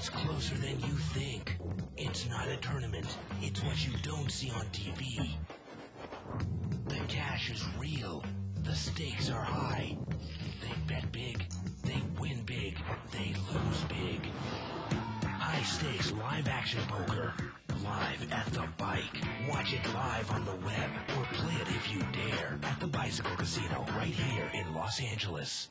It's closer than you think. It's not a tournament. It's what you don't see on TV. The cash is real. The stakes are high. They bet big. They win big. They lose big. High stakes live action poker. Live at the bike. Watch it live on the web or play it if you dare at the Bicycle Casino right here in Los Angeles.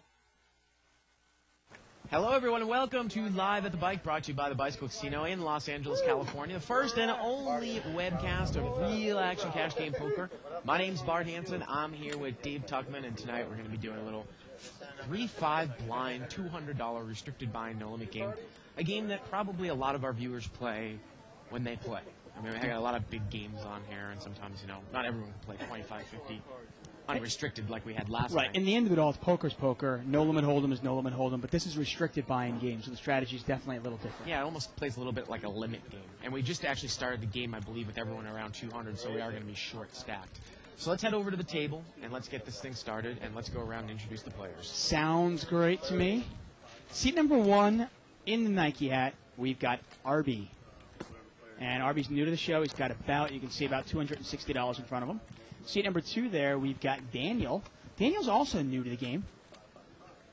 Hello, everyone, and welcome to Live at the Bike, brought to you by the Bicycle Casino in Los Angeles, California. The first and only webcast of real action cash game poker. My name's Bart Hanson. I'm here with Dave Tuckman, and tonight we're going to be doing a little 3-5 blind, $200 restricted buy-in no limit game. A game that probably a lot of our viewers play when they play. I mean, we got a lot of big games on here, and sometimes, you know, not everyone can play 25, 50 unrestricted like we had last night. Right. In the end of it all, it's poker's poker. No limit hold'em is no limit hold'em, but this is restricted buy-in game, so the strategy is definitely a little different. Yeah, it almost plays a little bit like a limit game. And we just actually started the game, I believe, with everyone around 200, so we are going to be short-stacked. So let's head over to the table, and let's get this thing started, and let's go around and introduce the players. Sounds great to me. Seat number 1 in the Nike hat, we've got Arby. And Arby's new to the show. He's got you can see about $260 in front of him. Seat number 2 there, we've got Daniel. Daniel's also new to the game,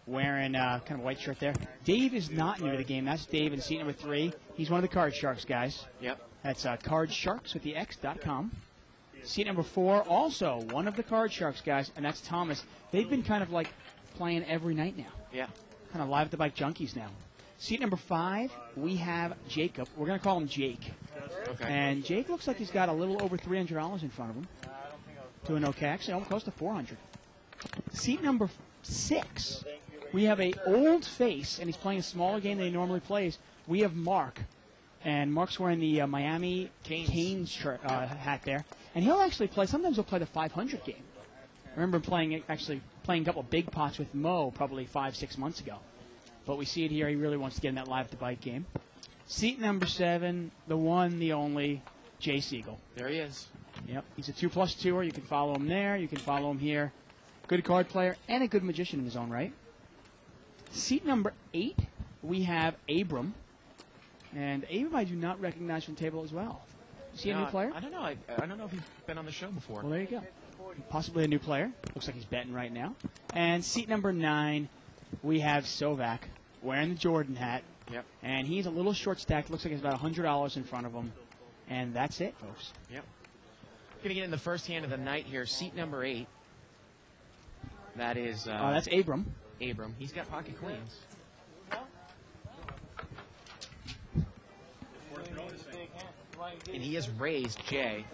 wearing kind of a white shirt there. Dave is not new to the game. That's Dave in seat number 3. He's one of the Card Sharks guys. Yep. That's cardsharks.com. Seat number 4, also one of the Card Sharks guys, and that's Thomas. They've been kind of like playing every night now. Yeah. Kind of live at the bike junkies now. Seat number 5, we have Jacob. We're going to call him Jake. Okay. And Jake looks like he's got a little over $300 in front of him. Doing okay, actually, almost close to 400. Seat number 6, we have a old face, and he's playing a smaller game than he normally plays. We have Mark, and Mark's wearing the Miami Canes shirt, hat there, and he'll actually play. Sometimes he'll play the 500 game. I remember playing a couple of big pots with Mo probably 5-6 months ago. But we see it here. He really wants to get in that live at the bike game. Seat number 7, the one, the only, Jay Siegel. There he is. Yep, he's a 2+2er. You can follow him there. You can follow him here. Good card player and a good magician in his own right. Seat number 8, we have Abram. And Abram I do not recognize from the table as well. Is he a new player? I don't know. I don't know if he's been on the show before. Well, there you go. Possibly a new player. Looks like he's betting right now. And seat number 9, we have Sovak wearing the Jordan hat. Yep. And he's a little short stacked. Looks like he's about $100 in front of him. And that's it, folks. Yep. Going to get in the first hand of the night here. Seat number 8. That is... that's Abram. Abram. He's got pocket queens. And he has raised Jay,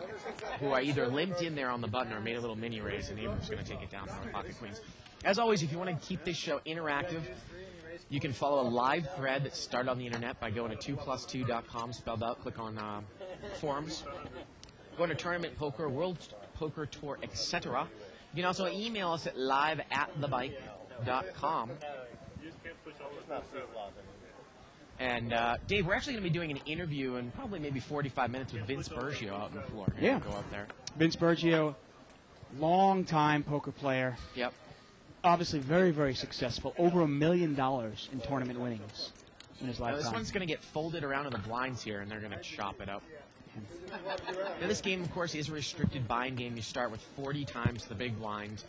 who I either limped in there on the button or made a little mini raise, and Abram's going to take it down from pocket queens. As always, if you want to keep this show interactive, you can follow a live thread that started on the internet by going to 2plus2.com, spelled out. Click on forums. Go to Tournament Poker, World Poker Tour, etc. You can also email us at live@thebike.com. And, Dave, we're actually going to be doing an interview in probably maybe 45 minutes with Vince Bergio out on the floor. Yeah. Go up there. Vince Bergio, long-time poker player. Yep. Obviously very, very successful. Over $1 million in tournament winnings in his lifetime. This one's going to get folded around in the blinds here, and they're going to chop it up. Now, this game, of course, is a restricted buy-in game. You start with 40 times the big blind.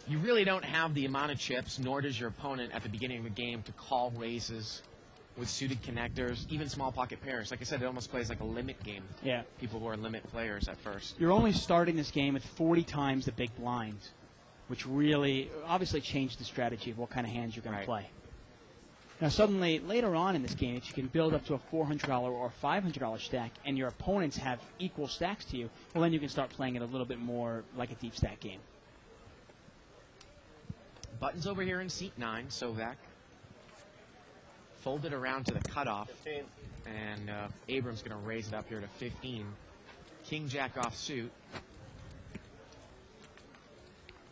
You really don't have the amount of chips, nor does your opponent at the beginning of the game, to call raises with suited connectors, even small pocket pairs. Like I said, it almost plays like a limit game. Yeah. People who are limit players at first. You're only starting this game with 40 times the big blind, which really obviously changed the strategy of what kind of hands you're going to play. Now, suddenly, later on in this game, if you can build up to a $400 or $500 stack and your opponents have equal stacks to you, well, then you can start playing it a little bit more like a deep stack game. Buttons over here in seat 9, Sovak. Fold it around to the cutoff, and Abram's going to raise it up here to 15. King-Jack off suit.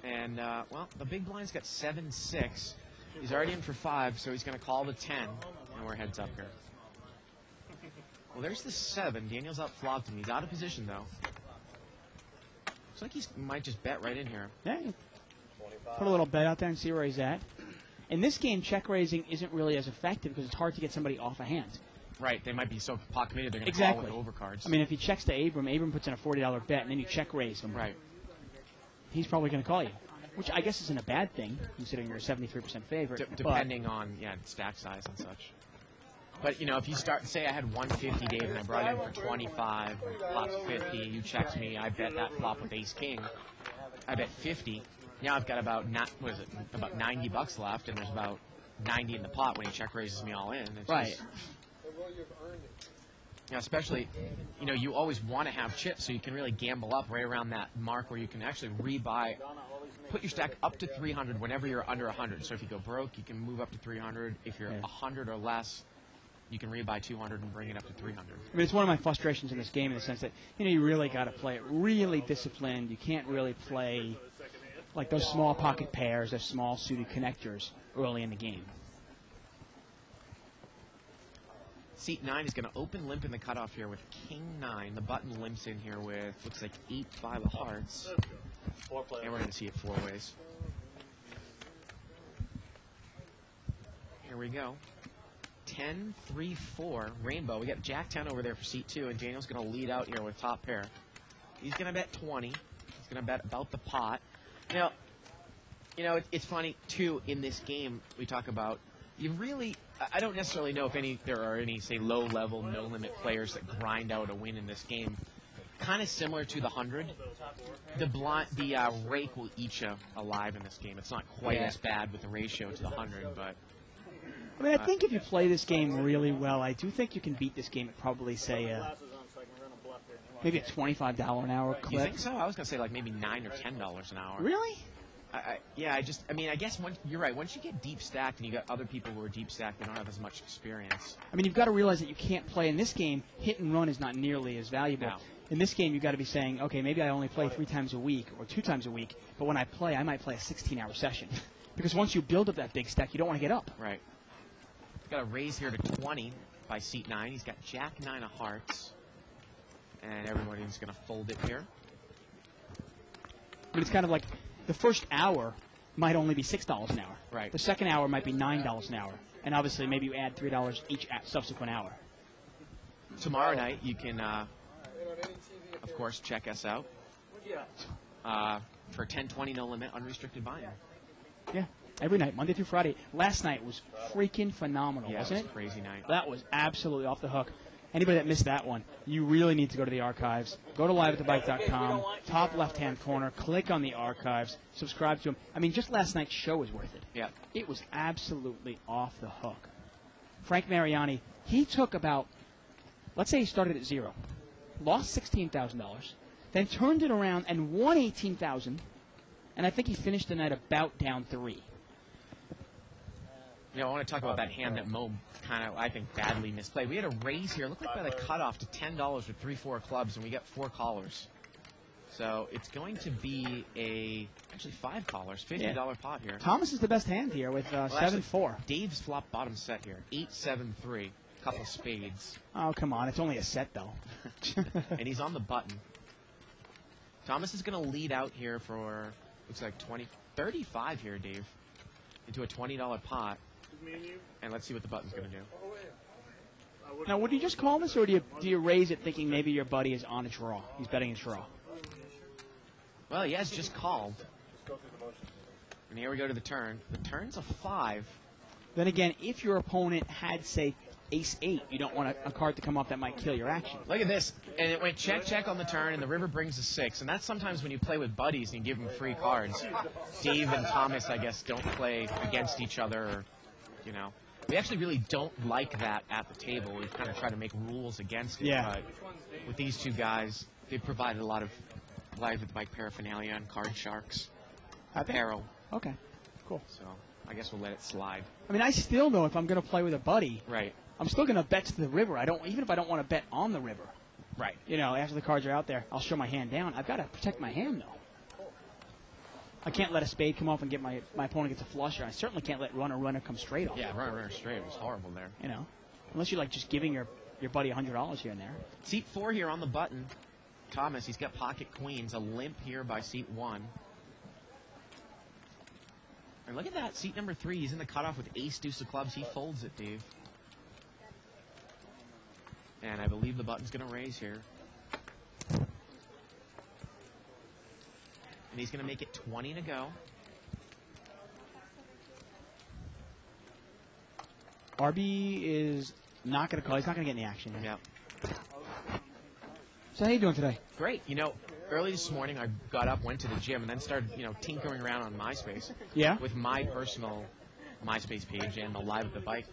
And, well, the big blind's got 7-6. He's already in for 5, so he's going to call the 10, and we're heads up here. Well, there's the 7. Daniel's out-flopped him. He's out of position, though. Looks like he might just bet right in here. Yeah. Put a little bet out there and see where he's at. In this game, check raising isn't really as effective because it's hard to get somebody off a hand. Right, they might be so pot committed they're going to Exactly. call with overcards. I mean, if he checks to Abram puts in a $40 bet, and then you check raise him. Right. He's probably going to call you, which I guess isn't a bad thing, considering you're a 73% favorite. Depending on, stack size and such. But, if you start, say I had 150, Dave, and I brought in for 25, flops 50, you checked me, I bet that flop with ace-king. I bet 50. Now I've got about, about $90 left, and there's about 90 in the pot when he check raises me all in. It's right. Just, especially, you always want to have chips so you can really gamble up right around that mark where you can actually rebuy, put your stack up to 300 whenever you're under 100. So if you go broke, you can move up to 300. If you're 100 or less, you can rebuy 200 and bring it up to 300. I mean, it's one of my frustrations in this game in the sense that, you really got to play it really disciplined. You can't really play like those small pocket pairs, those small suited connectors early in the game. Seat 9 is going to open limp in the cutoff here with King 9. The button limps in here with, looks like 8-5 of hearts. And we're going to see it 4 ways. Here we go. 10-3-4 rainbow. We got Jack 10 over there for seat 2, and Daniel's going to lead out here with top pair. He's going to bet 20. He's going to bet about the pot. It's funny too. In this game, we talk about I don't necessarily know if there are any say low-level, no-limit players that grind out a win in this game. Kind of similar to the 100. The rake will eat you alive in this game. It's not quite as bad with the ratio to the 100, but. I mean, I think if you play this game really well, I do think you can beat this game at probably, say, maybe a $25 an hour clip. You think so? I was going to say like maybe $9 or $10 an hour. Really? I guess you're right. Once you get deep stacked and you got other people who are deep stacked, they don't have as much experience. I mean, you've got to realize that you can't play in this game. Hit and run is not nearly as valuable. No. In this game, you've got to be saying, okay, maybe I only play 3 times a week or 2 times a week, but when I play, I might play a 16-hour session. Because once you build up that big stack, you don't want to get up. Right. Got a raise here to 20 by seat 9. He's got Jack 9 of hearts. And everybody's going to fold it here. But it's kind of like the first hour might only be $6 an hour. Right. The second hour might be $9 an hour. And obviously, maybe you add $3 each subsequent hour. Tomorrow night, you can, of course, check us out for 10-20 no limit unrestricted buy-in. Yeah. Every night, Monday through Friday. Last night was freaking phenomenal, wasn't it? Yeah, it was a crazy night. That was absolutely off the hook. Anybody that missed that one, you really need to go to the archives. Go to liveatthebike.com, top left-hand corner, click on the archives, subscribe to them. I mean, just last night's show was worth it. Yeah. It was absolutely off the hook. Frank Mariani, he took about, let's say he started at 0, lost $16,000, then turned it around and won $18,000, and I think he finished the night about down 3. I want to talk about that hand that Mo kind of, I think, badly misplayed. We had a raise here. It looked like by the cutoff to $10 with 3-4 clubs, and we got 4 callers. So it's going to be actually 5 callers, $50 pot here. Thomas is the best hand here with 7-4. Dave's flop bottom set here, 8-7-3, couple spades. Oh, come on. It's only a set, though. And he's on the button. Thomas is going to lead out here for, looks like 35 here, Dave, into a $20 pot. And let's see what the button's going to do. Now, would you just call this, or do you raise it thinking maybe your buddy is on a draw? He's betting a draw. Well, he has just called. And here we go to the turn. The turn's a 5. Then again, if your opponent had, say, ace-8, you don't want a card to come up that might kill your action. Look at this. And it went check on the turn, and the river brings a 6. And that's sometimes when you play with buddies and you give them free cards. Dave and Thomas, I guess, don't play against each other, or, We actually really don't like that at the table. We kind of try to make rules against it. Yeah. But with these two guys, they've provided a lot of Live at the Bike paraphernalia and card sharks. Apparel. Okay, cool. So I guess we'll let it slide. I mean, I still know if I'm going to play with a buddy, right, I'm still going to bet to the river. Even if I don't want to bet on the river. Right. After the cards are out there, I'll show my hand down. I've got to protect my hand, though. I can't let a spade come off and get my opponent gets a flush, or I certainly can't let runner come straight off. Yeah, runner straight. It was horrible there. Unless you're like just giving your buddy $100 here and there. Seat 4 here on the button. Thomas, he's got pocket queens. A limp here by seat 1. And look at that. Seat number 3. He's in the cutoff with ace deuce of clubs. He folds it, Dave. And I believe the button's going to raise here. And he's going to make it 20 to go. RB is not going to call. He's not going to get any action. Yep. So how you doing today? Great. You know, early this morning I got up, went to the gym, and then started, tinkering around on MySpace. Yeah? With my personal MySpace page and the Live at the Bike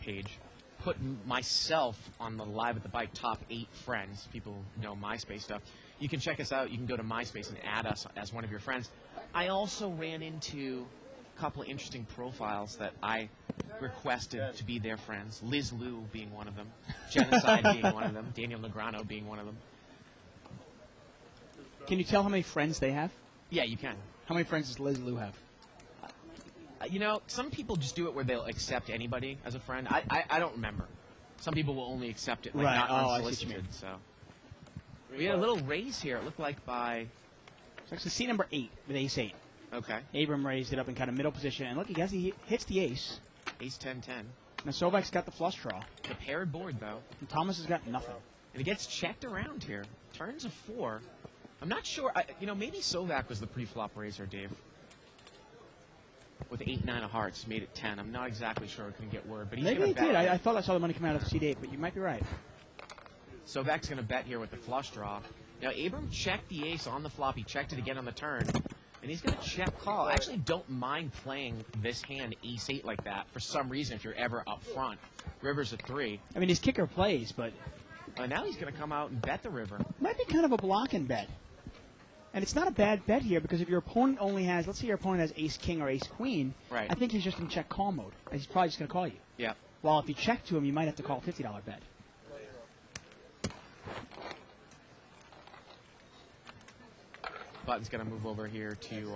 page. Put myself on the Live at the Bike top 8 friends. People know MySpace stuff. You can check us out. You can go to MySpace and add us as one of your friends. I also ran into a couple of interesting profiles that I requested to be their friends. Liz Liu being one of them. Genocide being one of them. Daniel Negreanu being one of them. Can you tell how many friends they have? Yeah, you can. How many friends does Liz Liu have? Some people just do it where they'll accept anybody as a friend. I don't remember. Some people will only accept it, Right. not Oh, I see what you unsolicited. mean. So we had a little raise here. It looked like by It's actually seat number 8 with ace 8. okay, Abram raised it up in kind of middle position. And look, he hits the ace. ace 10-10. Now Sovak's got the flush draw. The paired board though, And Thomas has got nothing. and it gets checked around here. Turns a 4. I'm not sure. Maybe Sovak was the pre-flop raiser, Dave. With 8-9 of hearts, made it 10. I'm not exactly sure. I couldn't get word, but he's Maybe going he to bet. did. I thought I saw the money come out of seat 8, but you might be right. Sovak's going to bet here with the flush draw. Now, Abram checked the ace on the flop. He checked it again on the turn. And he's going to check call. I actually don't mind playing this hand ace-8 like that for some reason if you're ever up front. River's a 3. I mean, his kicker plays, but Now he's going to come out and bet the river. might be kind of a blocking bet. And it's not a bad bet here because if your opponent only has, let's say your opponent has ace-king or ace-queen, Right. I think he's just in check call mode. He's probably just going to call you. Yeah. Well, if you check to him, you might have to call a $50 bet. Button's going to move over here to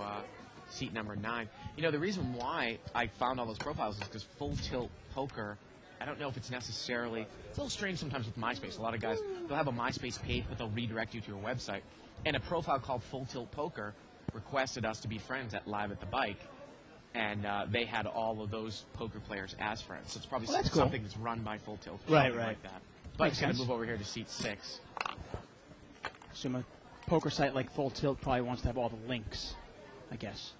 seat number 9. The reason why I found all those profiles is because Full Tilt Poker, I don't know if it's necessarily, it's a little strange sometimes with MySpace. A lot of guys, they'll have a MySpace page, but they'll redirect you to your website. And a profile called Full Tilt Poker requested us to be friends at Live at the Bike. And they had all of those poker players as friends. So it's probably that's cool. something that's run by Full Tilt. Right, something right. like that. Button's going to sense. move over here to seat 6. Assume a poker site like Full Tilt probably wants to have all the links, I guess.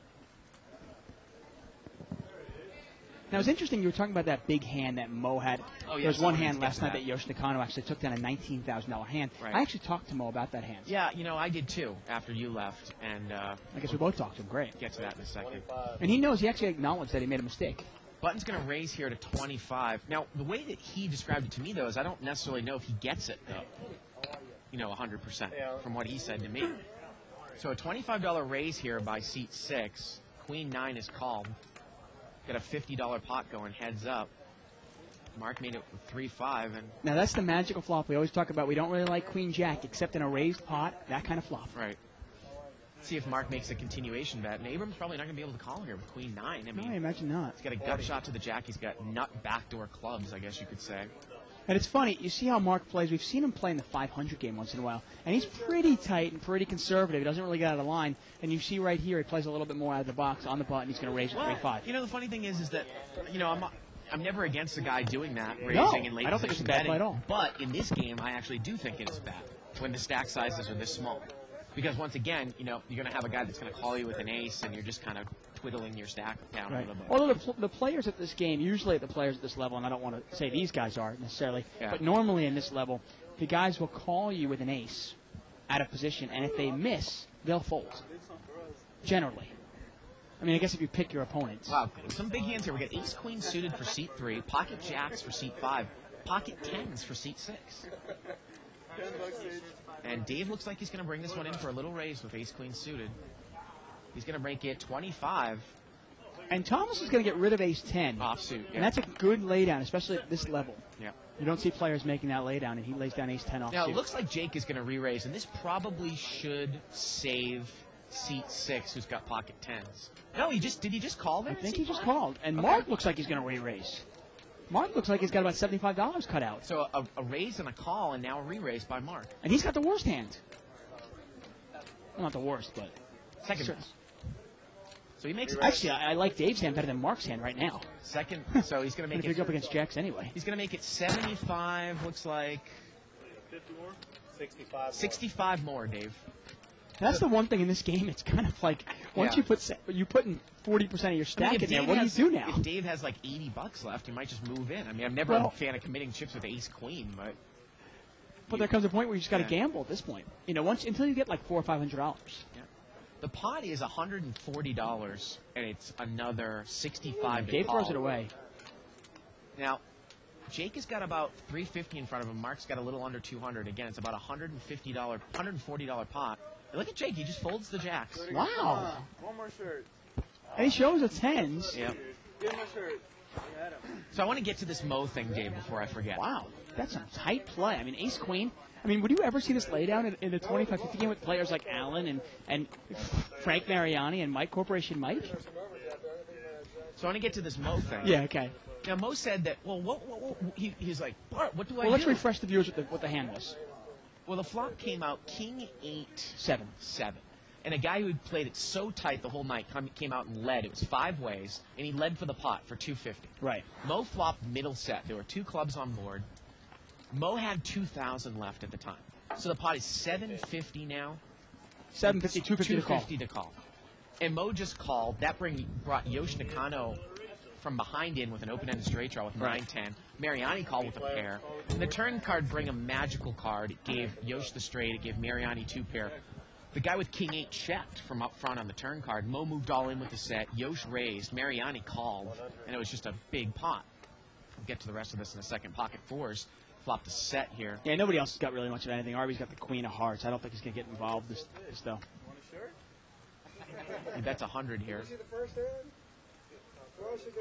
Now, it's interesting you were talking about that big hand that Mo had. Oh, yeah, There was one so hand let's last get to night that Yoshi Nakano actually took down a $19,000 hand. Right. I actually talked to Mo about that hand. Yeah, I did too after you left. And I guess we both talked to him. Great. get to that in a second. And he knows, he actually acknowledged that he made a mistake. Button's going to raise here to 25. Now, the way that he described it to me, though, is I don't necessarily know if he gets it, though. 100% from what he said to me. So a $25 raise here by seat 6. Queen 9 is called. Got a $50 pot going heads up. Mark made it with 3-5. And Now, that's the magical flop we always talk about. We don't really like Queen Jack, except in a raised pot, that kind of flop. right. See if Mark makes a continuation bet. And Abram's probably not going to be able to call here with Queen 9. I No, mean, I imagine not. he's got a gut shot to the Jack. He's got nut backdoor clubs, I guess you could say. And it's funny, you see how Mark plays. We've seen him play in the 500 game once in a while, and he's pretty tight and pretty conservative. He doesn't really get out of line. And you see right here, he plays a little bit more out of the box on the button. He's going to raise it 3-5. The funny thing is that, I'm never against a guy doing that, raising No, in late I don't think it's a position bad betting. play at all. But in this game, I actually do think it is bad when the stack sizes are this small. Because once again, you're going to have a guy that's going to call you with an ace, and you're just kind of twiddling your stack down a Right. little bit. Although the players at this game, usually the players at this level, and I don't want to say these guys are necessarily, Yeah. but normally in this level, the guys will call you with an ace out of position, and if they miss, they'll fold. Generally. I mean, I guess if you pick your opponents. Wow, some big hands here. We got ace queen suited for seat 3, pocket jacks for seat 5, pocket 10s for seat 6. And Dave looks like he's going to bring this one in for a little raise with ace queen suited. He's going to make it 25 And Thomas is going to get rid of ace 10. offsuit. And that's a good laydown, especially at this level. Yeah. You don't see players making that laydown, and he lays down ace 10 offsuit. Now, it looks like Jake is going to re-raise, and this probably should save seat 6, who's got pocket 10s. No, did he just call there? I think seat he just 5? called. And Okay. Mark looks like he's going to re-raise. Mark looks like he's got about $75 cut out. So a raise and a call, and now a re-raise by Mark. And he's got the worst hand. Well, not the worst, but Second Sure. best. So he makes Actually, I like Dave's hand better than Mark's hand right now. second. So he's going to If make you it. go up against Jacks anyway. He's going to make it 75. Looks like 65 more, Dave. That's the one thing in this game. It's kind of like once Yeah. you put in 40% of your stack if in there. Dave What has- do you do now? If Dave has like $80 left, he might just move in. I mean, I'm never Well- a fan of committing chips with ace queen, but But there comes a point where you just got to Yeah. gamble at this point. Until you get like $400 or $500. the pot is $140, and it's another 65 to Dave call. throws it away. Now, Jake has got about $350 in front of him. Mark's got a little under 200. Again, it's about $140 pot. And look at Jake. He just folds the jacks. Wow. One more shirt. And he shows the tens. Yep. Give him a shirt. You had him. So I want to get to this Mo thing, Dave, before I forget. Wow. That's some tight play. I mean, ace queen. I mean, would you ever see this laydown in the 25-50 game with players like Allen and Frank Mariani and Mike Corporation Mike? So I want to get to this Mo thing. Yeah. Okay. Now, Mo said that, well, he's like, Bart, what do I Well, let's do? refresh the viewers with what the hand was. Well, the flop came out King 8 7. 7. And a guy who had played it so tight the whole night came out and led. It was 5 ways, and he led for the pot for 250. Right. Mo flopped middle set. There were 2 clubs on board. Mo had 2,000 left at the time. So the pot is 750 now. 750, 250 to call. 250 to call. And Mo just called. That brought Yosh Nakano from behind in with an open-ended straight draw with 9-10. Mariani called with a pair. And the turn card bring a magical card. It gave Yosh the straight. It gave Mariani 2 pair. The guy with King 8 checked from up front on the turn card. Mo moved all in with the set. Yosh raised. Mariani called. And it was just a big pot. We'll get to the rest of this in a second. Pocket fours. Flopped a set here. Yeah, nobody else has got really much of anything. Arby's got the queen of hearts. I don't think he's going to get involved this though. He bets 100 here.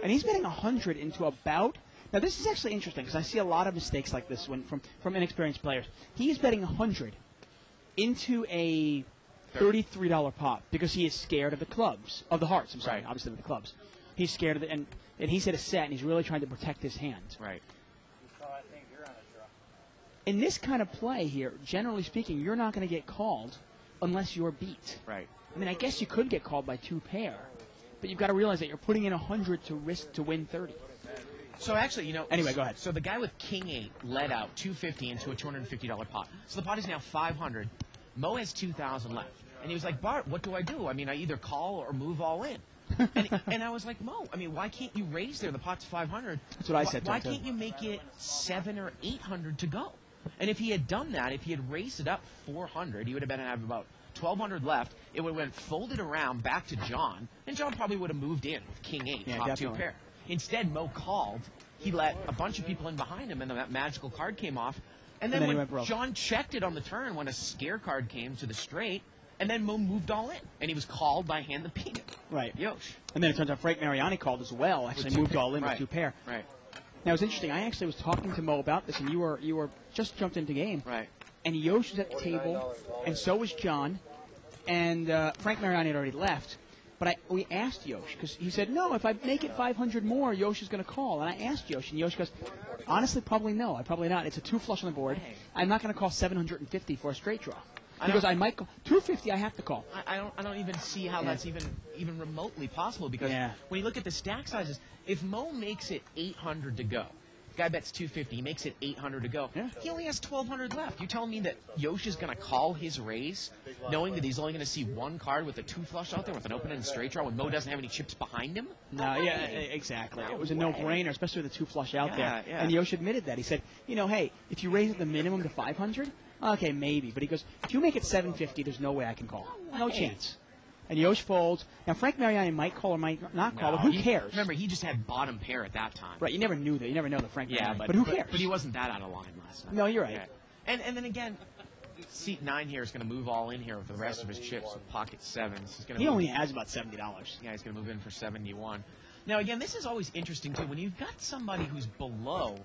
And he's betting 100 into about. Now this is actually interesting because I see a lot of mistakes like this from inexperienced players. He is betting 100 into a $33 pot because he is scared of the clubs, of the hearts. I'm sorry, Right. obviously of the clubs. He's scared of it, and he's hit a set, and he's really trying to protect his hand. Right. So I think you're on a draw. In this kind of play here, generally speaking, you're not going to get called unless you're beat. Right. I mean, I guess you could get called by 2 pair, but you've got to realize that you're putting in 100 to risk to win 30. So actually, Anyway, go ahead. So the guy with King 8 led out 250 into a $250 pot. So the pot is now 500. Mo has 2,000 left. And he was like, Bart, what do I do? I mean, I either call or move all in. and I was like, Mo, I mean, why can't you raise there? The pot's 500. That's what I said to Why him, too. can't you make it 700 or 800 to go? And if he had done that, if he had raised it up 400, he would have been have about 1,200 left. It would have been folded around back to John, and John probably would have moved in with King 8, Yeah, top 2 definitely. pair. Instead, Mo called. He let a bunch of people in behind him, and then that magical card came off. And then he when went broke. John checked it on the turn, when a scare card came to the straight, and then Mo moved all in, and he was called by a hand that beat him. Right. Yosh. And then it turns out Frank Mariani called as well, actually moved all in Right. with 2 pair. Right. Now, it's interesting. I actually was talking to Mo about this, and you were just jumped into game. Right. And Yosh was at the table, and so was John, and Frank Mariani had already left. But we asked Yosh, because he said, no, if I make it 500 more, Yosh is going to call. And I asked Yosh, and Yosh goes, honestly, probably no. I probably not. It's a 2 flush on the board. I'm not going to call 750 for a straight draw. He goes, I might call 250. I have to call. I don't even see how that's even remotely possible, because when you look at the stack sizes, if Mo makes it 800 to go, guy bets 250, he makes it 800 to go. Yeah. He only has 1,200 left. You're telling me that Yosh is going to call his raise, knowing that he's only going to see 1 card with a 2 flush out there with an open and straight draw when Mo doesn't have any chips behind him? No, yeah, exactly. It was a no-brainer, especially with the 2 flush out there. Yeah. And Yosh admitted that. He said, hey, if you raise it the minimum to 500, okay, maybe. But he goes, if you make it 750, there's no way I can call. No chance. And Yosh folds. Now, Frank Mariani might call or might not call, but who cares? Remember, he just had bottom pair at that time. Right, you never knew that. You never know the Frank Mariani. Yeah, But who cares? But he wasn't that out of line last night. No, you're right. Yeah. And then again, seat 9 here is going to move all in here with the rest of his chips with pocket 7s. He only has about $70. Yeah, he's going to move in for 71. Now, again, this is always interesting, too. When you've got somebody who's below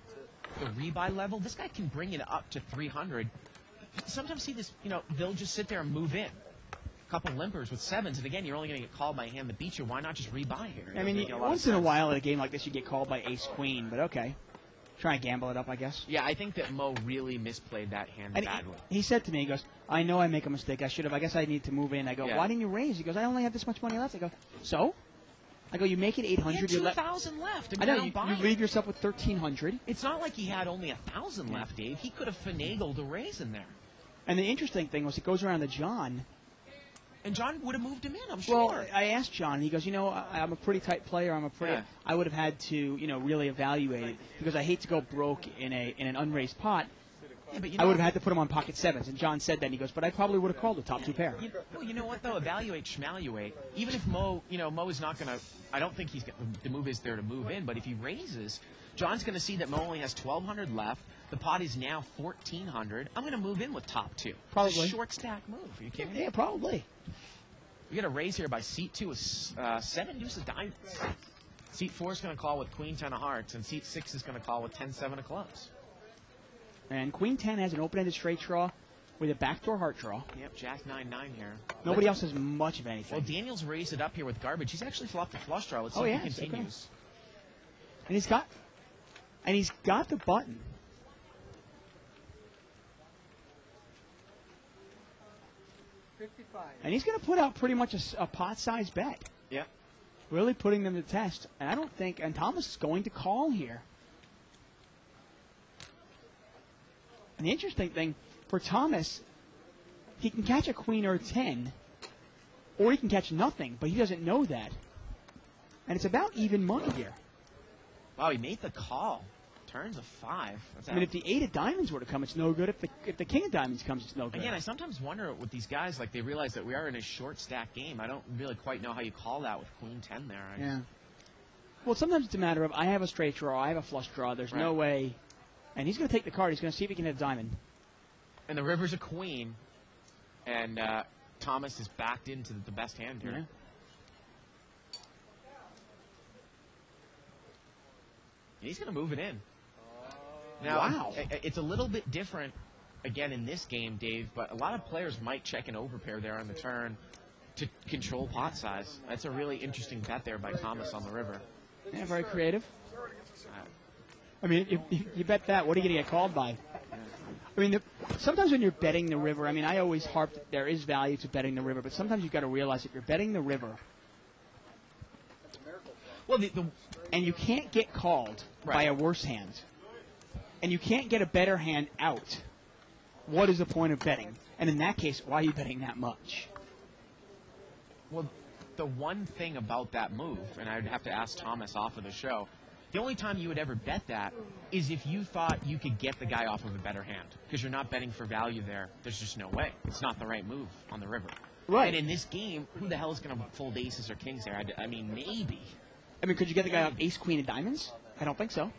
the rebuy level, this guy can bring it up to 300. Sometimes see this, they'll just sit there and move in. A couple limpers with 7s, and again, you're only going to get called by a hand that beats you. Why not just rebuy here? I mean, once in a while in a game like this, you get called by ace-queen, but okay. Try and gamble it up, I guess. Yeah, I think that Mo really misplayed that hand And badly. he said to me, he goes, I know I make a mistake. I should have. I guess I need to move in. I go, Yeah. why didn't you raise? He goes, I only have this much money left. I go, so? I go, you make it He had 800. You let. 2,000 left. I know don't you buy it. leave yourself with 1,300. It's not like he had only 1,000 left, Dave. He could have finagled a raise in there. And the interesting thing was, it goes around to John. And John would have moved him in, I'm sure. Well, I asked John, and he goes, I'm a pretty tight player. Yeah. I would have had to, really evaluate it because I hate to go broke in an unraised pot. Yeah, but I would have had to put him on pocket sevens. And John said that, and he goes, but I probably would have called the top two pair. You know what, though? Evaluate, schmaluate. Even if Mo is not going to, I don't think the move is there to move in, but if he raises, John's going to see that Mo only has 1,200 left. The pot is now 1,400. I'm going to move in with top two. Probably. It's a short stack move. Are you kidding me? Yeah, probably. We got a raise here by seat 2 with 7 deuces diamonds. Seat 4 is going to call with queen 10 of hearts, and seat 6 is going to call with 10-7 of clubs. And queen 10 has an open-ended straight draw with a backdoor heart draw. Yep, jack 9-9 here. Nobody else has much of anything. Well, Daniel's raised it up here with garbage. He's actually flopped a flush draw. Let's see if he continues. And he's got the button. And he's going to put out pretty much a pot-sized bet. Yep. Really putting them to the test. And I don't think, and Thomas is going to call here. And the interesting thing, for Thomas, he can catch a queen or a 10, or he can catch nothing, but he doesn't know that. And it's about even money here. Wow, he made the call. Turns a 5. I mean, if the 8 of diamonds were to come, it's no good. If the king of diamonds comes, it's no good. Again, I sometimes wonder with these guys, like they realize that we are in a short stack game. I don't really quite know how you call that with queen 10 there. Yeah. Well, sometimes it's a matter of I have a straight draw, I have a flush draw. There's no way. And he's going to take the card. He's going to see if he can hit a diamond. And the river's a queen. And Thomas is backed into the best hand here. Yeah. He's going to move it in. Now, wow. It's a little bit different, again, in this game, Dave, but a lot of players might check an overpair there on the turn to control pot size. That's a really interesting bet there by Thomas on the river. Yeah, very creative. I mean, if you bet that, what are you going to get called by? I mean, sometimes when you're betting the river, I mean, I always harp that there is value to betting the river, but sometimes you've got to realize if you're betting the river, well, and you can't get called by a worse hand, and you can't get a better hand out, what is the point of betting? And in that case, why are you betting that much? Well, the one thing about that move, and I'd have to ask Thomas off of the show, the only time you would ever bet that is if you thought you could get the guy off of a better hand, because you're not betting for value there. There's just no way. It's not the right move on the river. Right. And in this game, who the hell is going to fold aces or kings there? I mean, maybe. I mean, could you get the guy off ace, queen of diamonds? I don't think so.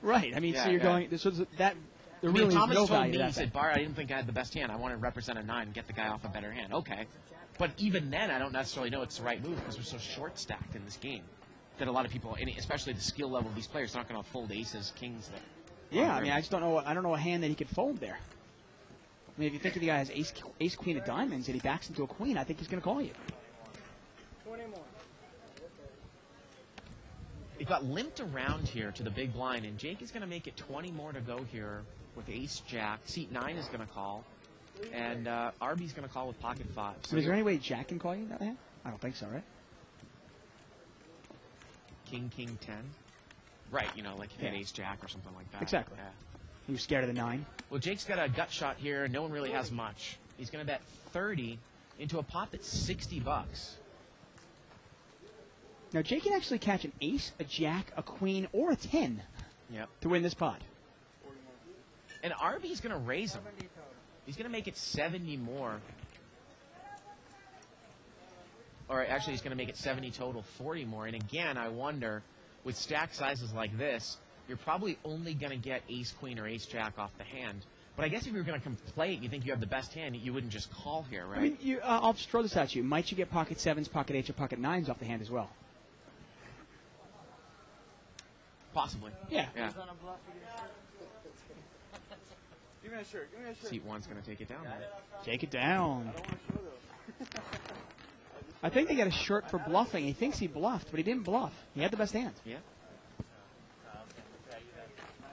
Right. I mean, so you're going. So that there really is Thomas no told value me, to he that. said, Bart, I didn't think I had the best hand. I wanted to represent a 9 and get the guy off a better hand. Okay. But even then, I don't necessarily know it's the right move because we're so short stacked in this game that a lot of people, and especially the skill level of these players, are not going to fold aces, kings there. Yeah, I mean, I just don't know. I don't know a hand that he could fold there. I mean, if you think the guy has ace, queen of diamonds, and he backs into a queen, I think he's going to call you. 20 more. It got limped around here to the big blind, and Jake is going to make it 20 more to go here with ace-jack. Seat 9 is going to call, and RB's going to call with pocket 5. So is there any way Jack can call you that hand? I don't think so, right? King, king, 10. Right, you know, like if you had ace-jack or something like that. Exactly. Yeah. He was scared of the 9. Well, Jake's got a gut shot here. No one really has much. He's going to bet 30 into a pot that's $60. Now, Jake can actually catch an ace, a jack, a queen, or a 10 to win this pot. And RB's going to raise him. He's going to make it 70 more. Or actually, he's going to make it 70 total, 40 more. And again, I wonder, with stack sizes like this, you're probably only going to get ace, queen, or ace, jack off the hand. But I guess if you were going to come play it, you think you have the best hand, you wouldn't just call here, right? I mean, I'll just throw this at you. Might you get pocket 7s, pocket 8s, or pocket 9s off the hand as well? Possibly. Yeah. Give me a shirt. Give me a shirt. Seat 1's going to take it down there. Take it down. I don't want to show those. I think they got a shirt for bluffing. He thinks he bluffed, but he didn't bluff. He had the best hand. Yeah. I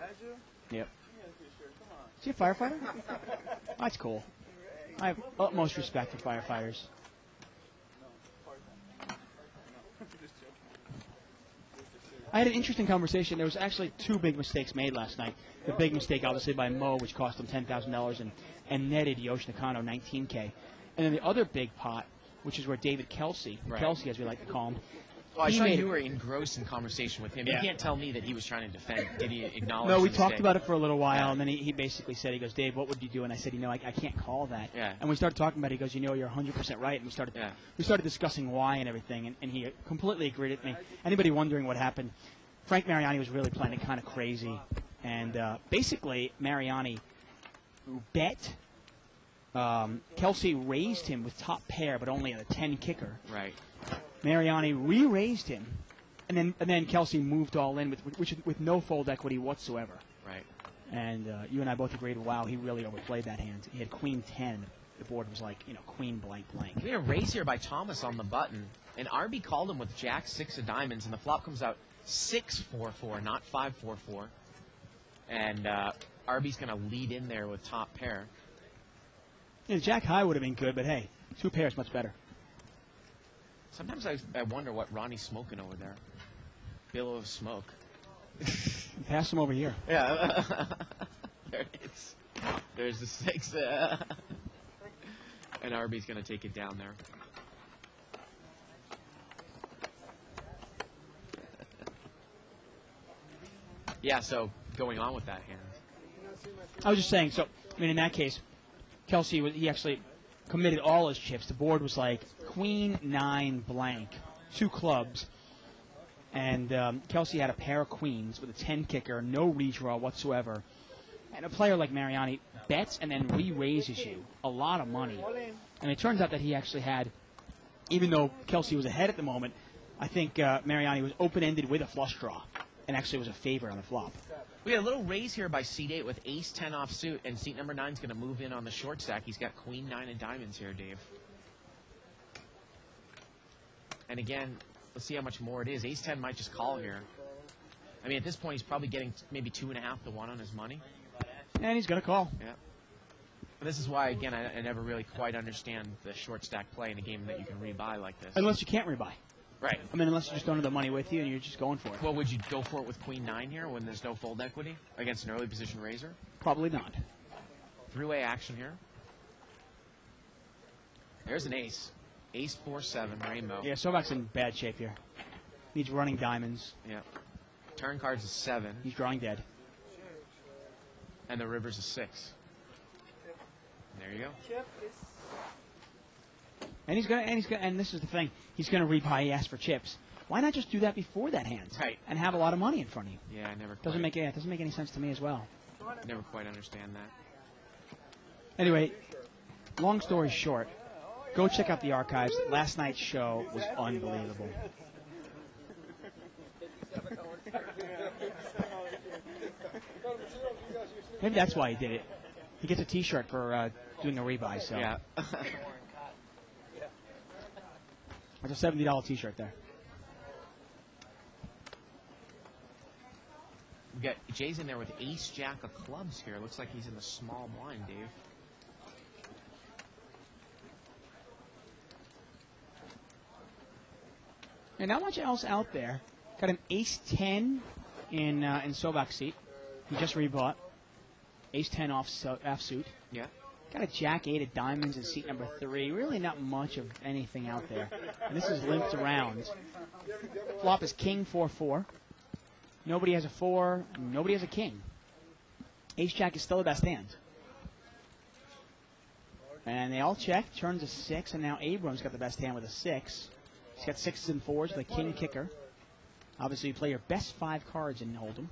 had you? Yep. Give me a shirt. Come on. Is he a firefighter? That's cool. I have utmost respect for firefighters. Just I had an interesting conversation. There was actually two big mistakes made last night. The big mistake, obviously, by Mo, which cost him $10,000 and netted Yoshi Nakano $19K. And then the other big pot, which is where David Kelsey, Right. Kelsey as we like to call him, Well, I he saw made you it. were engrossed in conversation with him. Yeah. You can't tell me that he was trying to defend. Did he acknowledge No, we the talked mistake? about it for a little while, Yeah. and then he basically said, he goes, Dave, what would you do? And I said, I can't call that. Yeah. And we started talking about it. He goes, you're 100% right. And Yeah. we started discussing why and everything, and he completely agreed with me. Anybody wondering what happened, Frank Mariani was really playing it kind of crazy. And basically, Mariani bet Kelsey raised him with top pair, but only at a 10 kicker. Right. Mariani re-raised him, and then Kelsey moved all in with no fold equity whatsoever. Right. And you and I both agreed, wow, he really overplayed that hand. He had queen 10. The board was like, queen blank blank. We had a raise here by Thomas on the button, and RB called him with Jack 6 of diamonds, and the flop comes out 6-4-4, not 5-4-4. And RB's going to lead in there with top pair. Yeah, Jack high would have been good, but hey, two pairs much better. Sometimes I wonder what Ronnie's smoking over there. Billow of smoke. Pass him over here. Yeah. There it is. There's the 6. And RB's going to take it down there. Yeah, so going on with that hand. I was just saying, in that case, Kelsey, he actually committed all his chips. The board was like queen 9 blank, 2 clubs. And Kelsey had a pair of queens with a 10 kicker, no redraw whatsoever. And a player like Mariani bets and then re-raises you a lot of money. And it turns out that he actually had, even though Kelsey was ahead at the moment, I think Mariani was open-ended with a flush draw and actually was a favorite on the flop. We had a little raise here by seat 8 with ace 10 off suit, and seat number 9 is going to move in on the short stack. He's got queen 9 of diamonds here, Dave. And again, let's see how much more it is. Ace 10 might just call here. I mean, at this point, he's probably getting maybe 2.5 to 1 on his money. And he's going to call. Yeah. But this is why, again, I never really quite understand the short stack play in a game that you can rebuy like this. Unless you can't rebuy. Right. I mean, unless you just don't have the money with you and you're just going for it. Well, would you go for it with queen 9 here when there's no fold equity against an early position raiser? Probably not. Three-way action here. There's an ace. Ace 4-7, rainbow. Yeah, Sovak's in bad shape here. Needs running diamonds. Yeah. Turn cards is 7, He's drawing dead. and the river's a 6. There you go. And this is the thing. He's gonna rebuy. He asked for chips. Why not just do that before that hand? Right. And have a lot of money in front of you. Yeah, I never quite, Doesn't make any sense to me as well. never quite understand that. Anyway, long story short, go check out the archives. Last night's show was unbelievable. Maybe that's why he did it. He gets a T-shirt for doing a rebuy. So Yeah. it's a $70 T-shirt there. We got Jay's in there with ace jack of clubs here. Looks like he's in the small blind, Dave. And not much else out there. Got an ace 10 in Sovak's seat. He just rebought. Ace 10 off suit. Yeah. Got a jack 8 of diamonds in seat number 3. Really not much of anything out there. And this is limped around. Flop is king 4-4. Nobody has a 4. Nobody has a king. Ace jack is still the best hand. And they all check. Turns a 6. And now Abrams got the best hand with a 6. He's got 6s and 4s with a king kicker. Obviously, you play your best 5 cards in Hold'em.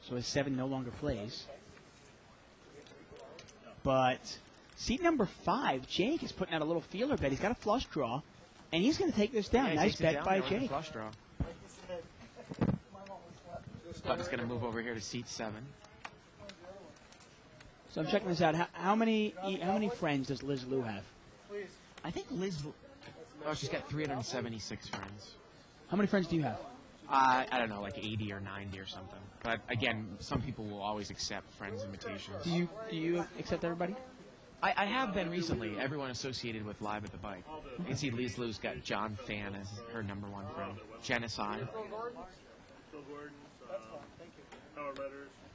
So his 7 no longer plays. But seat number 5, Jake is putting out a little feeler bet. He's got a flush draw, and he's going to take this down. Yeah, he Nice takes it bet down by there with the Jake. flush draw. Button's going to move over here to seat 7. So I'm checking this out. How many friends does Liz Lou have? I think Liz... Oh, she's got 376 friends. How many friends do you have? I don't know, like 80 or 90 or something. But again, some people will always accept friends' invitations. Do you accept everybody? I have been recently. Everyone associated with Live at the Bike. You can see Liz Lou's got John Fan as her #1 friend. Genocide.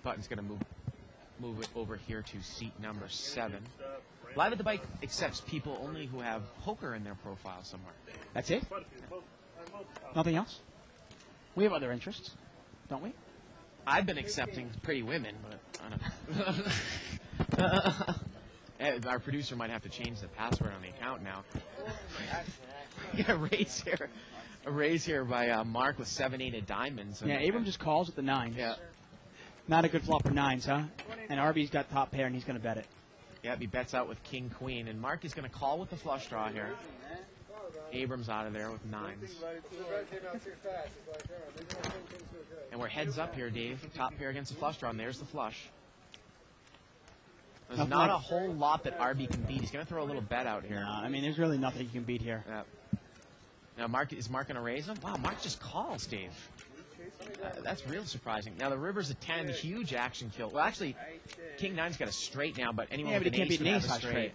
Button's going to move it over here to seat number 7. Live at the Bike accepts people only who have poker in their profile somewhere. That's it? Nothing else? We have other interests, don't we? I've been accepting pretty women, but I don't know. Our producer might have to change the password on the account now. We got a raise here by Mark with 7-8 of diamonds. Yeah, Abram just calls with the 9s. Yeah. Not a good flop for 9s, huh? And RB's got top pair, and he's going to bet it. Yeah, he bets out with King Queen, and Mark is going to call with the flush draw here. Abram's out of there with 9s. And we're heads up here, Dave. Top pair against the flush draw, and there's the flush. There's not a whole lot that RB can beat. He's going to throw a little bet out here. No, I mean, there's really nothing you can beat here. Yeah. Now, is Mark going to raise him? Wow, Mark just calls, Dave. That's real surprising. Now, the river's a 10, huge action kill. Well, actually, King 9's got a straight now, but anyone with an ace would have a straight.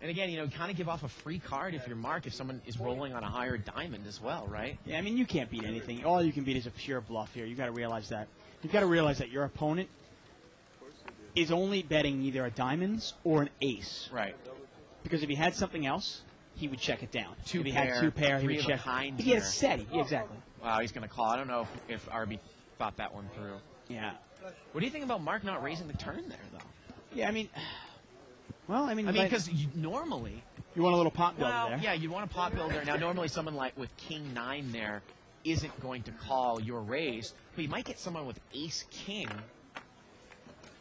And again, you know, kind of give off a free card if you're Mark, if someone is rolling on a higher diamond as well, right? Yeah, I mean, you can't beat anything. All you can beat is a pure bluff here. You've got to realize that. You've got to realize that your opponent is only betting either a diamonds or an ace. Right. Because if he had something else, he would check it down. Two if he pair, had 2 pair, he three would of a check. kind If he had a here. set, yeah, exactly. Wow, he's going to call. I don't know if RB thought that one through. Yeah. What do you think about Mark not raising the turn there, though? Yeah, I mean, well, I mean, because normally... You want a little pot builder Well, there. yeah, you'd want a pot builder. Now, normally someone like with King 9 there isn't going to call your raise, but you might get someone with Ace King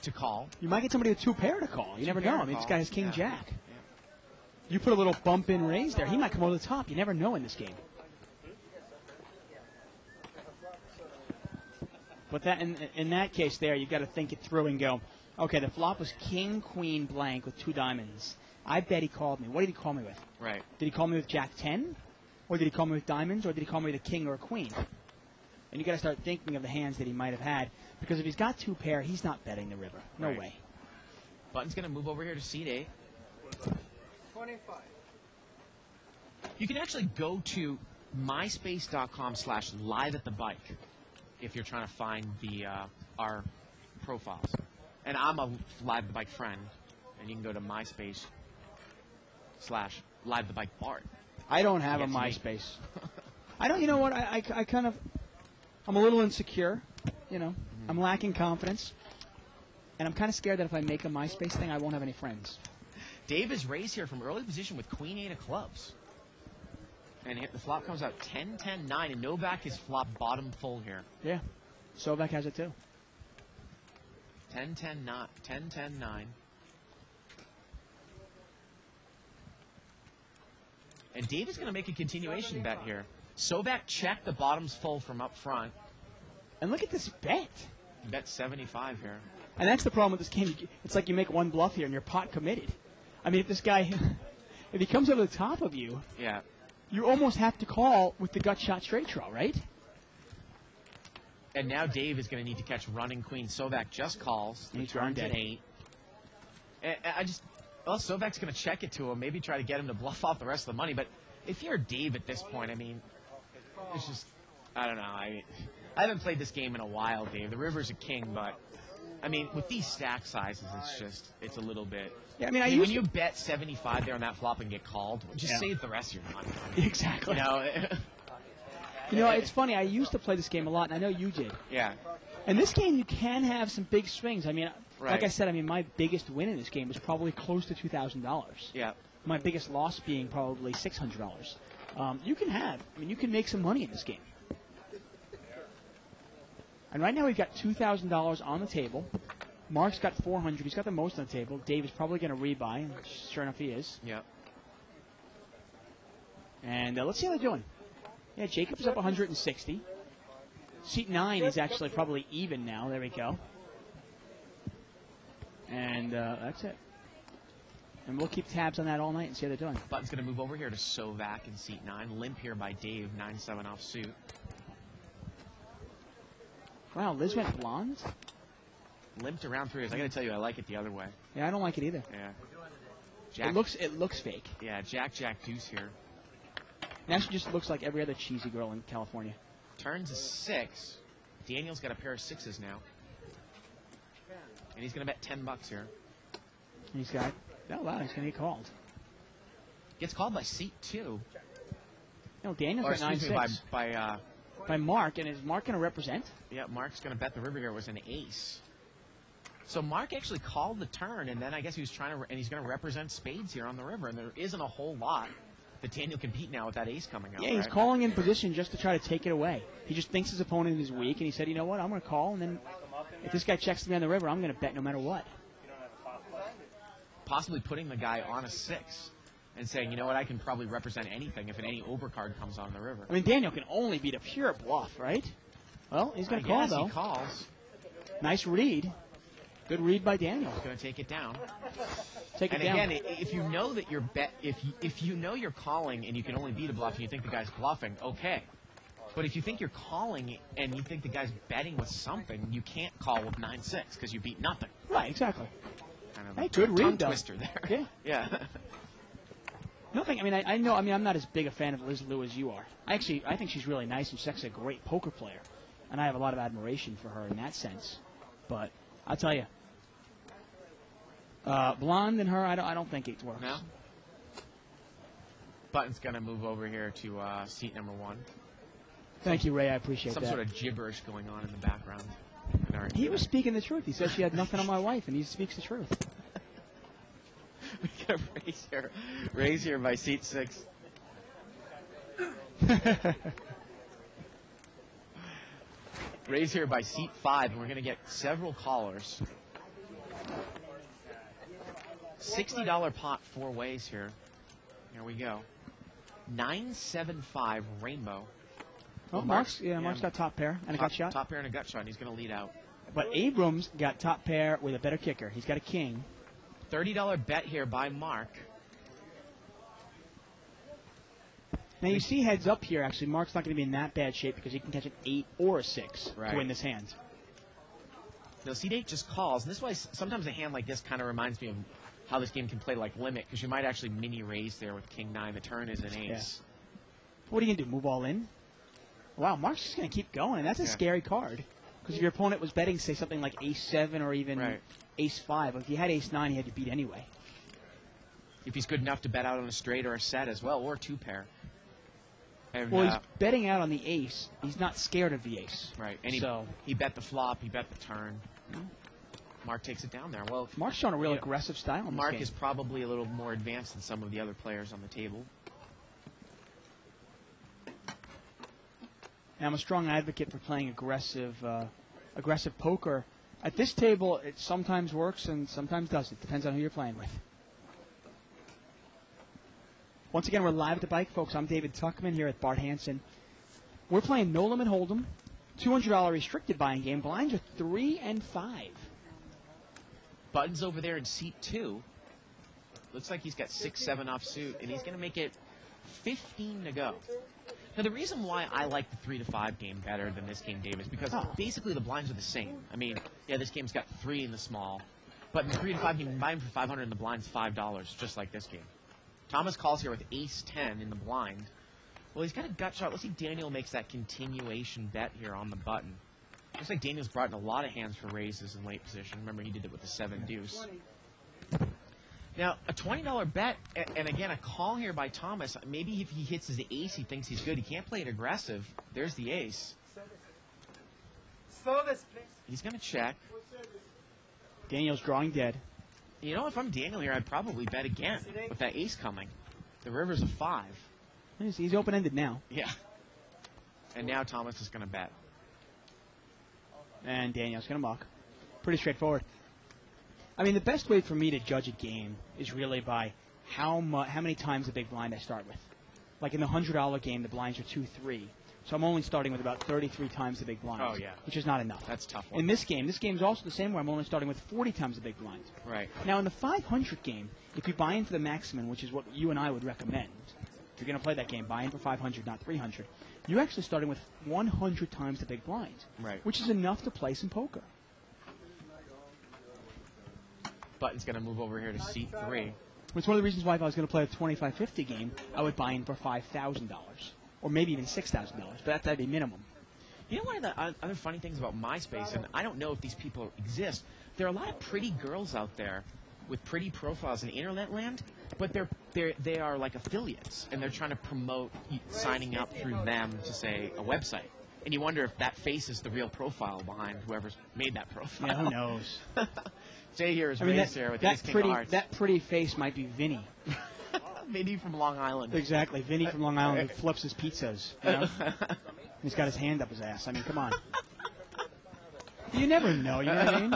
to call. You might get somebody with 2 pair to call. You never know. I mean, this guy has King Jack. You put a little bump in raise there, he might come over the top. You never know in this game. But that in that case there, you've got to think it through and go, okay, the flop was King, Queen, blank with 2 diamonds. I bet he called me. What did he call me with? Right. Did he call me with Jack 10? Or did he call me with diamonds? Or did he call me with a king or a queen? And you got to start thinking of the hands that he might have had. Because if he's got 2 pair, he's not betting the river. No Right. way. Button's going to move over here to seat 8. 25. You can actually go to myspace.com/liveatthebike if you're trying to find the our profiles. And I'm a Live the Bike friend. And you can go to myspace/livetheBikeBart. I don't have a Yes, me. MySpace. I don't, you know what, I kind of, I'm a little insecure, you know. I'm lacking confidence. And I'm kind of scared that if I make a MySpace thing, I won't have any friends. Dave is raised here from early position with Queen 8 of clubs. And the flop comes out 10-10-9, and Novak is flop bottom full here. Yeah. Sovak has it too. 10-10-9. 10-10-9. And Dave is going to make a continuation bet here. Sovak checked, the bottom's full from up front. And look at this bet. Bet 75 here. And that's the problem with this game. It's like you make one bluff here and you're pot committed. I mean, if this guy, if he comes over the top of you, Yeah. you almost have to call with the gut shot straight draw, right? And now Dave is going to need to catch running queen. Sovak just calls. The He's turn's dead. at 8. And well, Sovak's going to check it to him. Maybe try to get him to bluff off the rest of the money. But if you're Dave at this point, I mean, it's just, I don't know. I haven't played this game in a while, Dave. The river's a king, but, I mean, with these stack sizes, it's a little bit. Yeah, I mean, when you bet 75 there on that flop and get called, just save the rest of your money. Exactly. You know? You know, it's funny. I used to play this game a lot, and I know you did. Yeah. In this game, you can have some big swings. I mean, Right. like I said, I mean, my biggest win in this game was probably close to $2,000. Yeah. My biggest loss being probably $600. You can make some money in this game. And right now we've got $2,000 on the table. Mark's got $400. He's got the most on the table. Dave is probably going to rebuy, and sure enough, he is. Yeah. And let's see how they're doing. Yeah, Jacob's up 160. Seat 9 is actually probably even now. There we go. And that's it. And we'll keep tabs on that all night and see how they're doing. Button's going to move over here to Sovak in seat 9. Limp here by Dave, 9-7 off suit. Wow, Liz went blonde? Limped around 3 years. I got to tell you, I like it the other way. Yeah, I don't like it either. Yeah. Jack, It looks fake. Yeah, Jack deuce here. Now she just looks like every other cheesy girl in California. Turns a 6. Daniel's got a pair of 6s now. And he's going to bet $10 here. He's got, oh wow, he's going to get called. Gets called by seat 2. No, Daniel's Or got excuse me, 9-6. By Mark, and is Mark going to represent? Yeah, Mark's going to bet the river here was an ace. So Mark actually called the turn, and then I guess he was trying to, and he's going to represent spades here on the river, and there isn't a whole lot that Daniel can beat now with that ace coming out. Yeah, he's calling in position just to try to take it away. He just thinks his opponent is weak, and he said, you know what, I'm going to call, and then if this guy checks me on the river, I'm going to bet no matter what. Possibly putting the guy on a 6 and saying, you know what, I can probably represent anything if any overcard comes on the river. I mean, Daniel can only beat a pure bluff, right? Well, he's going to call, though. He calls. Nice read. Good read by Daniel. He's going to take it down. Take it down. And again, if you know that you're if you know you're calling and you can only beat a bluff and you think the guy's bluffing, okay. But if you think you're calling and you think the guy's betting with something, you can't call with 9-6 because you beat nothing. Right, exactly. Kind of Hey, a good read, tongue though. twister there. Yeah. Yeah. Nothing. I mean, I know. I mean, I'm not as big a fan of Liz Liu as you are. I think she's really nice and she's actually a great poker player, and I have a lot of admiration for her in that sense. But I'll tell you, Blonde and her, I don't think it works. No. Button's gonna move over here to seat number 1. Thank you, Ray. I appreciate Some that. sort of gibberish going on in the background. He was speaking the truth. He said she had nothing on my wife, and he speaks the truth. We got raise here by seat 6. Raise here by seat 5, and we're going to get several callers. $60 pot 4 ways here. Here we go. 9-7-5 rainbow. Oh, Mark's got top pair and a gut shot. Top pair and a gut shot, and he's going to lead out. But Abrams got top pair with a better kicker. He's got a king. $30 bet here by Mark. Now you see heads up here, actually, Mark's not going to be in that bad shape because he can catch an 8 or a 6 to win this hand. Now, seat 8 just calls. And this is why sometimes a hand like this kind of reminds me of how this game can play like limit, because you might actually mini raise there with king 9. The turn is an ace. Yeah. What are you going to do, move all in? Wow, Mark's just going to keep going, and that's a scary card. Because if your opponent was betting, say, something like ace 7 or even ace 5, if you had ace 9, he had to beat anyway. If he's good enough to bet out on a straight or a set as well, or a 2-pair. And, well, he's betting out on the ace. He's not scared of the ace. Right, and he bet the flop, he bet the turn. Mark takes it down there. Well, Mark's showing a real aggressive style in this Mark game. is probably a little more advanced than some of the other players on the table. And I'm a strong advocate for playing aggressive poker. At this table, it sometimes works and sometimes doesn't. Depends on who you're playing with. Once again, we're live at the bike, folks. I'm David Tuckman here at Bart Hansen. We're playing No Limit Hold'em, $200 restricted buying game. Blinds are 3 and 5. Button's over there in seat 2. Looks like he's got 6-7 offsuit, and he's going to make it 15 to go. Now, the reason why I like the 3 to 5 game better than this game, Dave, is because basically the blinds are the same. I mean, yeah, this game's got 3 in the small, but in the 3 to 5 game, you buy him for 500 and the blind's $5, just like this game. Thomas calls here with ace 10 in the blind. Well, he's got a gut shot. Let's see if Daniel makes that continuation bet here on the button. Looks like Daniel's brought in a lot of hands for raises in late position. Remember, he did it with the 7 deuce. Now, a $20 bet, and again, a call here by Thomas. Maybe if he hits his ace, he thinks he's good. He can't play it aggressive. There's the ace. Service, please. He's going to check. Daniel's drawing dead. You know, if I'm Daniel here, I'd probably bet again with that ace coming. The river's a 5. He's open-ended now. Yeah. And now Thomas is going to bet. And Daniel's going to muck. Pretty straightforward. I mean, the best way for me to judge a game is really by how many times the big blind I start with. Like in the $100 game, the blinds are 2-3. So I'm only starting with about 33 times the big blinds. Oh, yeah. Which is not enough. That's a tough one. In this game's also the same where I'm only starting with 40 times the big blinds. Right. Now, in the 500 game, if you buy in for the maximum, which is what you and I would recommend, if you're going to play that game, buy in for 500, not 300, you're actually starting with 100 times the big blind. Right. Which is enough to play some poker. Button's going to move over here to seat 3. It's one of the reasons why if I was going to play a 25-50 game, I would buy in for $5,000 or maybe even $6,000. But that'd be minimum. You know, one of the other funny things about MySpace, and I don't know if these people exist, there are a lot of pretty girls out there with pretty profiles in internet land, but they are like affiliates, and they're trying to promote signing up through them to, say, a website. And you wonder if that face is the real profile behind whoever's made that profile. Yeah, who knows? Jay here is raised here with Ace King of Hearts. That pretty face might be Vinny. Maybe from Long Island. Exactly, Vinny from Long Island who flips his pizzas. You know? He's got his hand up his ass. I mean, come on. You never know, you know what I mean?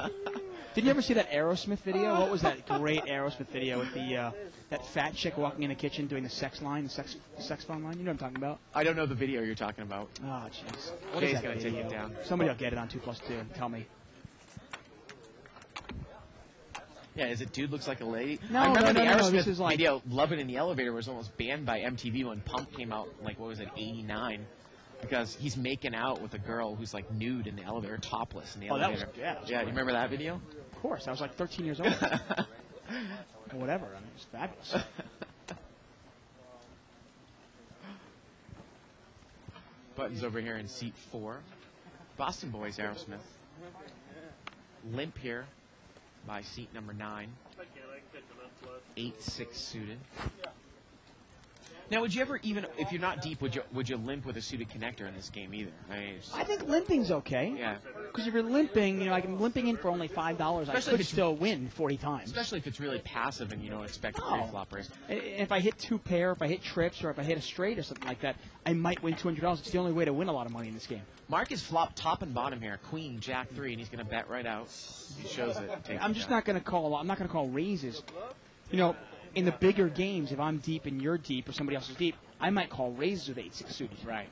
Did you ever see that Aerosmith video? What was that great Aerosmith video with the that fat chick walking in the kitchen doing the sex line, the sex phone line? You know what I'm talking about? I don't know the video you're talking about. Oh, jeez. What Jay's is that gonna video? take it down. Somebody will get it on 2+2 and tell me. Yeah, is it Dude Looks Like a Lady? No, I remember the no, Aerosmith this is like video, Love It in the Elevator, was almost banned by MTV when Pump came out, like, what was it, 89? Because he's making out with a girl who's, like, nude in the elevator, topless in the elevator. That was yeah, do you remember that video? Of course. I was like 13 years old. Or whatever. I mean, it's fabulous. Buttons over here in seat 4. Boston Boys, Aerosmith. Limp here by seat number 9. 8-6 suited. Now, would you ever, even if you're not deep, would you limp with a suited connector in this game either? I think limping's okay. Yeah. Because if you're limping, you know, like I'm limping in for only $5, I could still win 40 times. Especially if it's really passive and you don't expect a pre-flop raise. And if I hit 2 pair, if I hit trips, or if I hit a straight or something like that, I might win $200. It's the only way to win a lot of money in this game. Mark is flopped top and bottom here. Queen, Jack 3, and he's going to bet right out. He shows it. I'm just not going to call. I'm not going to call raises. You know, in the bigger games, if I'm deep and you're deep or somebody else is deep, I might call raises with 8-6 suited. Right.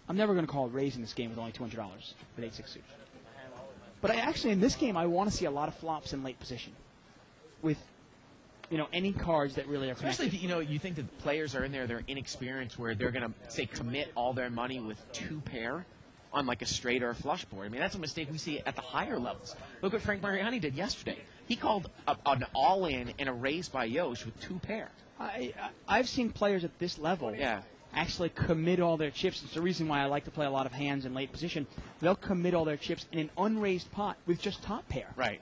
I'm never going to call a raise in this game with only $200 with 8-6 suited. But actually, in this game, I want to see a lot of flops in late position with, you know, any cards that really are connected. Especially if, you know, you think that players are in there, they're inexperienced, where they're going to, say, commit all their money with 2 pair on, like, a straight or a flush board. I mean, that's a mistake we see at the higher levels. Look what Frank Mariani did yesterday. He called an all-in and a raise by Yosh with 2 pair. I've seen players at this level actually commit all their chips. It's the reason why I like to play a lot of hands in late position. They'll commit all their chips in an unraised pot with just top pair. Right.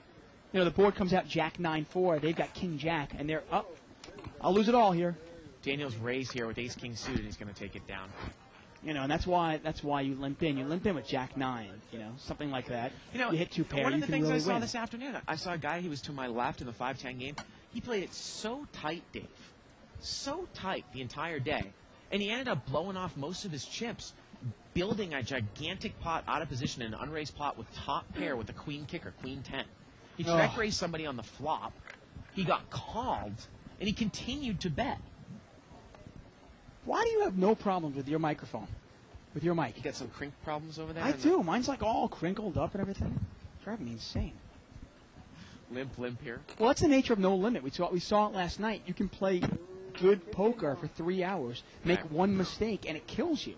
You know, the board comes out Jack 9-4. They've got King Jack, and they're up. I'll lose it all here. Daniel's raised here with Ace King suited. He's going to take it down. You know, and that's why you limp in. You limp in with Jack 9. You know, something like that. You know, you hit 2 pair. One of the things really I saw win. this afternoon, I saw a guy who was to my left in the 5-10 game. He played it so tight, Dave. So tight the entire day. And he ended up blowing off most of his chips, building a gigantic pot out of position in an unraised pot with top pair with a queen kicker, queen 10. He check raised somebody on the flop. He got called, and he continued to bet. Why do you have no problems with your microphone? With your mic? You got some crink problems over there? I do. Mine's like all crinkled up and everything. It's driving me insane. Limp here. Well, that's the nature of no limit. We saw it last night. You can play good poker for 3 hours, make one mistake, and it kills you.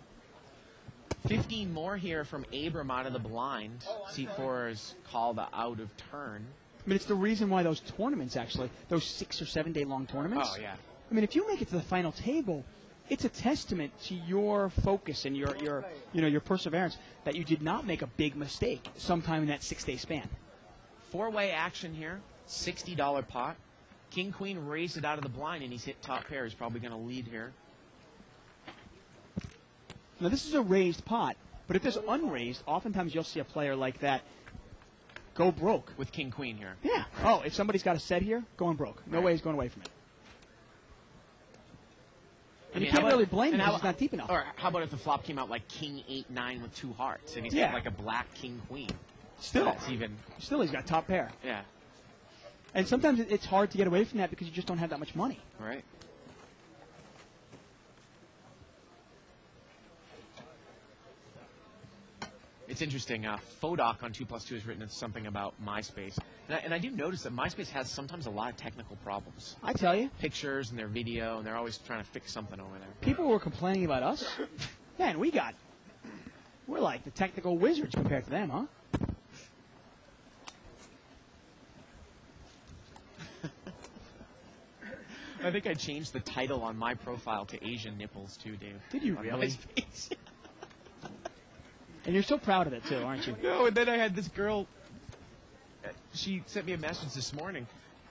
15 more here from Abram out of the blind. Seat 4 is called out of turn. I mean, it's the reason why those tournaments, actually, those 6 or 7 day long tournaments. Oh, yeah. I mean, if you make it to the final table, it's a testament to your focus and your perseverance that you did not make a big mistake sometime in that 6-day span. 4-way action here. $60 pot. King Queen raised it out of the blind, and he's hit top pair. He's probably going to lead here. Now, this is a raised pot, but if there's unraised, oftentimes you'll see a player like that go broke. With King Queen here. Yeah. Oh, if somebody's got a set here, going broke. No way he's going away from it. And you can't really blame him because he's not deep enough. Or how about if the flop came out like King 8-9 with 2 hearts, and he's got like a black King Queen? Still he's got top pair. Yeah. And sometimes it's hard to get away from that because you just don't have that much money. Right. It's interesting. Fodoc on 2+2 has written something about MySpace. And I do notice that MySpace has sometimes a lot of technical problems. I tell you. Pictures and their video, and they're always trying to fix something over there. People were complaining about us. Man, we're like the technical wizards compared to them, huh? I think I changed the title on my profile to Asian Nipples, too, Dave. Did you On really? MySpace. And you're so proud of it, too, aren't you? No, and then I had this girl, she sent me a message this morning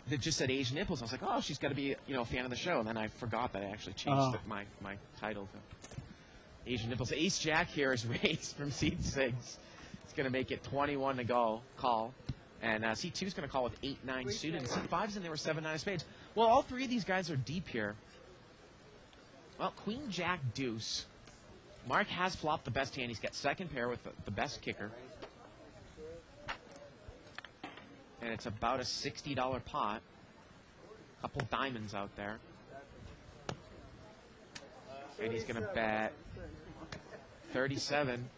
that just said Asian Nipples. I was like, oh, she's got to be, a fan of the show. And then I forgot that I actually changed my title to Asian Nipples. Ace Jack here is raised from seat 6. It's going to make it 21 to go, call. And seat 2 is going to call with 8-9 suited. And seat 5's in there with 7-9 of spades. Well, all three of these guys are deep here. Well, Queen, Jack, Deuce. Mark has flopped the best hand. He's got second pair with the best kicker. And it's about a $60 pot. Couple diamonds out there. And he's going to bet 37.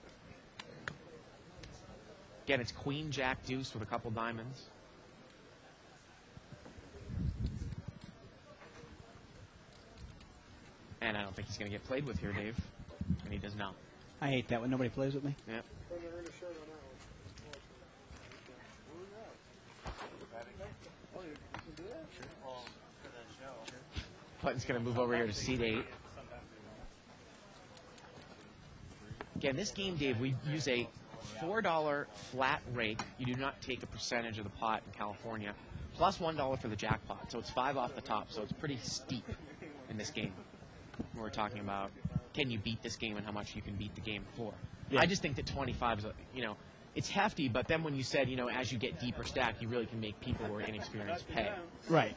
Again, it's Queen, Jack, Deuce with a couple diamonds. And I don't think he's going to get played with here, Dave. And he does not. I hate that when nobody plays with me. Yep. Button's going to move over here to seat 8. Again, this game, Dave, we use a $4 flat rake. You do not take a percentage of the pot in California, plus $1 for the jackpot. So it's 5 off the top. So it's pretty steep in this game. We're talking about, can you beat this game and how much you can beat the game for. Yeah. I just think that 25 is, it's hefty, but then when you said, as you get deeper stacked, you really can make people who are inexperienced pay. Right.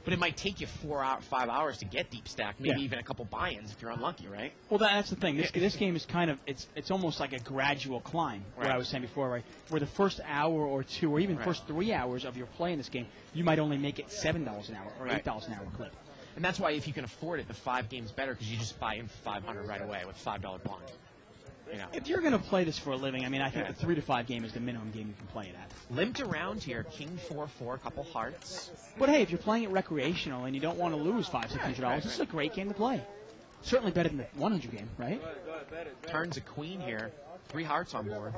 But it might take you 5 hours to get deep stacked, maybe even a couple buy-ins if you're unlucky, right? Well, that's the thing. This game is kind of, it's almost like a gradual climb, what I was saying before, right? Where the first hour or two, or even first 3 hours of your play in this game, you might only make it $7 an hour or $8 an hour clip. And that's why if you can afford it, the 5 game's better because you just buy in for $500 right away with $5 blind. If you're going to play this for a living, I think the 3 to 5 game is the minimum game you can play it at. Limped around here, King 4-4, couple hearts. But hey, if you're playing it recreational and you don't want to lose $500-$600, this is a great game to play. Certainly better than the 100 game, right? Turns a queen here, 3 hearts on board.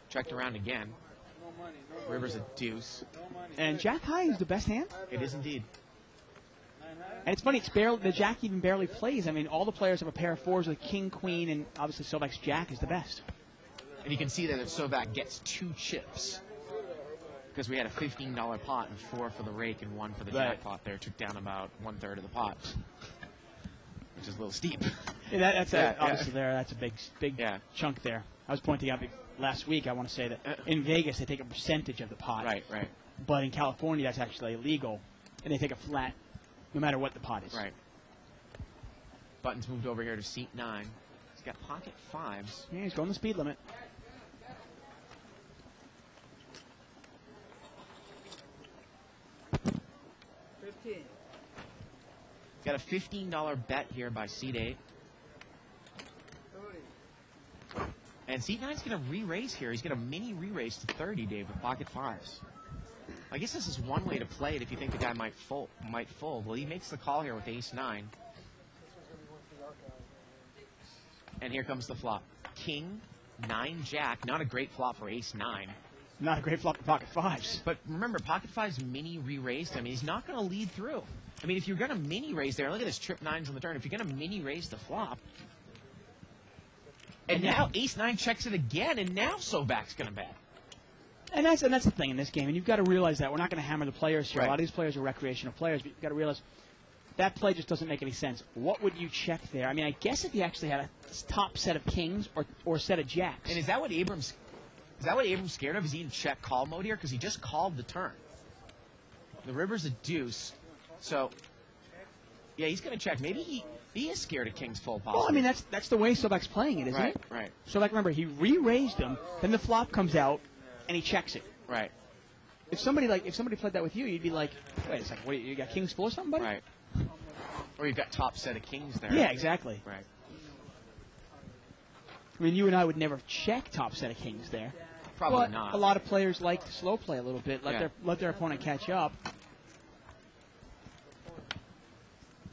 Checked around again. River's a deuce. And Jack High is the best hand? It is indeed. And it's funny, the Jack even barely plays. I mean, all the players have a pair of 4s with King, Queen, and obviously Sovak's Jack is the best. And you can see that Sovak gets 2 chips. Because we had a $15 pot and 4 for the rake and 1 for the jackpot there. Took down about 1/3 of the pot. Which is a little steep. Yeah, obviously that's a big chunk there. I was pointing out last week, I want to say that in Vegas they take a percentage of the pot. Right. But in California that's actually illegal. And they take a flat no matter what the pot is. Right. Button's moved over here to seat 9. He's got pocket 5s. Yeah, he's going the speed limit. Got a $15 bet here by seat 8. And seat 9's going to re-raise here. He's going to mini re-raise to 30, Dave, with pocket 5s. I guess this is one way to play it if you think the guy might fold. Well, he makes the call here with ace 9. And here comes the flop. King, 9, Jack. Not a great flop for ace 9. Not a great flop for pocket 5s. But remember, pocket 5's mini re-raised. I mean, he's not going to lead through. I mean, if you're going to mini raise there, look at this trip 9s on the turn. If you're going to mini raise the flop. And now ace 9 checks it again, and now Sovak's going to bet. And that's the thing in this game, and you've got to realize that. We're not going to hammer the players here. Right. A lot of these players are recreational players, but you've got to realize that play just doesn't make any sense. What would you check there? I mean, I guess if you actually had a top set of kings or a set of jacks. And is that what Abrams scared of? Is he in check call mode here? Because he just called the turn. The river's a deuce. So, yeah, he's going to check. Maybe he is scared of kings full possible. Well, I mean, that's the way Sovak's playing it, isn't it? Right. Sovak, remember, he re-raised him, then the flop comes out, and he checks it. Right. If somebody played that with you, you'd be like, wait a second, what, you got kings full or something, buddy? Right. Or you've got top set of kings there. Yeah, exactly. Right. I mean, you and I would never check top set of kings there. Probably not. A lot of players like to slow play a little bit, let their opponent catch up.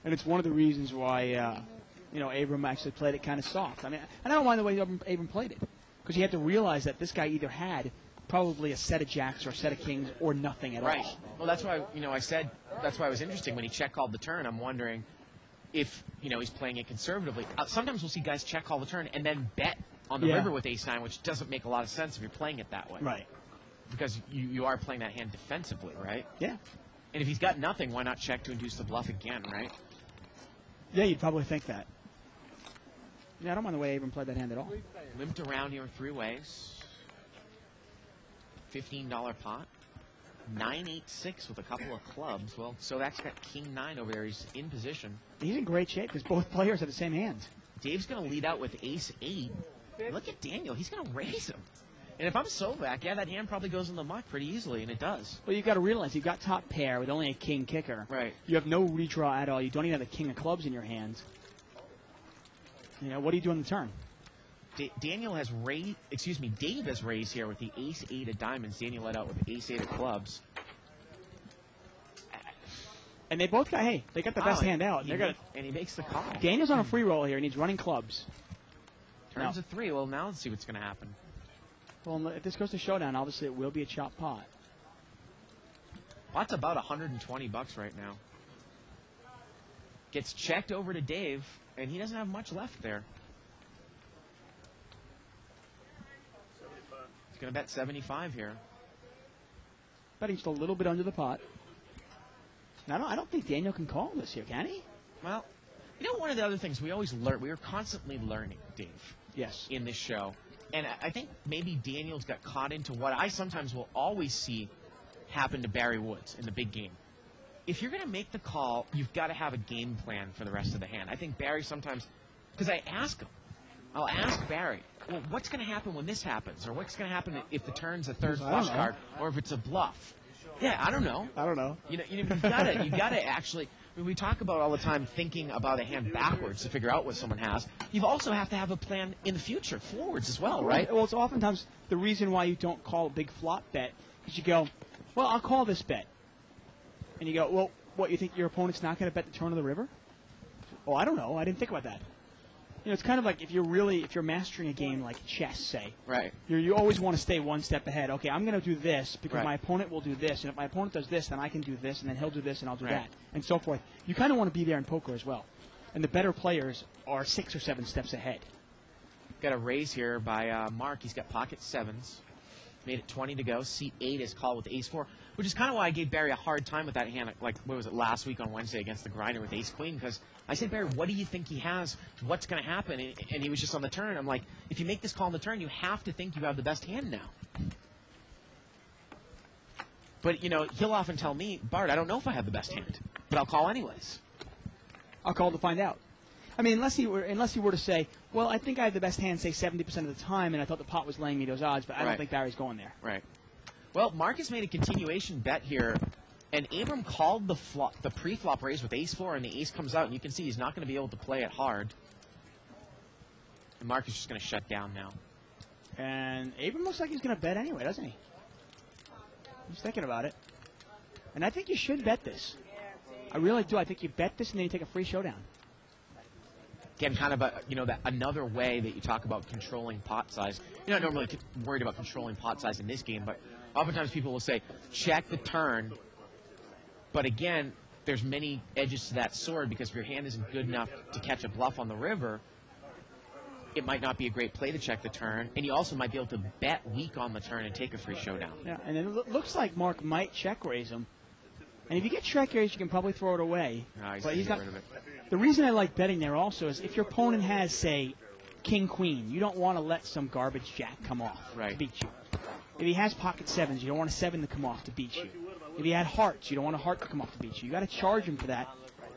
And it's one of the reasons why, Abram actually played it kind of soft. I mean, and I don't mind the way Abram played it. Because you have to realize that this guy either had probably a set of jacks or a set of kings or nothing at Right. all. Well, that's why, I said that's why it was interesting when he check called the turn. I'm wondering if, he's playing it conservatively. Sometimes we'll see guys check call the turn and then bet on the river with ace-9, which doesn't make a lot of sense if you're playing it that way. Right. Because you are playing that hand defensively, right? Yeah. And if he's got nothing, why not check to induce the bluff again, right? Yeah, you'd probably think that. Yeah, I don't mind the way Abram played that hand at all. Limped around here 3 ways. $15 pot. 9-8-6 with a couple of clubs. Well, so that's got king-9 over there. He's in position. He's in great shape because both players have the same hand. Dave's going to lead out with ace-8. Look at Daniel. He's going to raise him. And if I'm Sovak, that hand probably goes in the muck pretty easily, and it does. Well, you've got to realize you've got top pair with only a king kicker. Right. You have no redraw at all. You don't even have a king of clubs in your hand. What do you do on the turn? Daniel has raised, Dave has raised here with the ace-8 of diamonds. Daniel led out with the ace-8 of clubs. And they both got, they got the best hand out. And he makes the call. Daniel's on a free roll here, and he's running clubs. Turns a 3. Well, now let's see what's going to happen. Well, if this goes to showdown, obviously it will be a chop pot. Pot's about $120 right now. Gets checked over to Dave, and he doesn't have much left there. He's going to bet 75 here. Betting just a little bit under the pot. And I don't think Daniel can call this here, can he? Well, one of the other things we always learn, we are constantly learning, Dave. Yes. In this show. And I think maybe Daniel's got caught into what I sometimes will always see happen to Barry Woods in the big game. If you're going to make the call, you've got to have a game plan for the rest of the hand. I think Barry sometimes, because I'll ask Barry, well, what's going to happen when this happens? Or what's going to happen if the turn's a third flush card, or if it's a bluff? Yeah, I don't know. You've got to actually. We talk about all the time thinking about a hand backwards to figure out what someone has. You also have to have a plan in the future, forwards as well, right? Well, it's oftentimes the reason why you don't call a big flop bet is you go, well, I'll call this bet. And you go, well, what, you think your opponent's not going to bet the turn of the river? Oh, I don't know. I didn't think about that. It's kind of like if you're mastering a game like chess, say. Right. You always want to stay one step ahead. Okay, I'm going to do this because my opponent will do this, and if my opponent does this, then I can do this, and then he'll do this, and I'll do that, and so forth. You kind of want to be there in poker as well. And the better players are 6 or 7 steps ahead. Got a raise here by Mark. He's got pocket 7s. Made it 20 to go. Seat 8 is called with ace-4, which is kind of why I gave Barry a hard time with that hand, like, what was it, last week on Wednesday against the grinder with ace-queen, because I said, Barry, what do you think he has? What's going to happen? And he was just on the turn. I'm like, if you make this call on the turn, you have to think you have the best hand now. But, he'll often tell me, Bart, I don't know if I have the best hand, but I'll call anyways. I'll call to find out. I mean, unless he were to say, well, I think I have the best hand, say 70% of the time, and I thought the pot was laying me those odds, but I don't think Barry's going there. Right. Well, Marcus made a continuation bet here, and Abram called the pre-flop raise with ace-4, and the ace comes out, and you can see he's not going to be able to play it hard. And Marcus is just going to shut down now. And Abram looks like he's going to bet anyway, doesn't he? He's thinking about it. And I think you should bet this. I really do. I think you bet this, and then you take a free showdown. Again, kind of another way that you talk about controlling pot size. You're not normally worried about controlling pot size in this game, but oftentimes people will say, check the turn. But again, there's many edges to that sword, because if your hand isn't good enough to catch a bluff on the river, it might not be a great play to check the turn, and you also might be able to bet weak on the turn and take a free showdown. Yeah, and it looks like Mark might check raise him. And if you get check raise, you can probably throw it away. No, but he's got rid of it. The reason I like betting there also is if your opponent has, say, king-queen, you don't want to let some garbage jack come off to beat you. If he has pocket 7s, you don't want a 7 to come off to beat you. If he had hearts, you don't want a heart to come off to beat you. You got to charge him for that.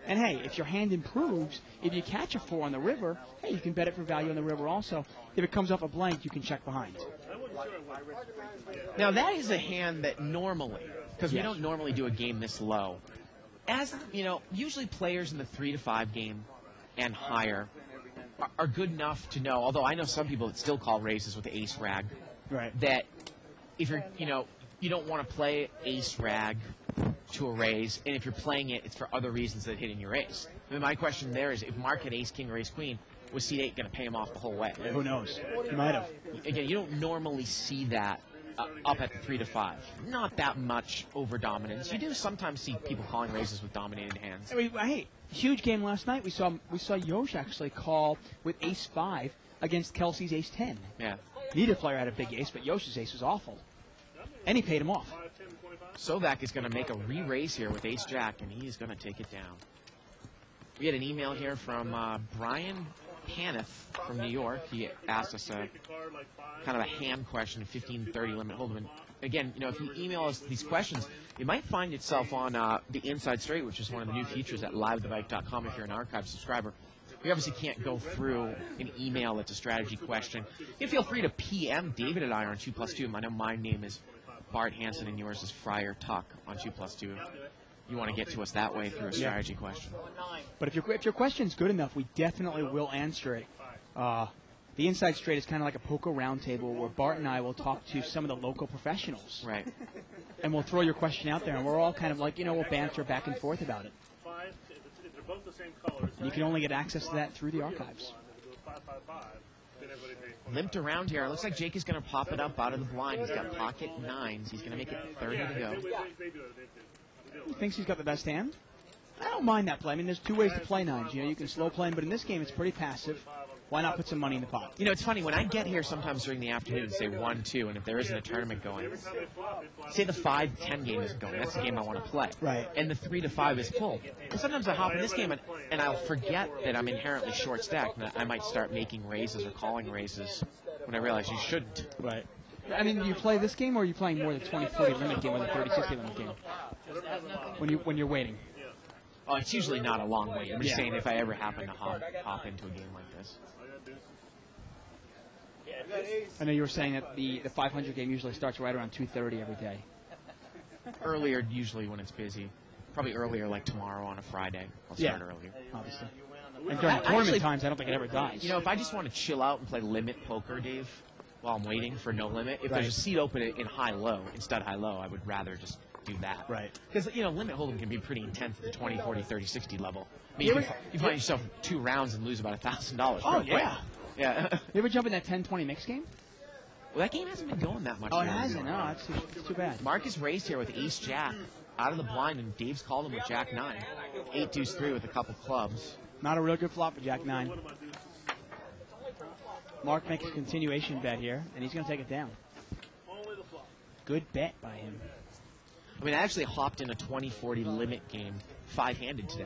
And hey, if your hand improves, if you catch a 4 on the river, hey, you can bet it for value on the river also. If it comes off a blank, you can check behind. Now that is a hand that normally, because we don't normally do a game this low, usually players in the 3 to 5 game and higher are good enough to know, although I know some people that still call raises with the ace rag, that if you're, you don't want to play ace rag to a raise, and if you're playing it, it's for other reasons than hitting your ace. I mean, my question there is, if Mark had ace king or ace queen, was seat 8 going to pay him off the whole way? Who knows? He might have. Again, you don't normally see that up at the 3 to 5. Not that much over dominance. You do sometimes see people calling raises with dominated hands. Hey, huge game last night. We saw Yosh actually call with ace 5 against Kelsey's ace 10. Yeah. Neither player had a big ace, but Yosh's ace was awful. And he paid him off. Sovak is going to make a re-raise here with ace jack, and he is going to take it down. We had an email here from Brian Paneth from New York. He asked us a kind of a hand question, 1530 limit hold'em. And again, if you email us these questions, you might find yourself on the Inside Straight, which is one of the new features at livethebike.com if you're an archive subscriber. We obviously can't go through an email that's a strategy question. You feel free to PM David and I on 2+2. I know my name is Bart Hansen and yours is Friar Tuck on 2+2. You want to get to us that way through a strategy question. But if your question's good enough, we definitely will answer it. The Inside Straight is kind of like a poker roundtable where Bart and I will talk to some of the local professionals. Right. And we'll throw your question out there, and we're all kind of like, we'll banter back and forth about it. And you can only get access to that through the archives. Limped around here. It looks like Jake is going to pop it up out of the blind. He's got pocket 9s. He's going to make it 30 to go. He thinks he's got the best hand. I don't mind that play. I mean, there's two ways to play 9s. You can slow play him, but in this game, it's pretty passive. Why not put some money in the pot? It's funny. When I get here sometimes during the afternoon, say 1, 2, and if there isn't a tournament going, say the 5-10 game isn't going, that's the game I want to play. Right. And the 3 to 5 is full. And sometimes I hop in this game and I'll forget that I'm inherently short stacked, and I might start making raises or calling raises when I realize you shouldn't. Right. I mean, do you play this game, or are you playing more the 20-40 limit game or the 30-60 limit game? When you're waiting. Oh, it's usually not a long wait. I'm just saying if I ever happen to hop into a game like this. I know you were saying that the 500 game usually starts right around 2:30 every day. Earlier, usually when it's busy. Probably earlier, like tomorrow on a Friday. I'll start earlier. Obviously. And during tournament times, I don't think it ever dies. If I just want to chill out and play limit poker, Dave, while I'm waiting for no limit, if there's a seat open in high-low, instead high-low, I would rather just do that. Right. Because, limit hold'em can be pretty intense at the 20, 40, 30, 60 level. I mean, you find yourself 2 rounds and lose about $1,000. Oh, yeah. Yeah. You ever jump in that 10-20 mix game? Well, that game hasn't been going that much. Oh, it hasn't? No, it's too bad. Marcus raised here with ace-jack out of the blind, and Dave's called him with jack-9. 8-2-3 with a couple clubs. Not a real good flop for jack-9. Mark makes a continuation bet here, and he's going to take it down. Good bet by him. I mean, I actually hopped in a 20-40 limit game 5-handed today.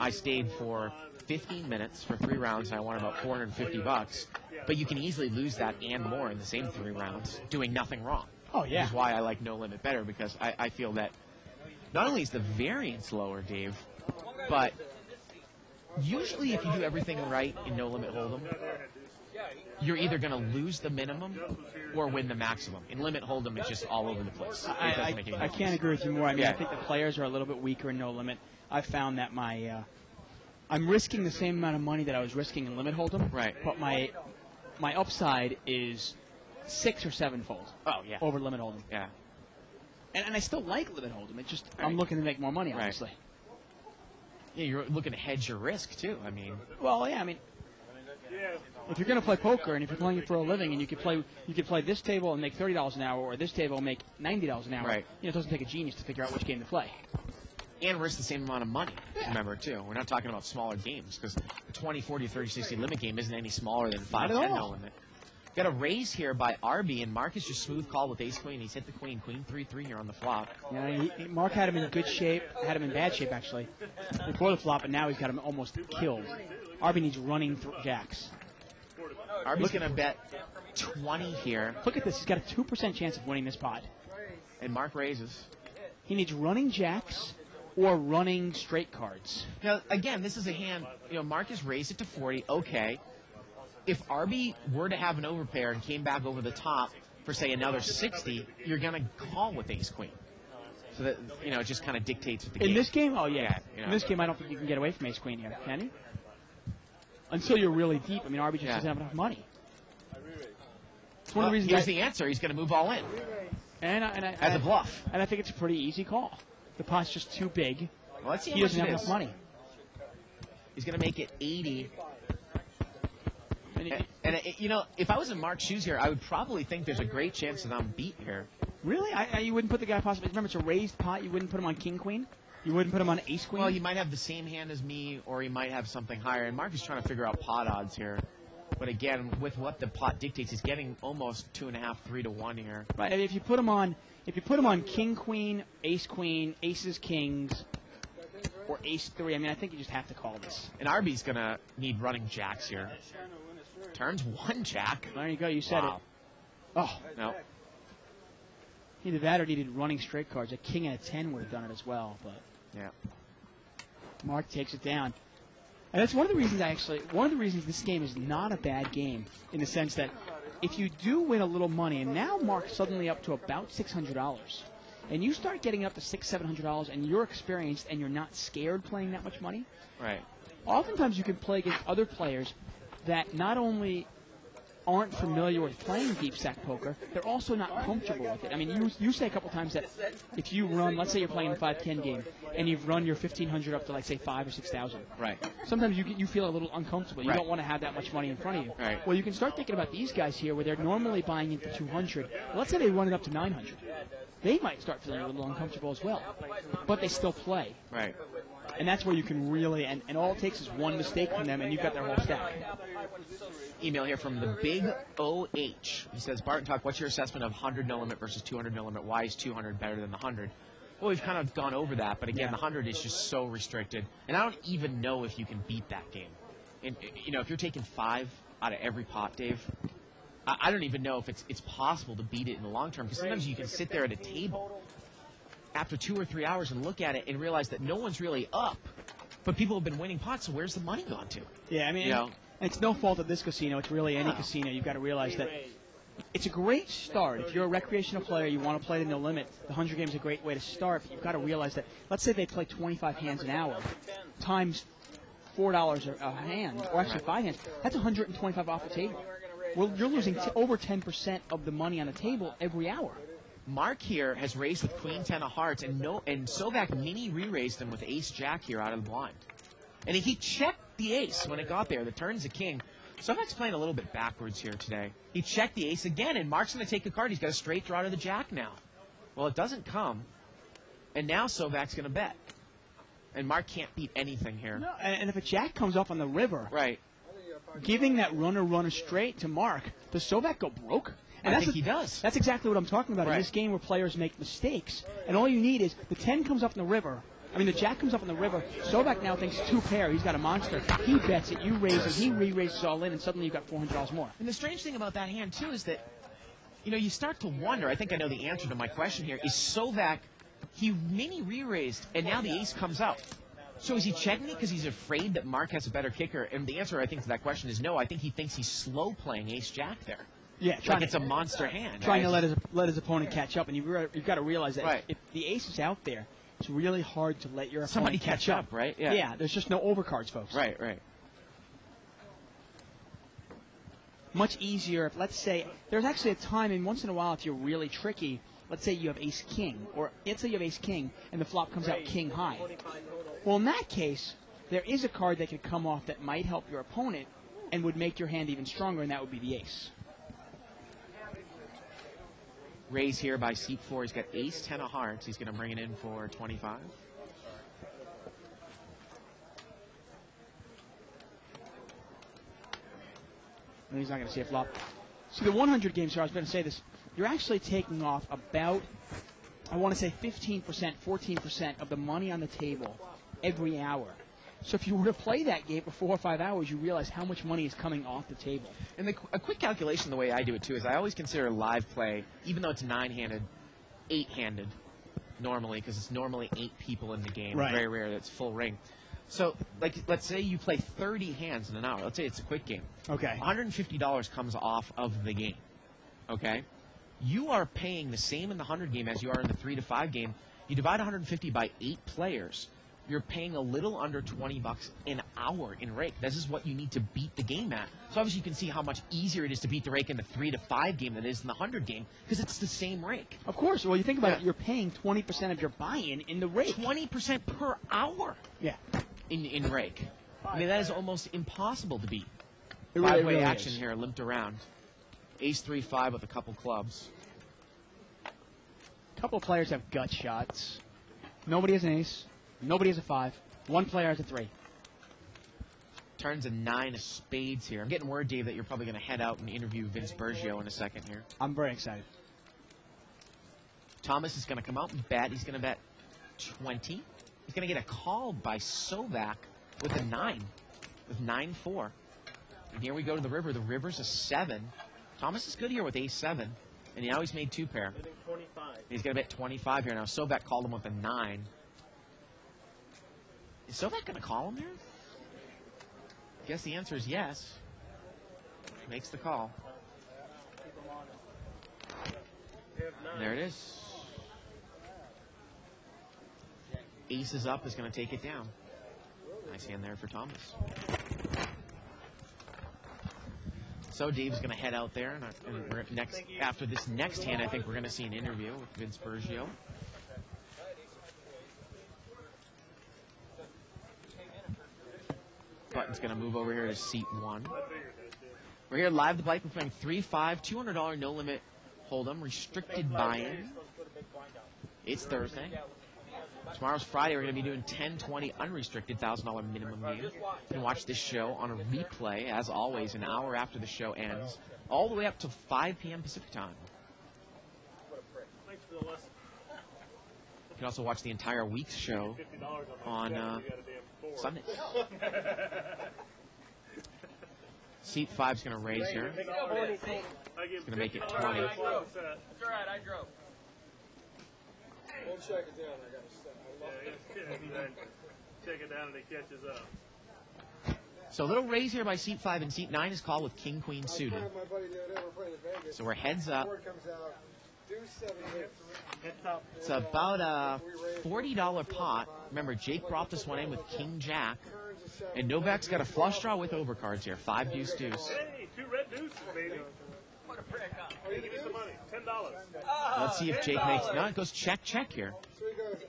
I stayed for 15 minutes for 3 rounds, and I won about $450. But you can easily lose that and more in the same 3 rounds, doing nothing wrong. Oh, yeah. Which is why I like no limit better, because I feel that not only is the variance lower, Dave, but usually if you do everything right in no limit hold'em, you're either going to lose the minimum or win the maximum. In limit hold'em, it's just all over the place. I can't agree with you more. I mean, I think the players are a little bit weaker in no limit. I found that I'm risking the same amount of money that I was risking in limit hold'em. Right. But my upside is 6 or 7-fold. Oh, yeah. Over limit hold'em. Yeah. And I still like limit hold'em. It's just I'm looking to make more money, obviously. Yeah, you're looking to hedge your risk too. I mean. Well, yeah. I mean, if you're going to play poker and if you're playing it for a living and you could play this table and make $30 an hour or this table and make $90 an hour. Right. It doesn't take a genius to figure out which game to play. And risk the same amount of money. Remember, too. We're not talking about smaller games because the 20, 40, 30, 60 limit game isn't any smaller than 5, 10 no limit. Got a raise here by Arby, and Marcus just smooth call with ace-queen. He's hit the queen. Queen 3-3 here on the flop. Yeah, Mark had him in good shape. Had him in bad shape, actually, before the flop, and now he's got him almost killed. Arby needs running jacks. Arby's going to bet 20 here. Look at this. He's got a 2% chance of winning this pot. And Mark raises. He needs running jacks or running straight cards. Now, again, this is a hand. Marcus raised it to 40. Okay. If Arby were to have an overpair and came back over the top for, say, another 60, you're going to call with ace-queen. So that, it just kind of dictates what the game. In this game? Oh, yeah. In this game, I don't think you can get away from ace-queen here, can you? Until you're really deep. I mean, Arby just doesn't have enough money. It's one of the reasons. Here's the answer. He's going to move all in. As a bluff. And I think it's a pretty easy call. The pot's just too big. Well, let's see how he doesn't much have enough money. He's going to make it 80. And if I was in Mark's shoes here, I would probably think there's a great chance that I'm beat here. Really? You wouldn't put the guy possibly. Remember, it's a raised pot. You wouldn't put him on king queen. You wouldn't put him on ace queen. Well, he might have the same hand as me, or he might have something higher. And Mark is trying to figure out pot odds here. But again, with what the pot dictates, he's getting almost 2.5, 3 to 1 here. Right. And if you put him on king queen, aces, kings, or ace 3, I mean, I think you just have to call this. And RB's gonna need running jacks here. Turns 1 jack. There you go. You said it. Oh no. Either that or needed running straight cards. A king and a 10 would have done it as well. But yeah, Mark takes it down. And that's one of the reasons this game is not a bad game, in the sense that if you do win a little money, and now Mark's suddenly up to about $600, and you start getting up to $600, $700, and you're experienced and you're not scared playing that much money, right? Oftentimes you can play against other players that not only aren't familiar with playing deep stack poker, they're also not comfortable with it. I mean, you say a couple times that if you run, let's say you're playing the 5-10 game, and you've run your 1,500 up to, like, say, 5,000 or 6,000. Right. Sometimes you feel a little uncomfortable. You right. don't want to have that much money in front of you. Right. Well, you can start thinking about these guys here, where they're normally buying into 200. Let's say they run it up to 900. They might start feeling a little uncomfortable as well, but they still play. Right. And that's where you can really, and all it takes is one mistake from them, and you've got their whole stack. Email here from the Big OH. He says, Barton Tuck, what's your assessment of 100 no limit versus 200 no limit? Why is 200 better than the 100? Well, we've kind of gone over that, but again, the 100 is just so restricted. And I don't even know if you can beat that game. And, if you're taking 5 out of every pot, Dave, I don't even know if it's possible to beat it in the long term, because sometimes you can sit there at a table after 2 or 3 hours and look at it and realize that no one's really up, but people have been winning pots, so where's the money gone to? Yeah, I mean, it's no fault of this casino. It's really any casino. You've got to realize that it's a great start. If you're a recreational player, you want to play the no limit, the 100 game is a great way to start, but you've got to realize that, let's say they play 25 hands an hour, times $4 a hand, or actually 5 hands, that's 125 off the table. Well, you're losing over 10% of the money on the table every hour. Mark here has raised with Queen 10 of hearts, and Sovak mini re-raised him with Ace Jack here out of the blind. And he checked the ace when it got there. The turn's a king. Sovak's playing a little bit backwards here today. He checked the ace again, and Mark's going to take a card. He's got a straight draw to the jack now. Well, it doesn't come, and now Sovak's going to bet. And Mark can't beat anything here. No, and if a jack comes up on the river, right, giving that runner straight to Mark, does Sovak go broke? And I think he does. That's exactly what I'm talking about in this game, where players make mistakes. And all you need is the 10 comes up in the river. I mean, the jack comes up in the river. Sovak now thinks 2 pair. He's got a monster. He bets it. You raise it. He re-raises all in, and suddenly you've got $400 more. And the strange thing about that hand, too, is that, you start to wonder. I think I know the answer to my question here. Is Sovak, he mini re-raised, and now the ace comes out. So is he checking it because he's afraid that Mark has a better kicker? And the answer, I think, to that question is no. I think he thinks he's slow playing ace jack there. Yeah, like it's a monster hand. Trying to let his opponent catch up, and you've got to realize that if the ace is out there, it's really hard to let your opponent catch up. Right? Yeah, there's just no overcards, folks. Right. Much easier if, let's say, there's actually a time, and once in a while, if you're really tricky, let's say you have ace king, or let's say you have ace king, and the flop comes out king high. Well, in that case, there is a card that could come off that might help your opponent and would make your hand even stronger, and that would be the ace. Raise here by seat 4. He's got ace 10 of hearts. He's going to bring it in for 25. And he's not going to see a flop. See, the 100 game, sir, I was going to say this. You're actually taking off about, I want to say 15%, 14% of the money on the table every hour. So if you were to play that game for 4 or 5 hours, you realize how much money is coming off the table. And a quick calculation, the way I do it, too, is I always consider live play, even though it's 9-handed, 8-handed normally, because it's normally 8 people in the game. Right. Very rare that it's full ring. So, let's say you play 30 hands in an hour. Let's say it's a quick game. Okay. $150 comes off of the game. Okay? You are paying the same in the 100 game as you are in the 3 to 5 game. You divide 150 by 8 players. You're paying a little under $20 an hour in rake. This is what you need to beat the game at. So obviously you can see how much easier it is to beat the rake in the 3 to 5 game than it is in the 100 game, because it's the same rake. Of course. Well, you think about it, you're paying 20% of your buy-in in the rake. 20% per hour. Yeah. In rake. I mean, that is almost impossible to beat. It really, Five-way really action is. here, limped around. Ace 3-5 with a couple clubs. A couple of players have gut shots. Nobody has an ace. Nobody has a 5. One player has a 3. Turns a 9 of spades here. I'm getting word, Dave, that you're probably going to head out and interview Vince Bergio in a second here. I'm very excited. Thomas is going to come out and bet. He's going to bet 20. He's going to get a call by Sovak with a 9, with 9-4. And here we go to the river. The river's a 7. Thomas is good here with ace-7. And now he's made 2 pair. He's going to bet 25 here. Now Sovak called him with a 9. Is Sovak going to call him here? Guess the answer is yes. Makes the call. And there it is. Ace is up, is going to take it down. Nice hand there for Thomas. So Dave's going to head out there, and we're next after this next hand, I think we're going to see an interview with Vince Bergio. Button's going to move over here to seat 1. We're here live at the bike. We're playing 3-5, $200 no limit hold'em, restricted buy-in. It's Thursday. Tomorrow's Friday. We're going to be doing 10-20 unrestricted $1,000 minimum game. You can watch this show on a replay, as always, an hour after the show ends, all the way up to 5 p.m. Pacific time. You can also watch the entire week's show on Sunday. Seat 5's going to raise here. He's going to make it 20. That's all right, I drove. We'll check it down. I got to step. Check it down and it catches up. So a little raise here by seat 5, and seat 9 is called with King Queen suited. So we're heads up. It's about a $40 pot. Remember, Jake brought this one in with King Jack, and Novak's got a flush draw with overcards here. 5 deuce deuce. Hey, 2 red deuces, baby. What a prick, huh? Hey, give me some money. $10. Let's see if Jake makes. No, it goes check check here.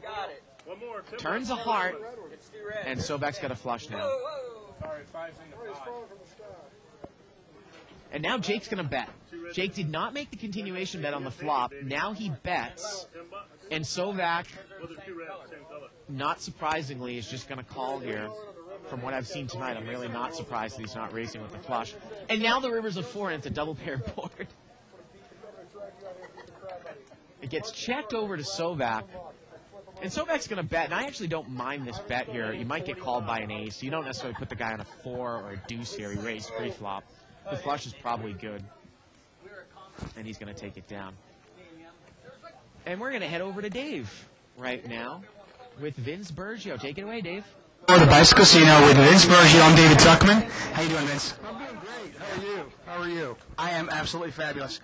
Got it. One more. Turns a heart, and Sovak's got a flush now. Sorry, 5's in the pot. And now Jake's going to bet. Jake did not make the continuation bet on the flop. Now he bets, and Sovak, not surprisingly, is just going to call here. From what I've seen tonight, I'm really not surprised that he's not raising with the flush. And now the river's a 4, and it's a double pair board. It gets checked over to Sovak. And Sovak's going to bet, and I actually don't mind this bet here. You might get called by an ace. You don't necessarily put the guy on a 4 or a deuce here. He raised pre-flop. The flush is probably good. And he's going to take it down. And we're going to head over to Dave right now with Vince Bergio. Take it away, Dave. Or the Bicycle Casino with Vince Bergio. I'm David Tuckman. How you doing, Vince? I'm doing great. How are you? How are you? I am absolutely fabulous.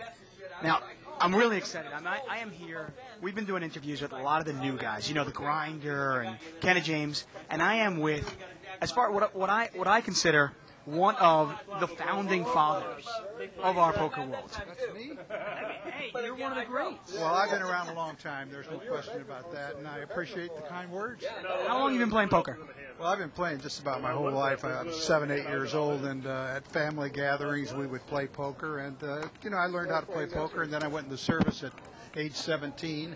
Now, I'm really excited. I am here. We've been doing interviews with a lot of the new guys. You know, the Grinder and Kenny James, and I am with, as far what I consider one of the founding fathers of our poker world. That's me? Hey, you're one of the greats. Well, I've been around a long time. There's no question about that, and I appreciate the kind words. How long have you been playing poker? Well, I've been playing just about my whole life. I was 7, 8 years old, and at family gatherings we would play poker. And, I learned how to play poker, and then I went into service at age 17,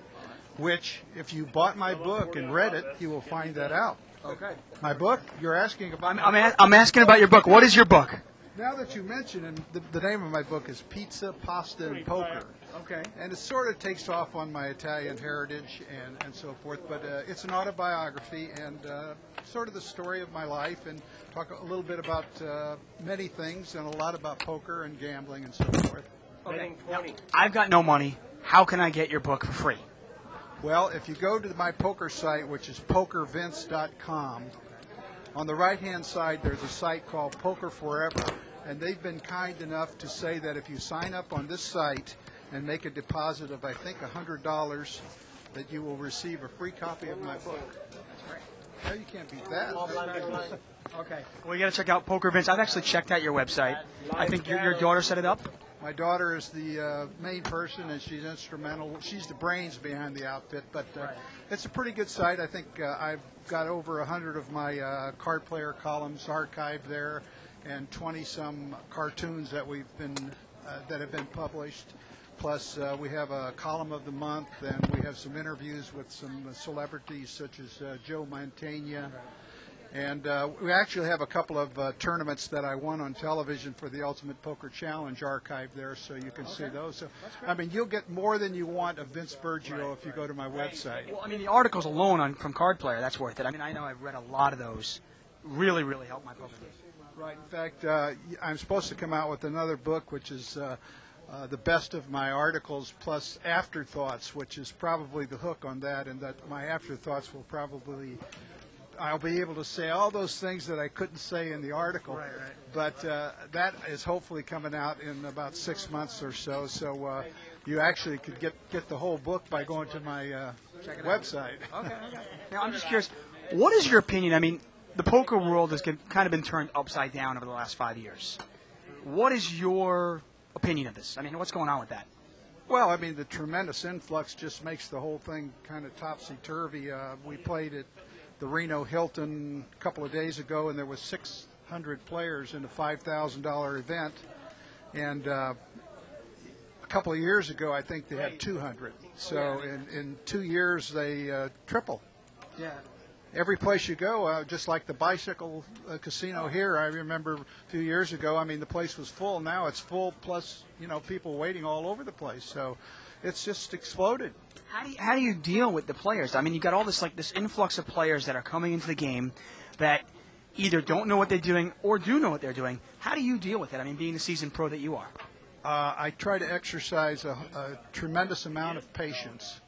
which, if you bought my book and read it, you will find that out. Okay. My book? You're asking about I'm asking about your book. What is your book? Now that you mention it, the name of my book is Pizza, Pasta, and Poker. Okay. And it sort of takes off on my Italian heritage and so forth, but it's an autobiography and sort of the story of my life, and talk a little bit about many things and a lot about poker and gambling and so forth. Okay. Now, I've got no money. How can I get your book for free? Well, if you go to my poker site, which is pokervince.com, on the right-hand side there's a site called Poker Forever, and they've been kind enough to say that if you sign up on this site and make a deposit of, I think, $100, that you will receive a free copy of my book. That's right. Well, you can't beat that. Okay. Well, you got to check out Poker Vince. I've actually checked out your website. I think your daughter set it up. My daughter is the main person, and she's instrumental. She's the brains behind the outfit, but it's a pretty good site. I think I've got over 100 of my card player columns archived there, and 20-some cartoons that we've been that have been published. Plus, we have a column of the month, and we have some interviews with some celebrities such as Joe Mantegna. And we actually have a couple of tournaments that I won on television for the Ultimate Poker Challenge archive there, so you can see those. So, I mean, you'll get more than you want of Vince Burgio if you go to my website. Well, I mean, the articles alone from Card Player, that's worth it. I mean, I know I've read a lot of those. Really, really helped my poker game. Right. In fact, I'm supposed to come out with another book, which is the best of my articles plus afterthoughts, which is probably the hook on that, and that my afterthoughts will probably, I'll be able to say all those things that I couldn't say in the article. Right. But that is hopefully coming out in about 6 months or so. So you actually could get the whole book by going to my website. Okay. Now, I'm just curious, what is your opinion? I mean, the poker world has kind of been turned upside down over the last 5 years. What is your opinion of this? I mean, what's going on with that? Well, I mean, the tremendous influx just makes the whole thing kind of topsy-turvy. We played at the Reno Hilton a couple of days ago, and there was 600 players in a $5,000 event. And a couple of years ago, I think they had 200. So in 2 years, they triple. Yeah. Every place you go, just like the bicycle casino here, I remember a few years ago, I mean, the place was full. Now it's full, plus, people waiting all over the place. So it's just exploded. How do you deal with the players? I mean, you got all this this influx of players that are coming into the game that either don't know what they're doing or do know what they're doing. How do you deal with it? I mean, being the seasoned pro that you are. I try to exercise a tremendous amount of patience.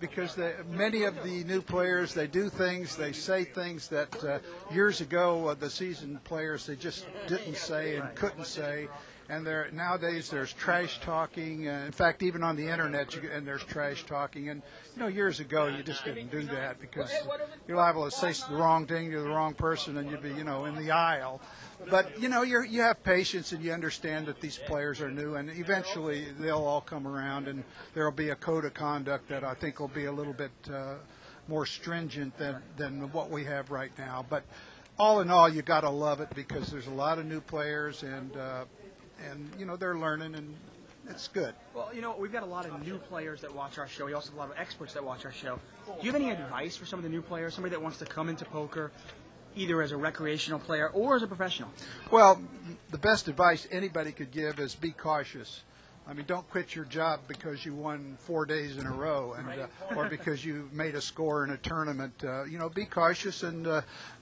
Because many of the new players, they do things, they say things that years ago the seasoned players, they just didn't say and couldn't say. And nowadays there's trash talking. In fact, even on the internet, and there's trash talking. And years ago you just didn't do that because you're liable to say the wrong thing to the wrong person, and you'd be in the aisle. But you have patience, and you understand that these players are new, and eventually they'll all come around, and there'll be a code of conduct that I think will be a little bit more stringent than what we have right now. But all in all, you got to love it because there's a lot of new players, and they're learning, and it's good. Well, we've got a lot of new players that watch our show. We also have a lot of experts that watch our show. Do you have any advice for some of the new players, somebody that wants to come into poker, either as a recreational player or as a professional? Well, the best advice anybody could give is be cautious. I mean, don't quit your job because you won 4 days in a row, and or because you made a score in a tournament. Be cautious, and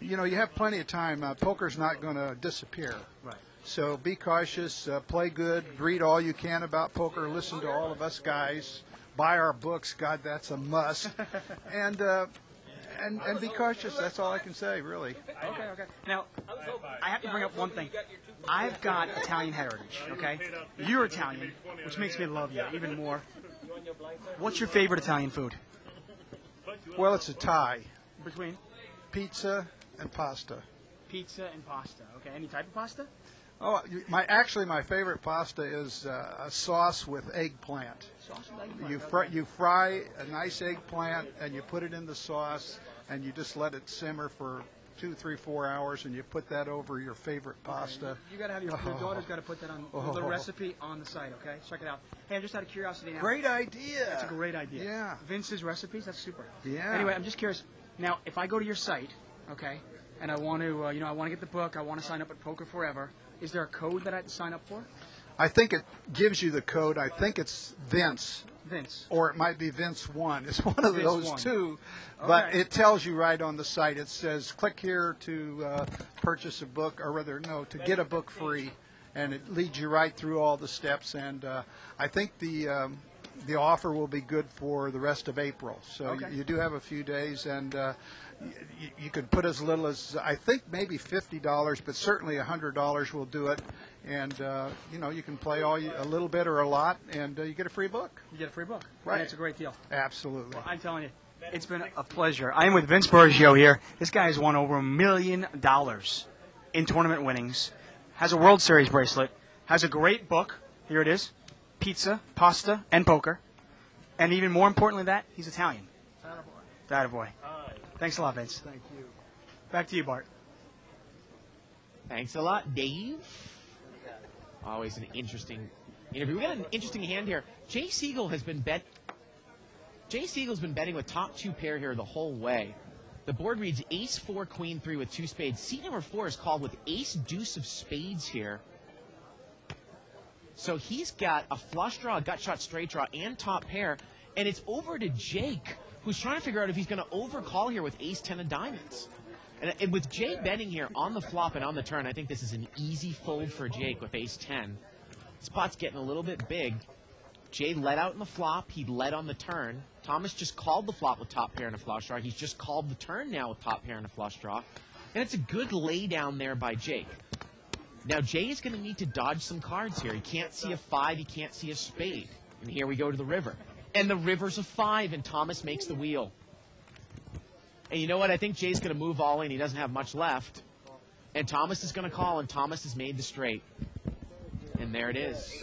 you have plenty of time. Poker's not going to disappear. Right. So be cautious, play good, read all you can about poker, listen to all of us guys, buy our books. God, that's a must. And be cautious. That's all I can say, really. Okay. Now, I have to bring up one thing. I've got Italian heritage, okay? You're Italian, which makes me love you even more. What's your favorite Italian food? Well, it's a tie. Between? Pizza and pasta. Pizza and pasta. Okay. Any type of pasta? Oh, my favorite pasta is a sauce with eggplant. Sauce with eggplant. You fry a nice eggplant and you put it in the sauce and you just let it simmer for 2, 3, 4 hours, and you put that over your favorite pasta. You got to have your daughter's got to put that on the recipe on the site. Okay, check it out. Hey, I'm just out of curiosity now. Great idea. That's a great idea. Yeah. Vince's recipes. That's super. Yeah. Anyway, I'm just curious. Now, if I go to your site, okay, and I want to, I want to get the book. I want to sign up at Poker Forever. Is there a code that I have to sign up for? I think it gives you the code. I think it's Vince. Vince. Or it might be Vince 1. It's one of those Vince 1. two. Okay. But it tells you right on the site. It says, click here to purchase a book, or rather, no, to get a book free. And it leads you right through all the steps. And I think the offer will be good for the rest of April. So Okay. you do have a few days, and you could put as little as, I think, maybe $50, but certainly $100 will do it. And, you can play a little bit or a lot, and you get a free book. You get a free book. Right. And it's a great deal. Absolutely. Well, I'm telling you, it's been a pleasure. I am with Vince Burgio here. This guy has won over $1 million in tournament winnings, has a World Series bracelet, has a great book. Here it is. Pizza, pasta, and poker. And even more importantly than that, he's Italian. Attaboy. Thanks a lot, Vince. Thank you. Back to you, Bart. Thanks a lot, Dave. Always an interesting interview. We got an interesting hand here. Jay Siegel has been Jay Siegel's been betting with top 2 pair here the whole way. The board reads ace 4, queen 3 with 2 spades. Seat number 4 is called with ace deuce of spades here. So he's got a flush draw, a gut shot, straight draw, and top pair. And it's over to Jake, who's trying to figure out if he's going to overcall here with ace 10 of diamonds. And with Jay betting here on the flop and on the turn, I think this is an easy fold for Jake with ace 10. Spot's getting a little bit big. Jay led out in the flop. He led on the turn. Thomas just called the flop with top pair and a flush draw. He's just called the turn now with top pair and a flush draw. And it's a good lay down there by Jake. Now, Jay is going to need to dodge some cards here. He can't see a 5. He can't see a spade. And here we go to the river. And the river's a 5, and Thomas makes the wheel. And you know what? I think Jay's going to move all in. He doesn't have much left. And Thomas is going to call, and Thomas has made the straight. And there it is.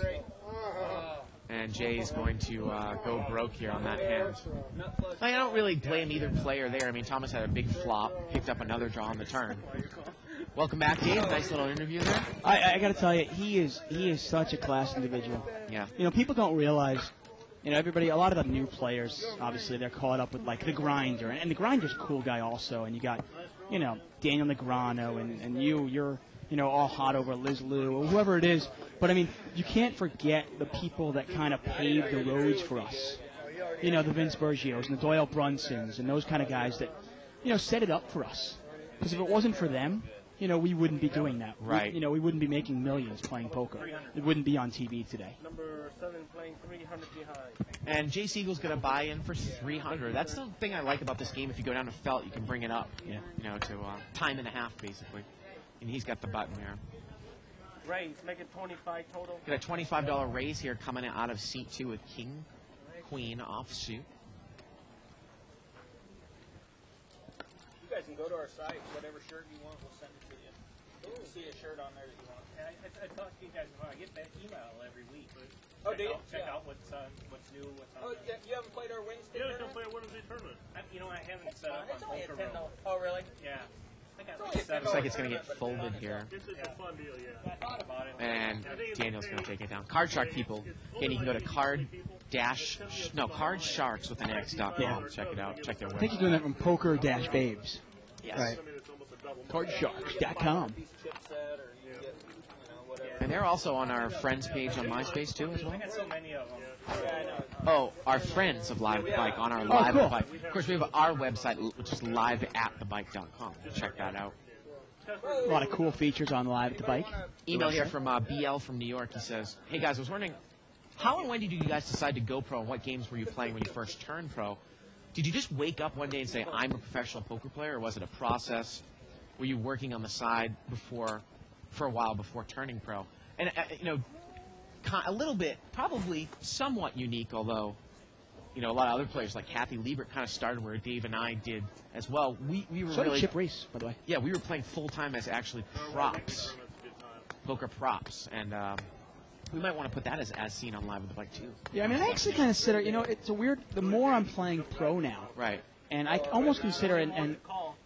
And Jay is going to go broke here on that hand. I don't really blame either player there. I mean, Thomas had a big flop, picked up another draw on the turn. Welcome back, Dave. Nice little interview there. I got to tell you, he is such a class individual. Yeah. You know, people don't realize, you know, a lot of the new players, obviously, they're caught up with, like, the Grinder. And the Grinder's a cool guy also. And you got, you know, Daniel Negreanu, and you're, you know, all hot over Liz Liu or whoever it is. But, I mean, you can't forget the people that kind of paved the roads for us. You know, the Vince Bergios and the Doyle Brunsons and those kind of guys that, you know, set it up for us. Because if it wasn't for them, you know, we wouldn't be doing that. Right. We wouldn't be making millions playing poker. It wouldn't be on TV today. Number 7 playing 300 behind. And Jay Siegel's going to buy in for 300. That's the thing I like about this game. If you go down to felt, you can bring it up. Yeah. You know, to time and a half, basically. And he's got the button here. Raise, make it 25 total. Got a $25 raise here coming out of seat 2 with king, queen offsuit. You guys can go to our site, whatever shirt you want, we'll send it to you. If you see a shirt on there that you want. I talk to you guys about. I get that email every week. Oh, do you? Check out what's new, what's on. Oh, yeah, you haven't played our Wednesday Yeah, tournament? don't play a Wednesday tournament. You know, I haven't set up It's on only a Poker 10 Roll. Oh, really? Yeah. I got only like a 10 Looks like it's going to get folded here. It's a fun deal, yeah. I thought about it. And Daniel's going to take it down. Card Shark people. Again, you can go to Cardsharks with an X.com. Yeah. Check it out. Check their I think website. you're doing that from Poker-Babes. Yes. Right. I mean, it's almost a double. Cardsharks.com. Piece of chipset, or you get, whatever. And they're also on our friends page on MySpace too, as well. I got so many of them. Yeah, I know. Oh, our friends of Live at the Bike on our Live cool. at the Bike. Of course, we have our website, which is liveatthebike.com. Check that out. A lot of cool features on Live at the Bike. Email here from BL from New York. He says, hey guys, I was wondering, how and when did you guys decide to go pro, and what games were you playing when you first turned pro? Did you just wake up one day and say, I'm a professional poker player, or was it a process? Were you working on the side for a while before turning pro? And, you know, a little bit, probably somewhat unique, although, you know, a lot of other players like Kathy Liebert kind of started where Dave and I did as well. We were So did really, Chip Reese, by the way. yeah, we were playing full-time as actually props, poker props, and we might want to put that as seen on Live with the Bike too. Yeah, I mean, I actually kind of consider, you know, it's a weird, the more I'm playing pro now, Right. and I almost consider, and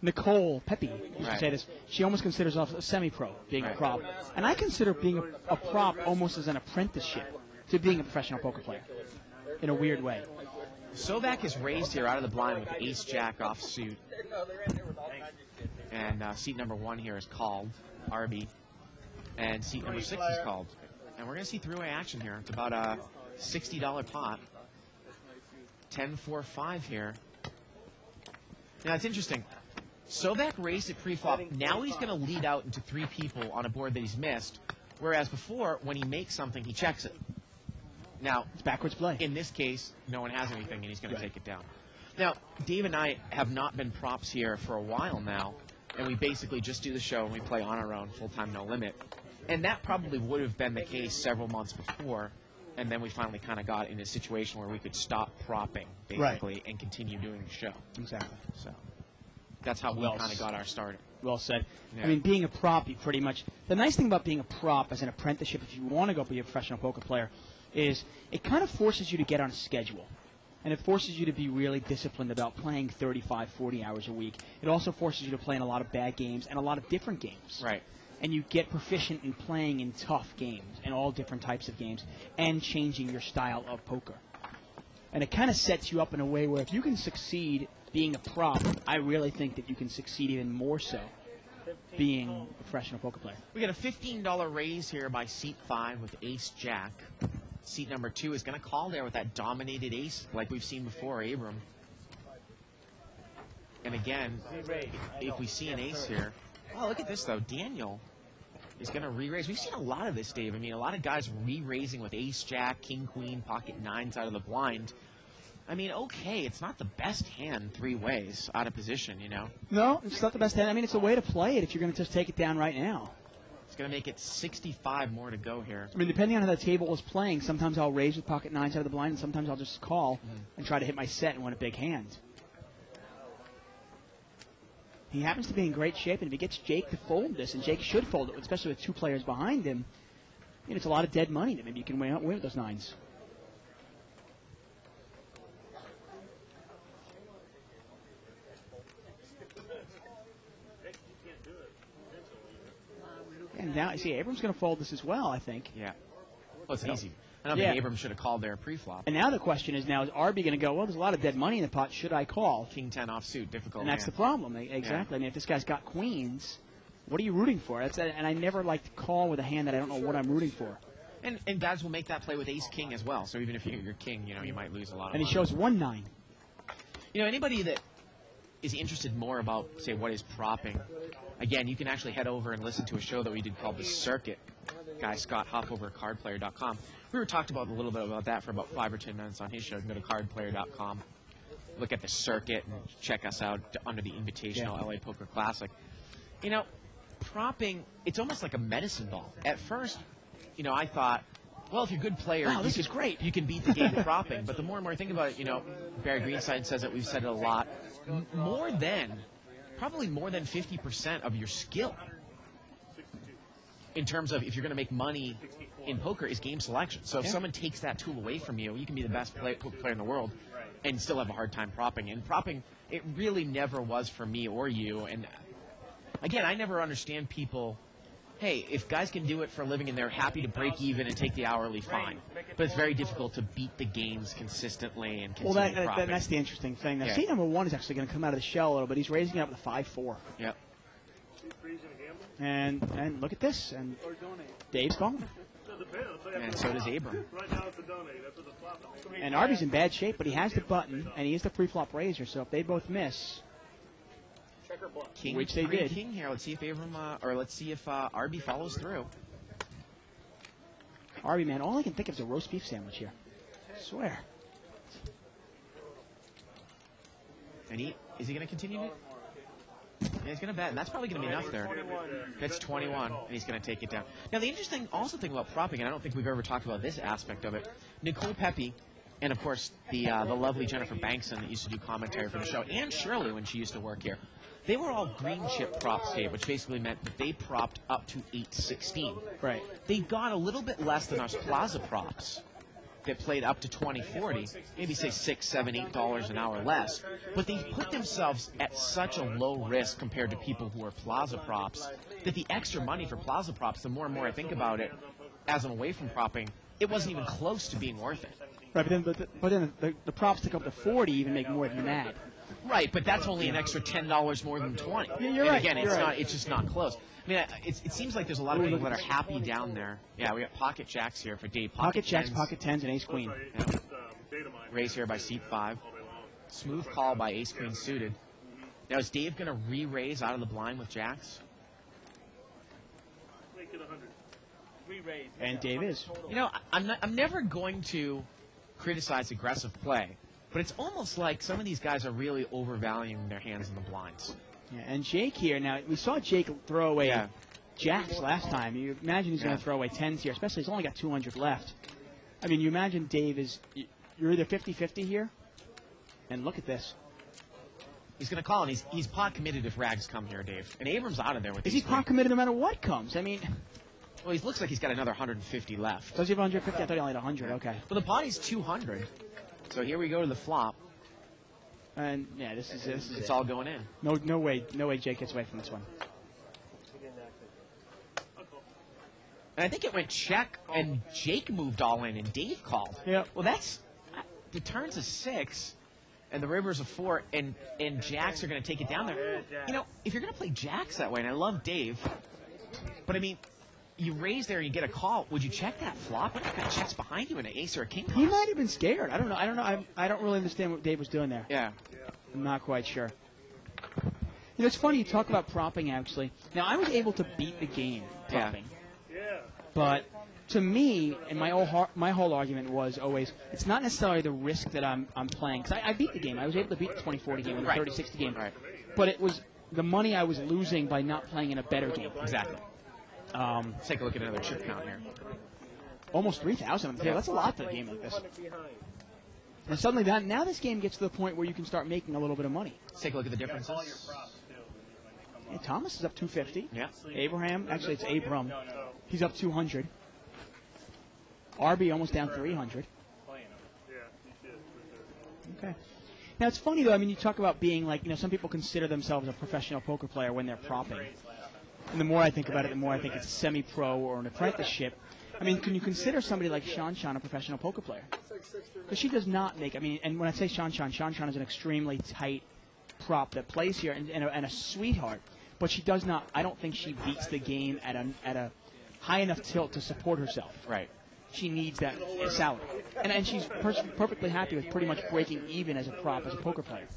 Nicole Pepe used to Right. say this, she almost considers herself a semi-pro, being Right. a prop. And I consider being a prop almost as an apprenticeship to being a professional poker player, in a weird way. Sovak is raised here out of the blind with ace-jack offsuit. And seat number 1 here is called, Arby. And seat number 6 is called. And we're going to see three-way action here. It's about a $60 pot. 10-4-5 here. Now, it's interesting. Sovak raised it pre-flop. Now he's going to lead out into 3 people on a board that he's missed. Whereas before, when he makes something, he checks it. Now, It's backwards play. in this case, no one has anything, and he's going to take it down. Now, Dave and I have not been props here for a while now, and we basically just do the show and we play on our own, full-time, no limit. And that probably would have been the case several months before, and then we finally kind of got in a situation where we could stop propping, basically, and continue doing the show. Exactly. So that's how we Well kind of got our start. Well said. Yeah. I mean, being a prop, you pretty much... The nice thing about being a prop as an apprenticeship, if you want to go be a professional poker player, is it kind of forces you to get on a schedule. And it forces you to be really disciplined about playing 35, 40 hours a week. It also forces you to play in a lot of bad games and a lot of different games. Right. and you get proficient in playing in tough games and all different types of games and changing your style of poker. And it kind of sets you up in a way where if you can succeed being a prop, I really think that you can succeed even more so being a professional poker player. We got a $15 raise here by seat 5 with ace-jack. Seat number 2 is going to call there with that dominated ace like we've seen before, Abram. And again, if we see an ace here, oh, look at this, though. Daniel is going to re-raise. We've seen a lot of this, Dave. I mean, a lot of guys re-raising with ace-jack, king-queen, pocket nines out of the blind. I mean, okay, it's not the best hand 3 ways out of position, you know. No, it's not the best hand. I mean, it's a way to play it if you're going to just take it down right now. It's going to make it 65 more to go here. I mean, depending on how the table is playing, sometimes I'll raise with pocket nines out of the blind, and sometimes I'll just call and try to hit my set and win a big hand. He happens to be in great shape, and if he gets Jake to fold this, and Jake should fold it, especially with 2 players behind him, you know, it's a lot of dead money that maybe you can win with those nines. And now, see, Abram's going to fold this as well, I think. Yeah. Well, it's easy. I don't think Abram should have called there pre-flop. And now the question is, now is Arby going to go, well, there's a lot of dead money in the pot. Should I call? King 10 offsuit, difficult. And that's the problem. Exactly. I mean, if this guy's got queens, what are you rooting for? And I never like to call with a hand that I don't know what I'm rooting for. And guys will make that play with ace-king as well. So even if you're king, you know, you might lose a lot of And money. he shows 1-9. You know, anybody that is interested more about, say, what is propping, again, you can actually head over and listen to a show that we did called The Circuit. Guy Scott Huff over at cardplayer.com. We were talked about a little bit about that for about 5 or 10 minutes on his show. You can go to cardplayer.com, look at The Circuit, and check us out under the Invitational LA Poker Classic. You know, propping, it's almost like a medicine ball. At first, you know, I thought, well, if you're a good player, wow, this is great. You can beat the game propping. But the more and more I think about it, you know, Barry Greenside says it, we've said it a lot, probably more than 50% of your skill in terms of if you're going to make money in poker is game selection. So if someone takes that tool away from you, you can be the best poker player in the world and still have a hard time propping. And propping, it really never was for me or you. And again, I never understand people, hey, if guys can do it for a living and they're happy to break even and take the hourly, fine. But it's very difficult to beat the games consistently and continue propping. That's the interesting thing. Now, seat number 1 is actually going to come out of the shell a little bit. He's raising it up with a 5-4. Yep. And look at this. And Dave's calling. And so does Abram. And Arby's in bad shape, but he has the button, and he is the pre-flop raiser. So if they both miss, King, which they did. King here. Let's see if Abram, or let's see if Arby follows through. Arby, man, all I can think of is a roast beef sandwich here. I swear. And is he going to continue to? Yeah, he's going to bet, and that's probably going to be enough there. That's 21, and he's going to take it down. Now, the interesting also thing about propping, and I don't think we've ever talked about this aspect of it, Nicole Pepe, and of course the lovely Jennifer Bankson that used to do commentary for the show, and Shirley when she used to work here, they were all green chip props, Dave, which basically meant that they propped up to 8-16. Right. They got a little bit less than us plaza props that played up to 20-40, maybe say $6, $7, $8 an hour less, but they put themselves at such a low risk compared to people who are plaza props that the extra money for plaza props, the more and more I think about it, as I'm away from propping, it wasn't even close to being worth it. Right, but then the props to go up to 40 even make more than that. Right, but that's only an extra $10 more than 20. You're and right. Again, You're right. It's just not close. I mean, it seems like there's a lot of people that are happy down there. Yeah, we got pocket jacks here for Dave. Pocket jacks, tens. pocket 10s, and ace queen. Yeah. Raise here by seat 5. Smooth call by ace queen suited. Now is Dave going to re-raise out of the blind with jacks? And Dave is. You know, I'm never going to criticize aggressive play, but it's almost like some of these guys are really overvaluing their hands in the blinds. Yeah, and Jake here, now, we saw Jake throw away jacks last time. You imagine he's going to throw away 10s here, especially he's only got 200 left. I mean, you imagine Dave is, you're either 50-50 here, and look at this. He's going to call, and he's pot committed if rags come here, Dave. And Abrams out of there with Is he pot committed no matter what comes? I mean... Well, he looks like he's got another 150 left. Does he have 150? I thought he only had 100, okay. Well, the potty's 200. So here we go to the flop. And, yeah, this is it's all going in. No way Jake gets away from this one. And I think it went check, and Jake moved all in, and Dave called. Yeah. Well, the turn's a 6, and the river's a 4, and jacks are going to take it down there. You know, if you're going to play jacks that way, and I love Dave, but I mean, you raise there and you get a call. Would you check that flop? What if that checks behind you in an ace or a king? He might have been scared. I don't know. I don't really understand what Dave was doing there. Yeah. I'm not quite sure. You know, it's funny you talk about propping, actually. Now, I was able to beat the game propping. Yeah. But to me, and my whole argument was always, it's not necessarily the risk that I'm playing. Because I beat the game. I was able to beat the 20-40 game and the 30-60 game. Right. But it was the money I was losing by not playing in a better game. Exactly. Let's take a look at another chip count here. Almost 3,000 on the table. That's a lot for a game like this. And suddenly, now this game gets to the point where you can start making a little bit of money. Let's take a look at the differences. Yeah, Thomas is up 250. Yeah. Abraham, actually it's Abram. He's up 200. RB almost down 300. Okay. Now it's funny though. I mean, you talk about being like, you know, some people consider themselves a professional poker player when they're propping. And the more I think about it, the more I think it's a semi-pro or an apprenticeship. I mean, can you consider somebody like Sean a professional poker player? Because she does not make. I mean, and when I say Sean is an extremely tight prop that plays here and a sweetheart. But she does not. I don't think she beats the game at a high enough tilt to support herself. Right. She needs that salary, and she's perfectly happy with pretty much breaking even as a prop as a poker player.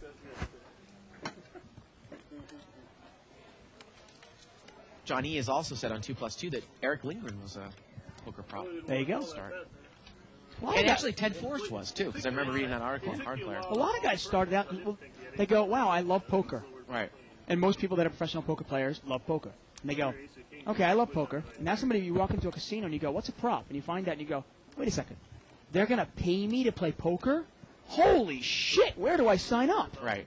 John E. has also said on 2+2 that Eric Lindgren was a poker prop. There you go. Start. Well, And actually Ted Forrest was too, because I remember reading that article on Hard Player. a lot of guys started out. They go, "Wow, I love poker," Right. and most people that are professional poker players love poker. And they go, "Okay, I love poker." And now you walk into a casino and you go, "What's a prop?" And you find out and you go, "Wait a second, they're gonna pay me to play poker? Holy shit! Where do I sign up?" Right.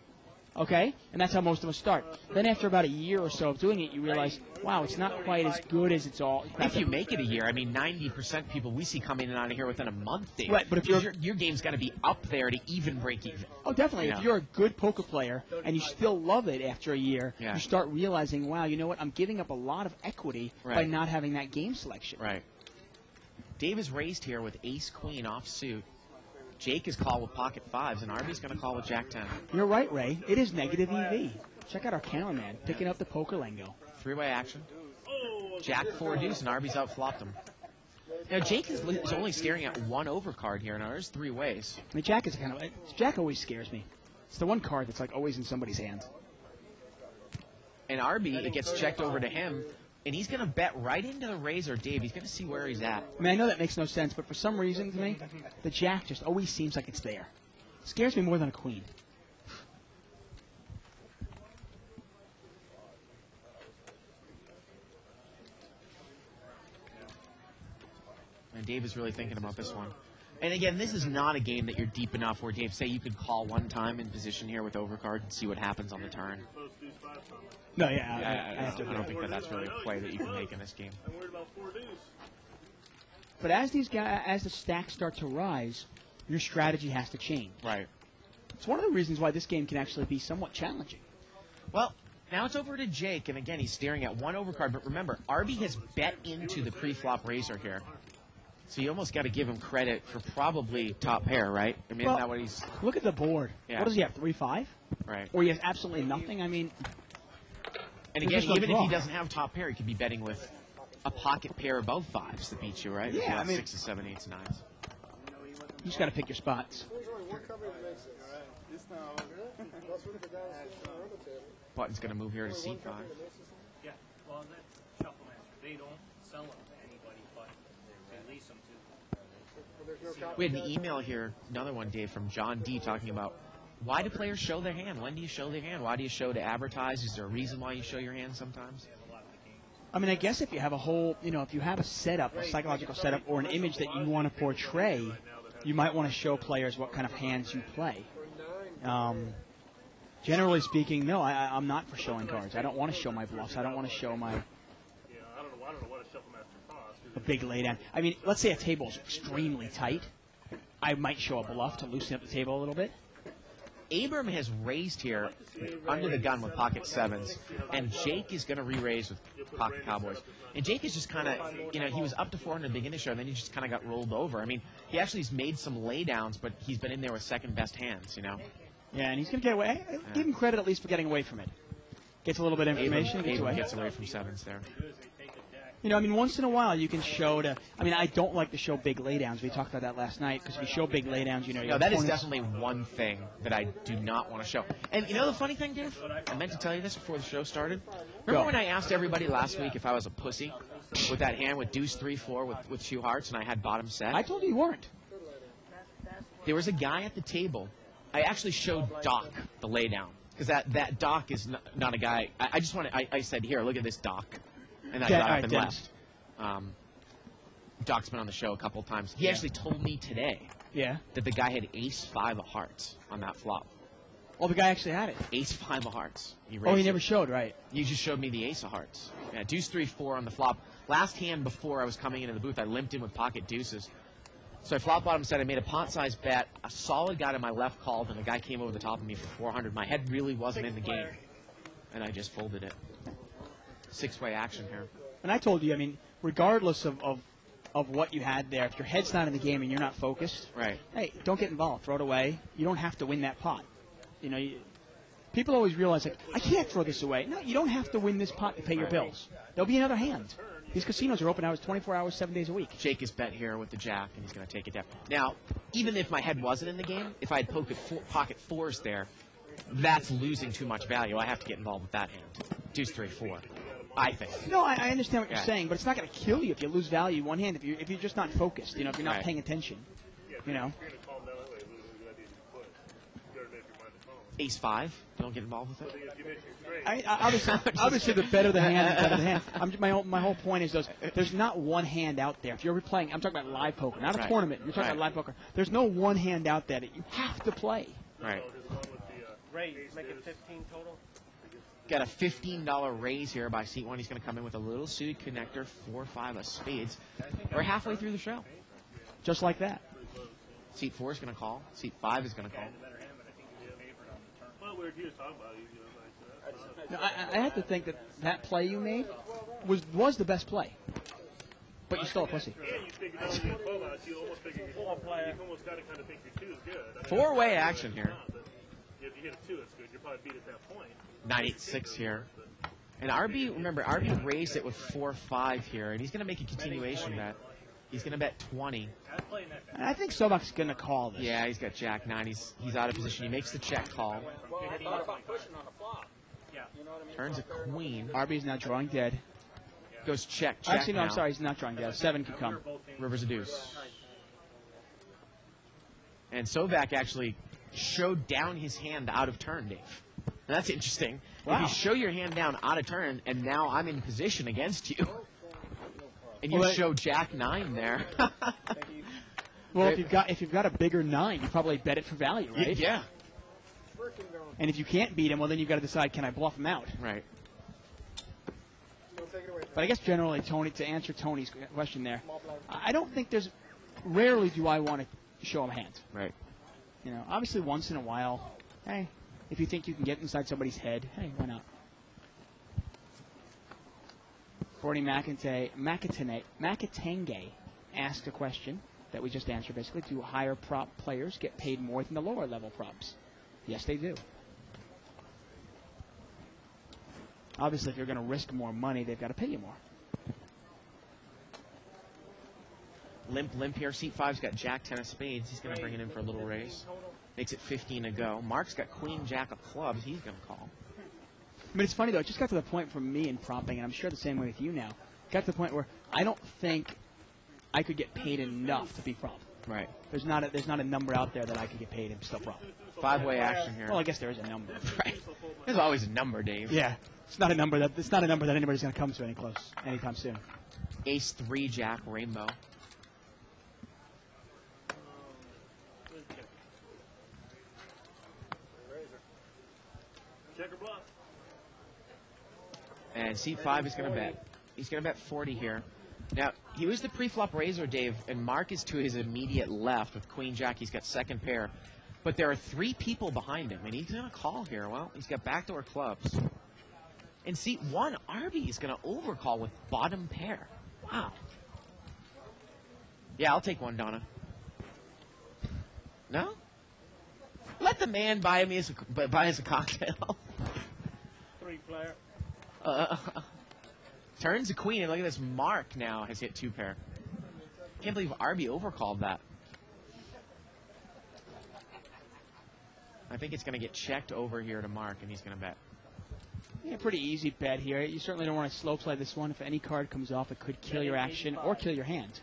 Okay? And that's how most of us start. Then after about a year or so of doing it, you realize, wow, it's not quite as good as it's all. If you make it a year, I mean, 90% of people we see coming in and out of here within a month, Dave. Right, but if your game's got to be up there to even break even. Oh, definitely. Yeah. If you're a good poker player and you still love it after a year, Yeah. you start realizing, wow, you know what? I'm giving up a lot of equity by Right. not having that game selection. Right. Dave is raised here with ace-queen offsuit. Jake is called with pocket fives, and Arby's going to call with jack-10. You're right, Ray. It is negative EV. Check out our cameraman picking up the poker lingo. Three-way action. Jack-4 deuce, and Arby's outflopped him. Now, Jake is only staring at one overcard here, and there's three ways. I mean, Jack is Jack always scares me. It's the one card that's like always in somebody's hands. And Arby, it gets checked over to him, and he's going to bet right into the razor, Dave. He's going to see where he's at. I mean, I know that makes no sense, but for some reason to me, the Jack just always seems like it's there. It scares me more than a queen. And Dave is really thinking about this one. And again, this is not a game that you're deep enough where, Dave, say you could call one time in position here with overcard and see what happens on the turn. No, yeah, I have to I don't think that's really a play that you can make in this game. I'm worried about 4 deuce. But as the stacks start to rise, your strategy has to change. Right. It's one of the reasons why this game can actually be somewhat challenging. Well, now it's over to Jake, and again, he's staring at one overcard. But remember, Arby has bet into the pre-flop razor here. So you almost got to give him credit for probably top pair, right? I mean, Well, isn't that what he's... Look at the board. Yeah. What does he have, 3-5? Right. Or he has absolutely nothing? I mean, And There's again, just no even if draw. he doesn't have top pair, he could be betting with a pocket pair above fives that beats you, right? Yeah, If you I have mean- 6s, 7s, 8s, 9s. you just got to pick your spots. Button's going to move here to C5. Yeah, well, that's Shuffle Master. They don't sell them to anybody, but they lease them to. We had an email here, another one, Dave, from John D. talking about why do players show their hand? When do you show their hand? Why do you show to advertise? Is there a reason why you show your hand sometimes? I mean, I guess if you have a whole, if you have a setup, a psychological setup, or an image that you want to portray, you might want to show players what kind of hands you play. Generally speaking, no, I'm not for showing cards. I don't want to show my bluffs. I don't want to show my Yeah, I don't know what a shuffle master costs. a big laydown. I mean, let's say a table is extremely tight. I might show a bluff to loosen up the table a little bit. Abram has raised here under the gun with pocket sevens, and Jake is going to re-raise with pocket cowboys. And Jake is just kind of, he was up to 400 at the beginning of the show, and then he just kind of got rolled over. I mean, he actually has made some laydowns, but he's been in there with second-best hands, Yeah, and he's going to get away. Give him credit at least for getting away from it. Gets a little bit of information. Abram gets away from sevens there. Once in a while you can show I don't like to show big laydowns. We talked about that last night because if you show big laydowns, that is definitely one thing that I do not want to show. And the funny thing, Dave? I meant to tell you this before the show started. Remember when I asked everybody last week if I was a pussy with that hand with deuce 3-4 with 2 hearts and I had bottom set? I told you weren't. There was a guy at the table. I actually showed Doc the laydown because that Doc is not a guy. I said, here, look at this Doc. And I got up and left. Doc's been on the show a couple times. He actually told me today that the guy had ace-5 of hearts on that flop. Oh, the guy actually had it. Ace-5 of hearts. He never showed, right? You just showed me the ace of hearts. Yeah, deuce 3-4 on the flop. Last hand before I was coming into the booth, I limped in with pocket deuces. So I flop bottom set. I made a pot-sized bet. A solid guy to my left called, and a guy came over the top of me for 400. My head really wasn't in the game, and I just folded it. 6-way action here. And I told you, regardless of what you had there, if your head's not in the game and you're not focused, right? Hey, don't get involved. Throw it away. You don't have to win that pot. People always realize, I can't throw this away. No, you don't have to win this pot to pay your bills. There'll be another hand. These casinos are open hours 24 hours, 7 days a week. Jake is bet here with the jack, and he's going to take it down. Now, even if my head wasn't in the game, if I had pocket fours there, that's losing too much value. I have to get involved with that hand. Deuce 3-4. I think. No, I understand what you're saying, but it's not going to kill you if you lose value one hand. If you're just not focused, if you're not paying attention, Ace-5. Don't get involved with it. Obviously, the better the hand, the better the hand. My whole point is there's not one hand out there. If you're playing, I'm talking about live poker, not a tournament. You're talking about live poker. There's no one hand out there that you have to play. Right. Ray, make it 15 total. Got a $15 raise here by seat 1. He's going to come in with a little suited connector, 4-5 of spades. We're halfway through the show. Just like that. Seat 4 is going to call. Seat 5 is going to call. Well, we're here talking about it. No, I have to think that play you made was the best play. But you're still a pussy. And you figured out you almost figured you almost got to kind of think your 2 is good. 4-way action here. If you hit a 2, it's good. You're probably beat at that point. 9-8-6 here. And RB raised it with 4-5 here, and he's going to make a continuation bet. He's going to bet 20. I think Sobak's going to call this. Yeah, he's got Jack 9. He's out of position. He makes the check call. Turns a queen. RB's now drawing dead. Goes check. Actually, no, now. I'm sorry. He's not drawing dead. 7 can come. River's a deuce. And Sobak actually showed down his hand out of turn, Dave. Now, that's interesting. Wow. If you show your hand down out of turn, and now I'm in position against you, and you show Jack 9 there. Well, if you've got a bigger 9, you probably bet it for value, right? Yeah. And if you can't beat him, well, then you've got to decide, can I bluff him out? Right. But I guess generally, Tony, to answer Tony's question there, I don't think rarely do I want to show him a hand. Right. Obviously once in a while, hey, if you think you can get inside somebody's head, hey, why not? Forty Makatange asked a question that we just answered, basically. Do higher prop players get paid more than the lower level props? Yes, they do. Obviously, if you're going to risk more money, they've got to pay you more. Limp here. Seat 5's got Jack 10 of spades. He's going to bring it in for a little raise. Makes it 15 to go. Mark's got Queen Jack of clubs. He's going to call. But it's funny, though. It just got to the point for me in prompting, and I'm sure the same way with you now. It got to the point where I don't think I could get paid enough to be prop. Right. There's not a number out there that I could get paid and still prop. 5-way action here. Well, I guess there is a number. Right. There's always a number, Dave. Yeah. It's not a number that anybody's going to come to anytime soon. Ace 3 Jack rainbow. Check or bluff. And seat 5 is going to bet. He's going to bet 40 here. Now, he was the pre-flop raiser, Dave, and Mark is to his immediate left with Queen Jack. He's got second pair. But there are 3 people behind him, and he's going to call here. Well, he's got backdoor clubs. And seat 1, Arby is going to overcall with bottom pair. Wow. Yeah, I'll take one, Donna. No? Let the man buy us a cocktail. 3-player. Turns a queen, and look at this. Mark now has hit 2 pair. Can't believe Arby overcalled that. I think it's going to get checked over here to Mark, and he's going to bet. Yeah, pretty easy bet here. You certainly don't want to slow play this one. If any card comes off, it could kill your action or kill your hand.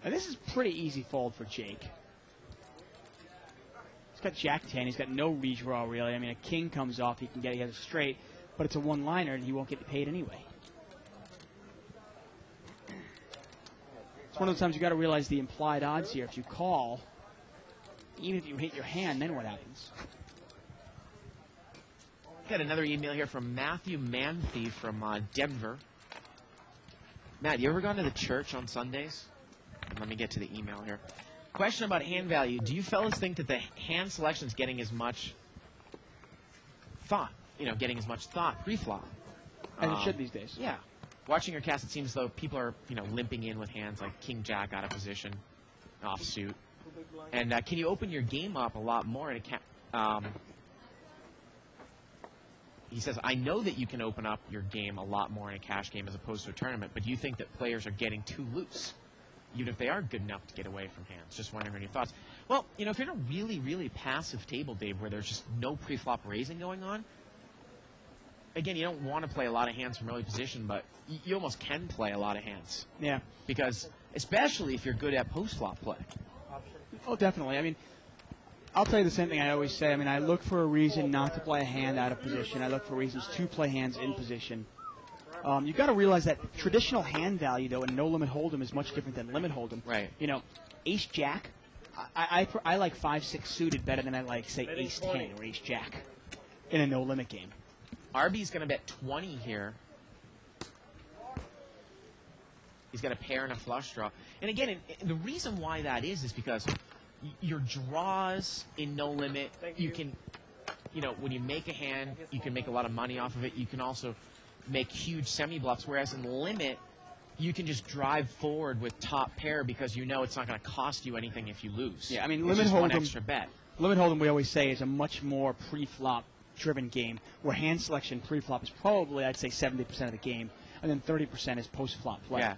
And this is pretty easy fold for Jake. He's got Jack-10. He's got no redraw, really. I mean, a king comes off, he has a straight, but it's a one-liner, and he won't get paid anyway. It's one of those times you got to realize the implied odds here. If you call, even if you hit your hand, then what happens? Got another email here from Matthew Manthe from Denver. Matt, you ever gone to the church on Sundays? Let me get to the email here. Question about hand value. Do you fellas think that the hand selection is getting as much thought? Getting as much thought pre-flop? As it should these days. Yeah. Watching your cast, it seems as though people are, limping in with hands like King Jack out of position, offsuit. And can you open your game up a lot more in a he says, I know that you can open up your game a lot more in a cash game as opposed to a tournament, but do you think that players are getting too loose, even if they are good enough to get away from hands? Just wondering your thoughts. Well, if you're in a really, really passive table, Dave, where there's just no pre-flop raising going on, again, you don't want to play a lot of hands from early position, but you almost can play a lot of hands. Yeah. Because, especially if you're good at post-flop play. Oh, definitely. I mean, I'll tell you the same thing I always say. I mean, I look for a reason not to play a hand out of position. I look for reasons to play hands in position. You've got to realize that traditional hand value, though, in no-limit hold'em is much different than limit hold'em. Right. Ace-Jack, I like 5-6 suited better than I like, say, Ace-10 or Ace-Jack in a no-limit game. Arby's going to bet 20 here. He's got a pair and a flush draw. And again, the reason why that is because your draws in no limit, you can, when you make a hand, you can make a lot of money off of it. You can also make huge semi-bluffs, whereas in limit, you can just drive forward with top pair because it's not going to cost you anything if you lose. Yeah, I mean, limit hold'em, one extra bet. Limit hold'em, we always say, is a much more pre-flop driven game, where hand selection pre-flop is probably, I'd say, 70% of the game, and then 30% is post-flop play. Yeah.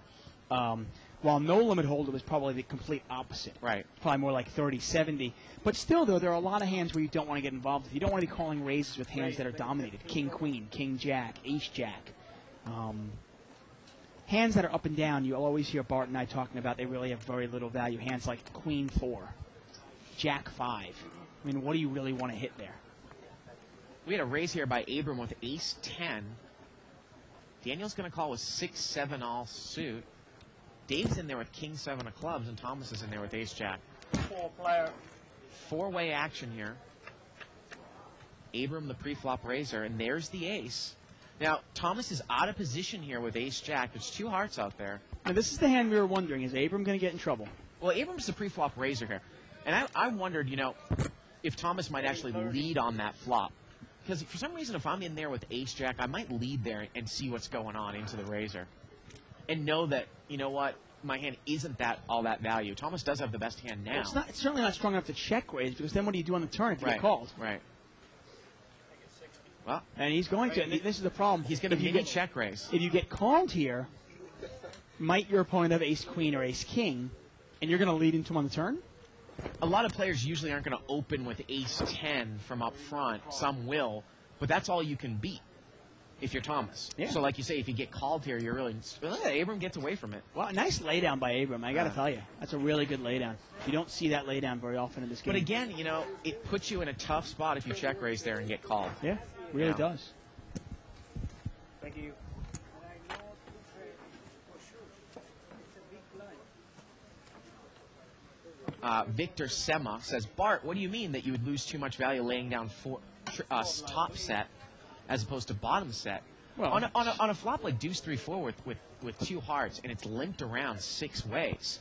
While no limit hold'em is probably the complete opposite. Right. Probably more like 30-70. But still, though, there are a lot of hands where you don't want to get involved with. You don't want to be calling raises with hands that are dominated. King-Queen, King-Jack, Ace-Jack. Hands that are up and down, you'll always hear Bart and I talking about they really have very little value. Hands like Queen-4, Jack-5. I mean, what do you really want to hit there? We had a raise here by Abram with Ace-10. Daniel's going to call with 6-7 all suit. Dave's in there with King-7 of clubs, and Thomas is in there with Ace-Jack. 4-player. Four-way action here. Abram, the pre-flop raiser, and there's the ace. Now, Thomas is out of position here with Ace-Jack. There's 2 hearts out there. Now, this is the hand we were wondering. Is Abram going to get in trouble? Well, Abram's the pre-flop raiser here. And I wondered, if Thomas might actually lead on that flop. Because for some reason, if I'm in there with Ace-Jack, I might lead there and see what's going on into the razor. And know that, what, my hand isn't all that value. Thomas does have the best hand now. Well, it's certainly not strong enough to check raise, because then what do you do on the turn if you get called? Right. Well, and he's going to. This is the problem. He's going to mini check raise. If you get called here, might your opponent have Ace-Queen or Ace-King, and you're going to lead into him on the turn? A lot of players usually aren't going to open with Ace-10 from up front. Some will, but that's all you can beat if you're Thomas. Yeah. So like you say, if you get called here, you're really... Abram gets away from it. Well, a nice laydown by Abram, I got to tell you. That's a really good laydown. You don't see that laydown very often in this game. But again, it puts you in a tough spot if you check raise there and get called. Yeah, really does. Thank you. Victor Sema says, Bart, what do you mean that you would lose too much value laying down top set as opposed to bottom set? Well, on a flop like deuce 3-4 with 2 hearts and it's linked around 6 ways,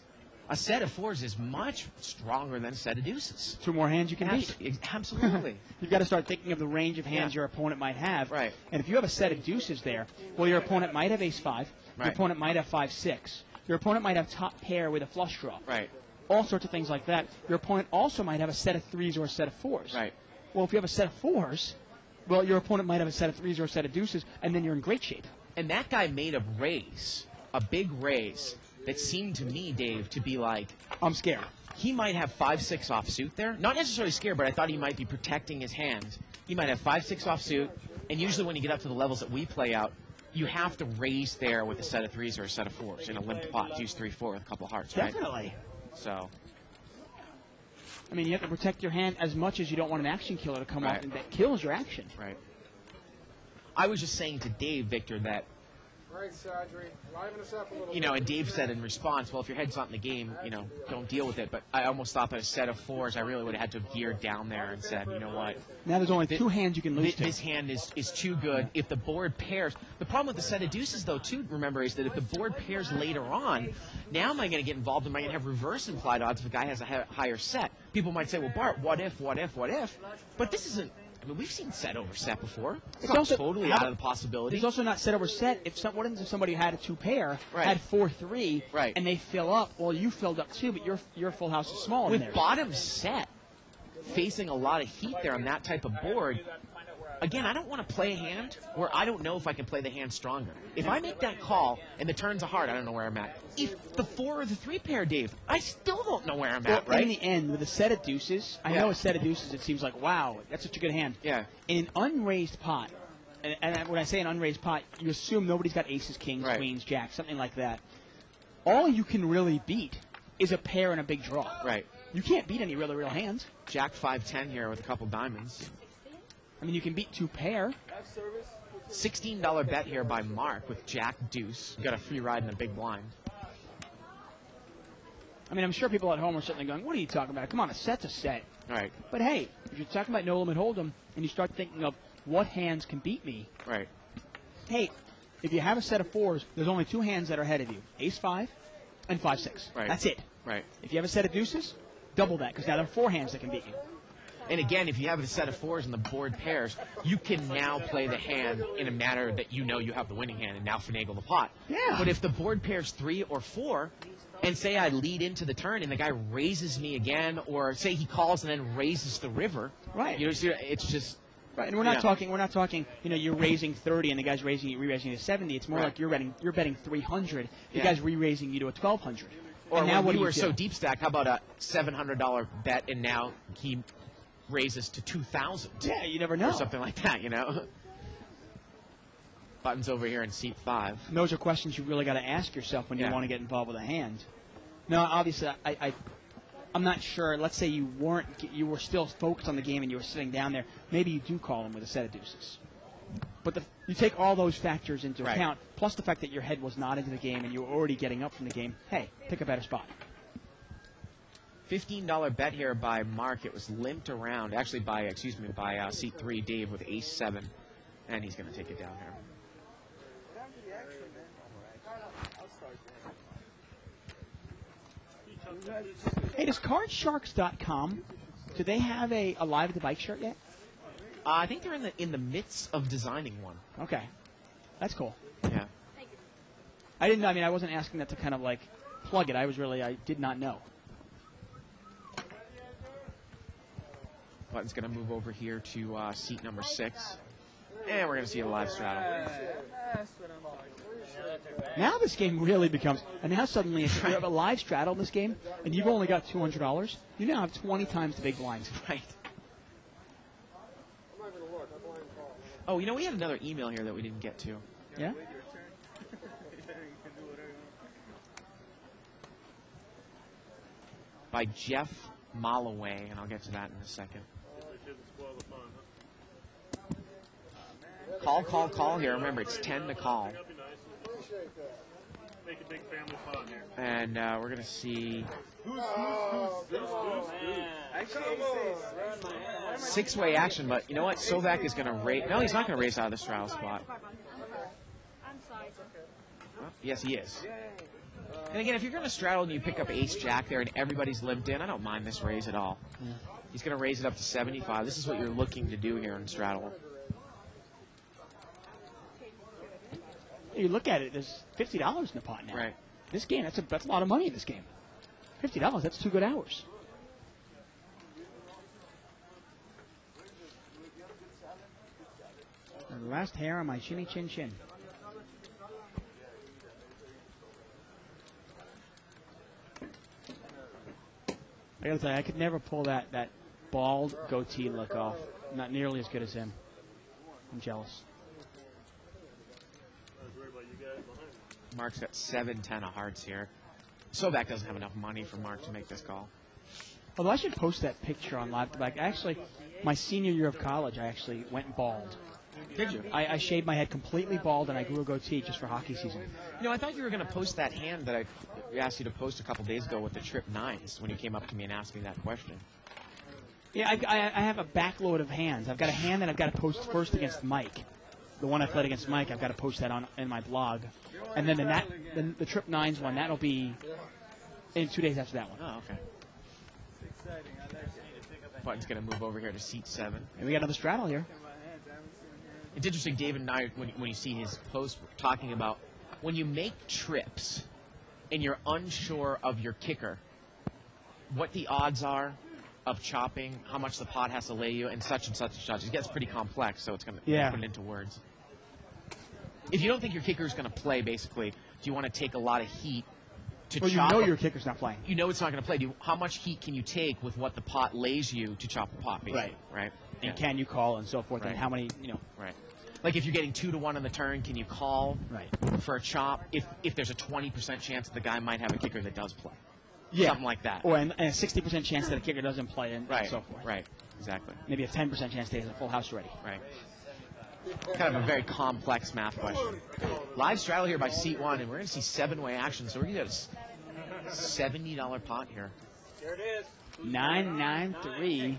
A set of fours is much stronger than a set of deuces. 2 more hands you can beat. Absolutely. You've got to start thinking of the range of hands your opponent might have. Right. And if you have a set of deuces there, well, your opponent might have ace-5. Your opponent might have 5-6. Your opponent might have top pair with a flush draw. Right. All sorts of things like that. Your opponent also might have a set of 3s or a set of 4s. Right. Well, if you have a set of 4s, well, your opponent might have a set of 3s or a set of deuces, and then you're in great shape. And that guy made a raise, a big raise, that seemed to me, Dave, to be like, I'm scared. He might have 5-6 offsuit there. Not necessarily scared, but I thought he might be protecting his hand. He might have 5-6 offsuit, and usually when you get up to the levels that we play out, you have to raise there with a set of 3s or a set of 4s in a limped pot. Use 3-4 with a couple of hearts, right? Definitely. So, I mean, you have to protect your hand as much as you don't want an action killer to come up and that kills your action. Right. I was just saying to Dave, Victor, that Right, Sadri. Liven us up a little you know, and Dave said in response, well, if your head's not in the game, you know, don't deal with it. But I almost thought that a set of 4s, I really would have had to have geared down there and said, you know what? Now there's only 2 hands you can lose to. This hand is too good. If the board pairs, the problem with the set of deuces, though, too, remember, is that if the board pairs later on, now am I going to get involved? Am I going to have reverse implied odds if a guy has a higher set? People might say, well, Bart, what if? But this isn't. I mean, we've seen set over set before. It's not also totally out of the possibility. It's also not set over set. If somebody had a 2-pair, had 4-3, and they fill up, well, you filled up too, but your full house is small in there. With bottom set, facing a lot of heat there on that type of board, again, I don't want to play a hand where I don't know if I can play the hand stronger. If I make that call and the turns are hard, I don't know where I'm at. If the 4 or the 3-pair, Dave, I still don't know where I'm at, right? In the end, with a set of deuces, I know a set of deuces, it seems like, wow, that's such a good hand. Yeah. In an unraised pot, and when I say an unraised pot, you assume nobody's got aces, kings, queens, jacks, something like that. All you can really beat is a pair and a big draw. Right. You can't beat any real hands. Jack 5-10 here with a couple diamonds. I mean, you can beat 2-pair. $16 bet here by Mark with Jack Deuce. Got a free ride in a big blind. I mean, I'm sure people at home are sitting there going, what are you talking about? Come on, a set's a set. Right. But hey, if you're talking about no limit hold'em and you start thinking of what hands can beat me. Right. Hey, if you have a set of 4s, there's only 2 hands that are ahead of you. Ace-5 and 5-6. Right. That's it. Right. If you have a set of deuces, double that, because now there are 4 hands that can beat you. And again, if you have a set of 4s and the board pairs, you can now play the hand in a manner that you know you have the winning hand and now finagle the pot. Yeah. But if the board pairs 3 or 4, and say I lead into the turn and the guy raises me again, or say he calls and then raises the river, right? You know, it's just right. And we're not talking. You know, you're raising 30 and the guy's re-raising you to 70. It's more like you're betting 300. The guy's re-raising you to a 1200. Or and now when what we do were you do? so deep stack, how about a $700 bet and now he raises to 2,000? Yeah, you never know. Or something like that, you know. Buttons over here in seat 5. And those are questions you really got to ask yourself when you want to get involved with a hand. No, obviously, I'm not sure. Let's say you were still focused on the game and you were sitting down there. Maybe you do call him with a set of deuces. But you take all those factors into account, plus the fact that your head was not into the game and you were already getting up from the game. Hey, pick a better spot. $15 bet here by Mark. It was limped around, actually by seat 3, Dave with ace-7, and he's going to take it down here. Hey, does CardSharks.com, do they have a Live at the Bike shirt yet? I think they're in the midst of designing one. Okay, that's cool. Yeah. I didn't. I mean, I wasn't asking that to kind of like plug it. I did not know. Button's going to move over here to seat number 6, and we're going to see a live straddle. Now this game really becomes, and now suddenly if you have a live straddle in this game, and you've only got $200, you now have 20 times the big blinds. Right. Oh, you know, we had another email here that we didn't get to. Yeah? By Jeff Molloway, and I'll get to that in a second. Call here. Remember, it's 10 to call. Make a big family fun here. And we're going to see... Six-way action, but you know what? Sovak is going to raise... No, he's not going to raise out of the straddle spot. Yes, he is. And again, if you're going to straddle and you pick up ace-jack there and everybody's limped in, I don't mind this raise at all. Yeah. He's going to raise it up to 75. This is what you're looking to do here in straddle. You look at it, there's $50 in the pot now. Right. This game, that's a lot of money in this game. $50, that's 2 good hours. The last hair on my chinny chin chin. I gotta tell you, I could never pull that bald goatee look off. Not nearly as good as him. I'm jealous. Mark's got 7-10 of hearts here. Sobek doesn't have enough money for Mark to make this call. Although I should post that picture on Live. Like, actually, my senior year of college, I actually went bald. Did you? I shaved my head completely bald, and I grew a goatee just for hockey season. You know, I thought you were going to post that hand that I asked you to post a couple days ago with the trip nines when you came up to me and asked me that question. Yeah, I have a backload of hands. I've got a hand that I've got to post first against Mike. The one I played against Mike, I've got to post that in my blog. And then the trip nines one, that'll be in 2 days after that one. Oh, okay. Button's going to move over here to seat 7. And we got another straddle here. It's interesting, David and I, when you see his post, talking about when you make trips and you're unsure of your kicker, what the odds are of chopping, how much the pot has to lay you, and such and such and such. It gets pretty complex, so it's going to put it into words. If you don't think your kicker is going to play, basically, do you want to take a lot of heat to well, chop? You know your kicker's not playing. You know it's not going to play. How much heat can you take with what the pot lays you to chop the pot, basically? Right. And can you call and so forth, and how many, Right. Like if you're getting 2-1 on the turn, can you call for a chop if there's a 20% chance that the guy might have a kicker that does play? Yeah. Something like that. Or and a 60% chance that a kicker doesn't play and so forth. Right. Exactly. Maybe a 10% chance that he has a full house ready. Right. Kind of a very complex math question. Live straddle here by seat 1, and we're going to see 7-way action, so we're going to get a $70 pot here. Here it is. 9-9-3.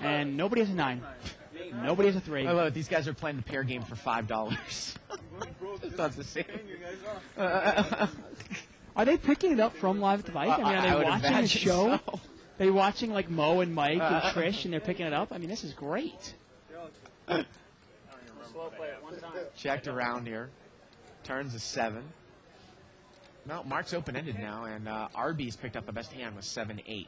And nobody has a 9. Nobody has a 3. I love it. These guys are playing the pair game for $5. It's not the same. Are they picking it up from Live at the Bike? I mean, are they watching the show? So. Are they watching like Mo and Mike and Trish, and they're picking it up? I mean, this is great. Checked around here. Turns a 7. No, Mark's open-ended now, and Arby's picked up the best hand with 7-8.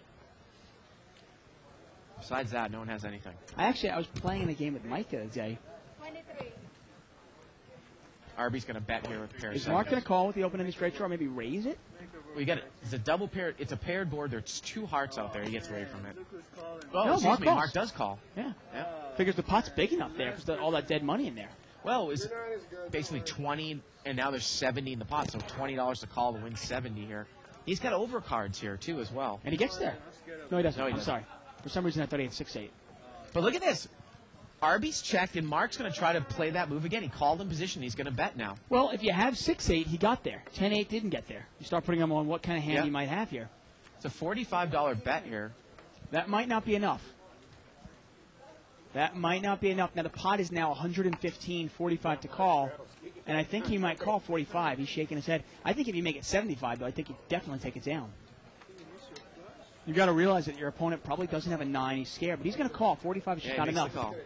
Besides that, no one has anything. I was playing in a game with Mike the other day. 23. Arby's going to bet here with pair. Is Mark going to call with the open-ended straight draw, or maybe raise it? Well, you got it. It's a double pair. It's a paired board. There's 2 hearts out there. He gets away from it. Oh, no, excuse me. calls. Mark does call. Yeah. Figures the pot's big enough there because all that dead money in there. Well, it was basically 20, and now there's 70 in the pot, so $20 to call to win 70 here. He's got overcards here, too, as well. And he gets there. No, he doesn't. No, he I'm doesn't. sorry. For some reason, I thought he had 6-8. But look at this. Arby's checked, and Mark's going to try to play that move again. He called in position. He's going to bet now. Well, if you have 6-8, he got there. 10-8 didn't get there. You start putting him on what kind of hand you might have here. It's a $45 bet here. That might not be enough. That might not be enough. Now, the pot is now 115, 45 to call, and I think he might call 45. He's shaking his head. I think if you make it 75, though, I think you definitely take it down. You've got to realize that your opponent probably doesn't have a 9. He's scared, but he's going to call. 45 is just not enough. The call.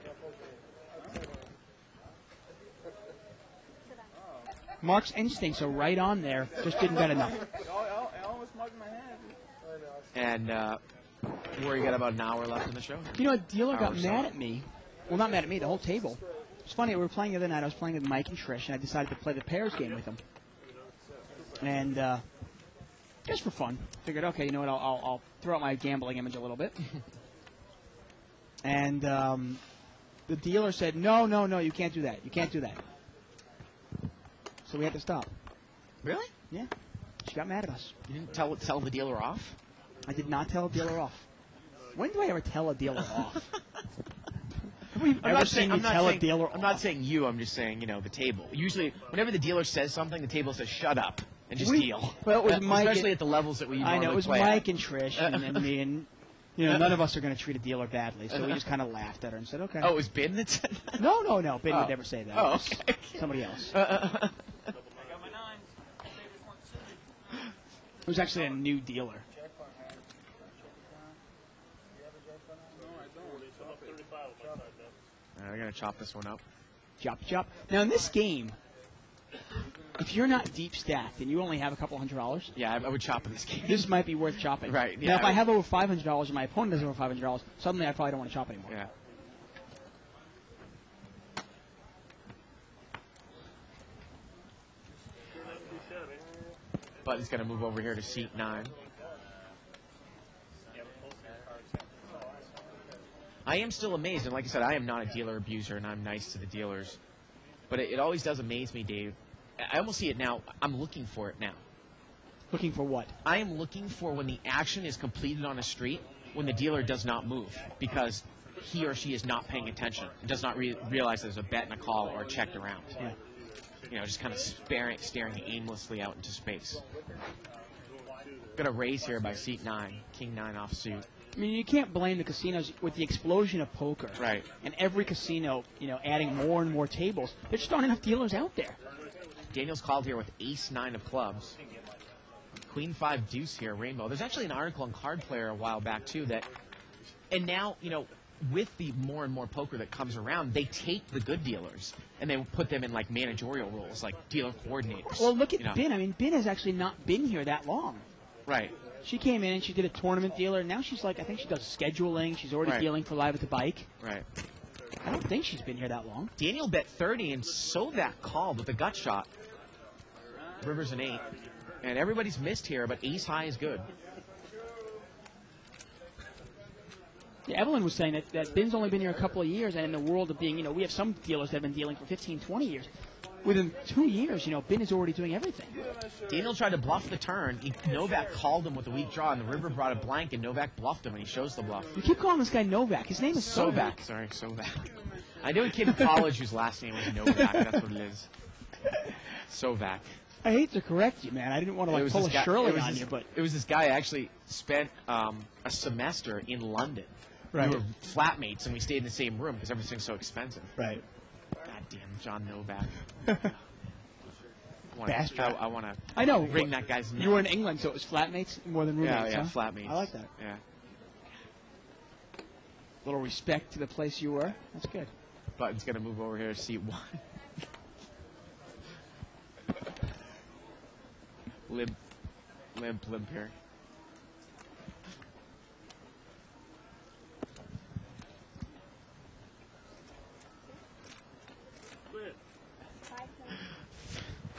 Mark's instincts are right on there. Just didn't bet enough. And we got about an hour left in the show. You know, a dealer got mad at me. Well, not mad at me, the whole table. It's funny, we were playing the other night. I was playing with Mike and Trish, and I decided to play the pairs game with them. And just for fun. Figured, okay, you know what, I'll throw out my gambling image a little bit. And the dealer said, no, you can't do that. You can't do that. So we had to stop. Really? Yeah. She got mad at us. You didn't tell the dealer off? I did not tell a dealer off. When do I ever tell a dealer off? Have we ever seen me tell a dealer off? I'm not saying you. I'm just saying, the table. Usually, whenever the dealer says something, the table says, shut up and just deal. Well, it was Mike. Especially at the levels that we normally play. I know. It was Mike and Trish and then me. And, none of us are going to treat a dealer badly. So we just kind of laughed at her and said, okay. Oh, it was Bin that said that? No. Bin would never say that. Oh, okay. Somebody else. It was actually a new dealer. I'm going to chop this one up. Chop, chop. Now, in this game, if you're not deep stacked and you only have a couple $100, Yeah, I would chop in this game. this might be worth chopping. Right, Now, yeah. if I have over $500 and my opponent has over $500, suddenly I probably don't want to chop anymore. Yeah. But he's going to move over here to seat 9. I am still amazed, and like I said, I am not a dealer abuser, and I'm nice to the dealers. But it always does amaze me, Dave. I almost see it now. I'm looking for it now. Looking for what? I am looking for when the action is completed on a street, when the dealer does not move, because he or she is not paying attention and does not realize there's a bet and a call or a checked around. Yeah. You know, just kind of staring aimlessly out into space. Got a raise here by seat 9, king 9 off suit. I mean, you can't blame the casinos with the explosion of poker. Right. And every casino, adding more and more tables. There's just not enough dealers out there. Daniel's called here with ace 9 of clubs. Queen 5 deuce here, rainbow. There's actually an article on Card Player a while back, too, that... And now, with the more and more poker that comes around, they take the good dealers and they put them in, like, managerial roles, like dealer coordinators. Well, look at Bin. I mean, Bin has actually not been here that long. Right. She came in and she did a tournament dealer. And now she's like, I think she does scheduling. She's already dealing for Live at the Bike. Right. I don't think she's been here that long. Daniel bet 30 and Sovak called with a gut shot. River's an 8. And everybody's missed here, but ace high is good. Yeah, Evelyn was saying that Bin's only been here a couple of years, and in the world of being, we have some dealers that have been dealing for 15, 20 years. Within 2 years, Bin is already doing everything. Daniel tried to bluff the turn. Novak called him with a weak draw, and the river brought a blank, and Novak bluffed him, and he shows the bluff. You keep calling this guy Novak. His name is Sovak. Sorry, Sovak. I knew a kid in college whose last name was Novak. That's what it is. Sovak. I hate to correct you, man. I didn't want to pull a Shirley on you, but it was this guy. I actually spent a semester in London. Right. We were flatmates, and we stayed in the same room because everything's so expensive. Right. Goddamn John Novak. Bastard. I want to. I know. Ring that guy's neck. You were in England, so it was flatmates more than roommates. Yeah, huh? flatmates. I like that. Yeah. A little respect to the place you were. That's good. Button's gonna move over here to seat 1. Limp here.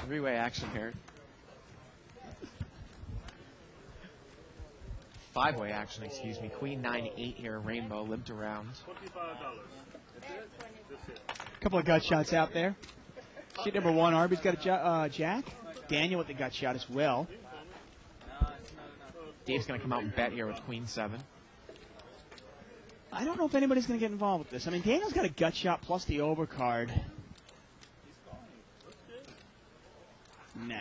Three-way action here. Five-way action, excuse me. Queen 9-8 here, rainbow, limped around. A couple of gut shots out there. Sheet number 1, Arby's got a jack. Daniel with the gut shot as well. Dave's going to come out and bet here with Queen 7. I don't know if anybody's going to get involved with this. I mean, Daniel's got a gut shot plus the overcard. Nah.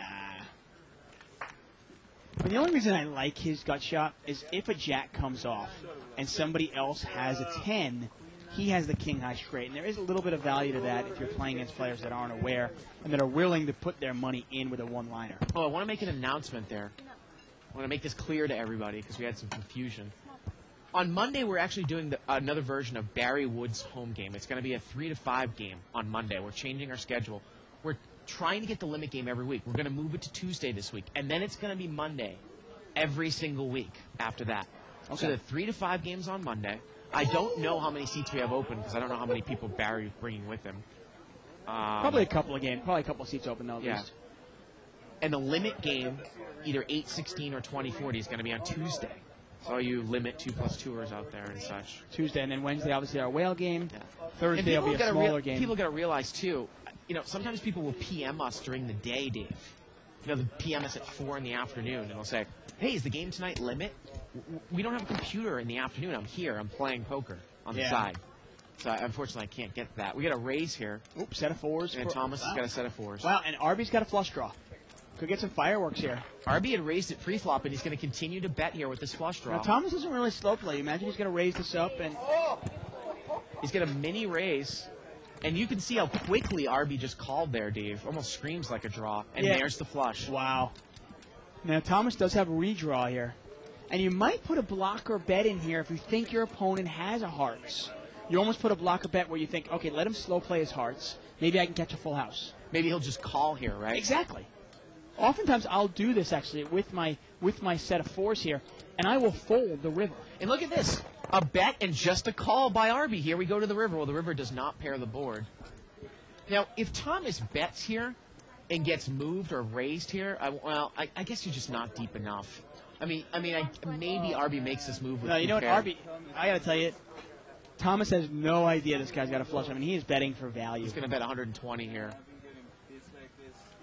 But the only reason I like his gut shot is if a jack comes off and somebody else has a 10, he has the king high straight. And there is a little bit of value to that if you're playing against players that aren't aware and that are willing to put their money in with a one-liner. Oh, I want to make an announcement there. I want to make this clear to everybody because we had some confusion. On Monday, we're actually doing another version of Barry Wood's home game. It's going to be a 3-to-5 game on Monday. We're changing our schedule. We're trying to get the limit game every week. We're going to move it to Tuesday this week, and then it's going to be Monday every single week after that. Okay. So the 3-to-5 games on Monday. I don't know how many seats we have open because I don't know how many people Barry's bringing with him. Probably a couple of seats open, though, at least. And the limit game, either 8-16 or 20-40, is going to be on Tuesday. So you limit 2+2ers out there and such. Tuesday, and then Wednesday, obviously, our whale game. Yeah. Thursday will be a smaller game. People got to realize, too, sometimes people will PM us during the day, Dave. They'll PM us at 4 in the afternoon, and they'll say, hey, is the game tonight limit? We don't have a computer in the afternoon. I'm here. I'm playing poker on the side. So, unfortunately, I can't get that. We got a raise here. Oops, set of 4s. And Thomas has got a set of 4s. Wow, and Arby's got a flush draw. Could get some fireworks here. Arby had raised it pre-flop, and he's going to continue to bet here with this flush draw. Now, Thomas doesn't really slow play. Imagine he's going to raise this up, and he's got a mini raise. And you can see how quickly Arby just called there, Dave. Almost screams like a draw. And there's the flush. Wow. Now, Thomas does have a redraw here. And you might put a blocker bet in here if you think your opponent has a hearts. You almost put a blocker bet where you think, okay, let him slow play his hearts. Maybe I can catch a full house. Maybe he'll just call here, right? Exactly. Oftentimes I'll do this actually with my set of fours here, and I will fold the river. And look at this. A bet and just a call by Arby. Here we go to the river. Well, the river does not pair the board. Now, if Thomas bets here and gets moved or raised here, I guess you're just not deep enough. Maybe Arby makes this move with No, you know what, pair. Arby, I got to tell you, Thomas has no idea this guy's got a flush. I mean, he is betting for value. He's going to bet 120 here.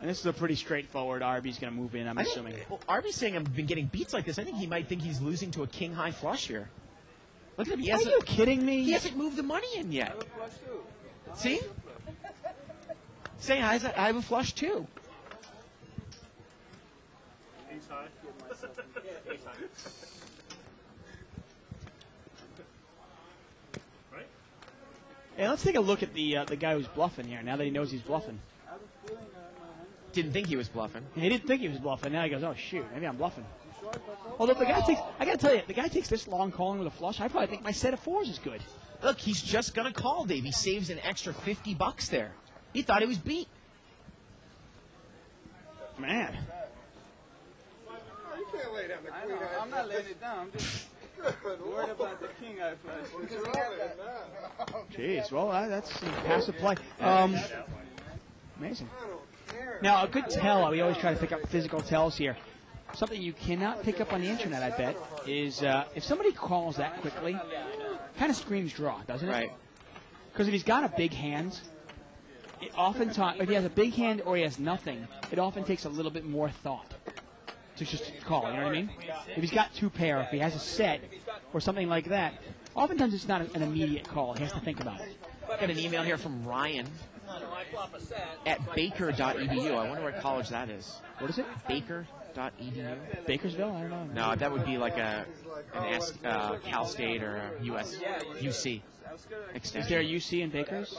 And this is a pretty straightforward Arby's going to move in, I'm assuming. Well, Arby's saying I've been getting beats like this. I think he might think he's losing to a king-high flush here. Look at him. Are you kidding me? He hasn't moved the money in yet. See? Saying I have a flush, too. Ace high. Ace high. Right? Hey, let's take a look at the guy who's bluffing here, now that he knows he's bluffing. Didn't think he was bluffing. He didn't think he was bluffing. Now he goes, oh, shoot, maybe I'm bluffing. Although the guy takes, I got to tell you, the guy takes this long calling with a flush. I probably think my set of fours is good. Look, he's just going to call, Dave. He saves an extra $50 there. He thought he was beat. Man. You can't lay down the queen. I'm not laying it down. I'm just worried about the king I flush. Jeez, well, that's some passive play. Amazing. Now, a good tell, we always try to pick up physical tells here. Something you cannot pick up on the internet, I bet, is if somebody calls that quickly, kind of screams draw, doesn't it? Right. Because if he's got a big hand, it oftentimes, if he has a big hand or he has nothing, it often takes a little bit more thought to just call, you know what I mean? If he's got two pair, if he has a set or something like that, oftentimes it's not an immediate call. He has to think about it. Got an email here from Ryan at baker.edu. I wonder what college that is. What is it? Baker.edu. Bakersville? I don't know. No, that would be like Cal State or a UC extension. Is there a UC in Bakers?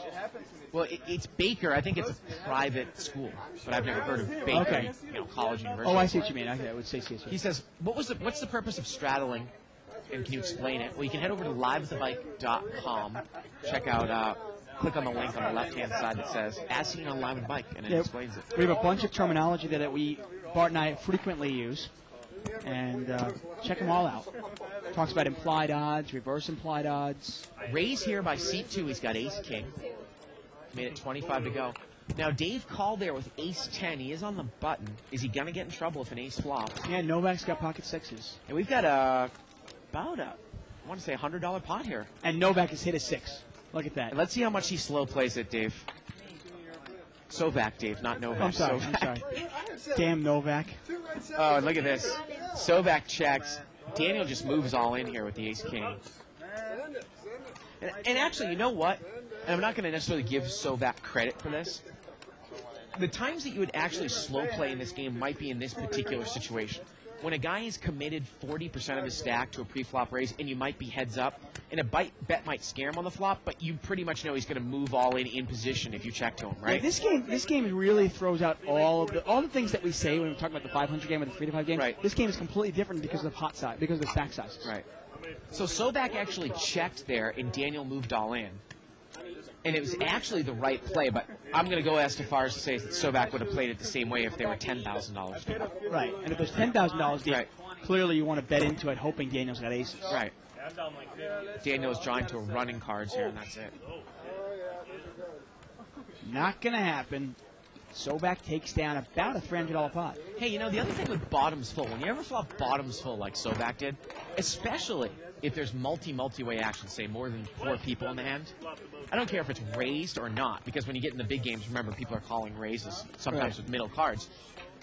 Well, it's Baker. I think it's a private school, but I've never heard of Baker. Okay. College, university. Oh, I see what you mean. Okay, I would say CSU. He says, what's the purpose of straddling? And can you explain it? Well, you can head over to liveathebike.com. Check out, click on the link on the left-hand side that says, as seen on Live with the Bike, and it explains it. We have a bunch of terminology that Bart and I frequently use, and check them all out. Talks about implied odds, reverse implied odds. Raise here by seat 2. He's got ace-king. Made it 25 to go. Now, Dave called there with ace-10. He is on the button. Is he going to get in trouble if an ace flops? Yeah, Novak's got pocket sixes. And we've got about I want to say $100 pot here. And Novak has hit a 6. Look at that. And let's see how much he slow plays it, Dave. Sovak, Dave, not Novak. I'm sorry. Damn Novak. Oh, look at this. Sovak checks. Daniel just moves all in here with the ace-king. And actually, you know what? And I'm not going to necessarily give Sovak credit for this. The times that you would actually slow play in this game might be in this particular situation. When a guy is committed 40% of his stack to a pre-flop raise, and you might be heads up, and a bet might scare him on the flop, but you pretty much know he's going to move all in position if you check to him, right? Yeah, this game really throws out all the things that we say when we talk about the 500 game or the 3 to 5 game. Right. This game is completely different because of the pot size, because of the stack sizes. Right. So Sovak actually checked there, and Daniel moved all in. And it was actually the right play, but I'm going to go as far as to say that Sovak would have played it the same way if they were $10,000. Right. And if there's $10,000 deep, right. Clearly you want to bet into it hoping Daniel's got aces. Right. Daniel's drawing to running cards here, and that's it. Not going to happen. Sovak takes down about a $300 pot. Hey, you know, the other thing with bottoms full, when you ever flop bottoms full like Sovak did, especially if there's multi-way action, say more than 4 people in the hand, I don't care if it's raised or not, because when you get in the big games, remember, people are calling raises, sometimes with middle cards.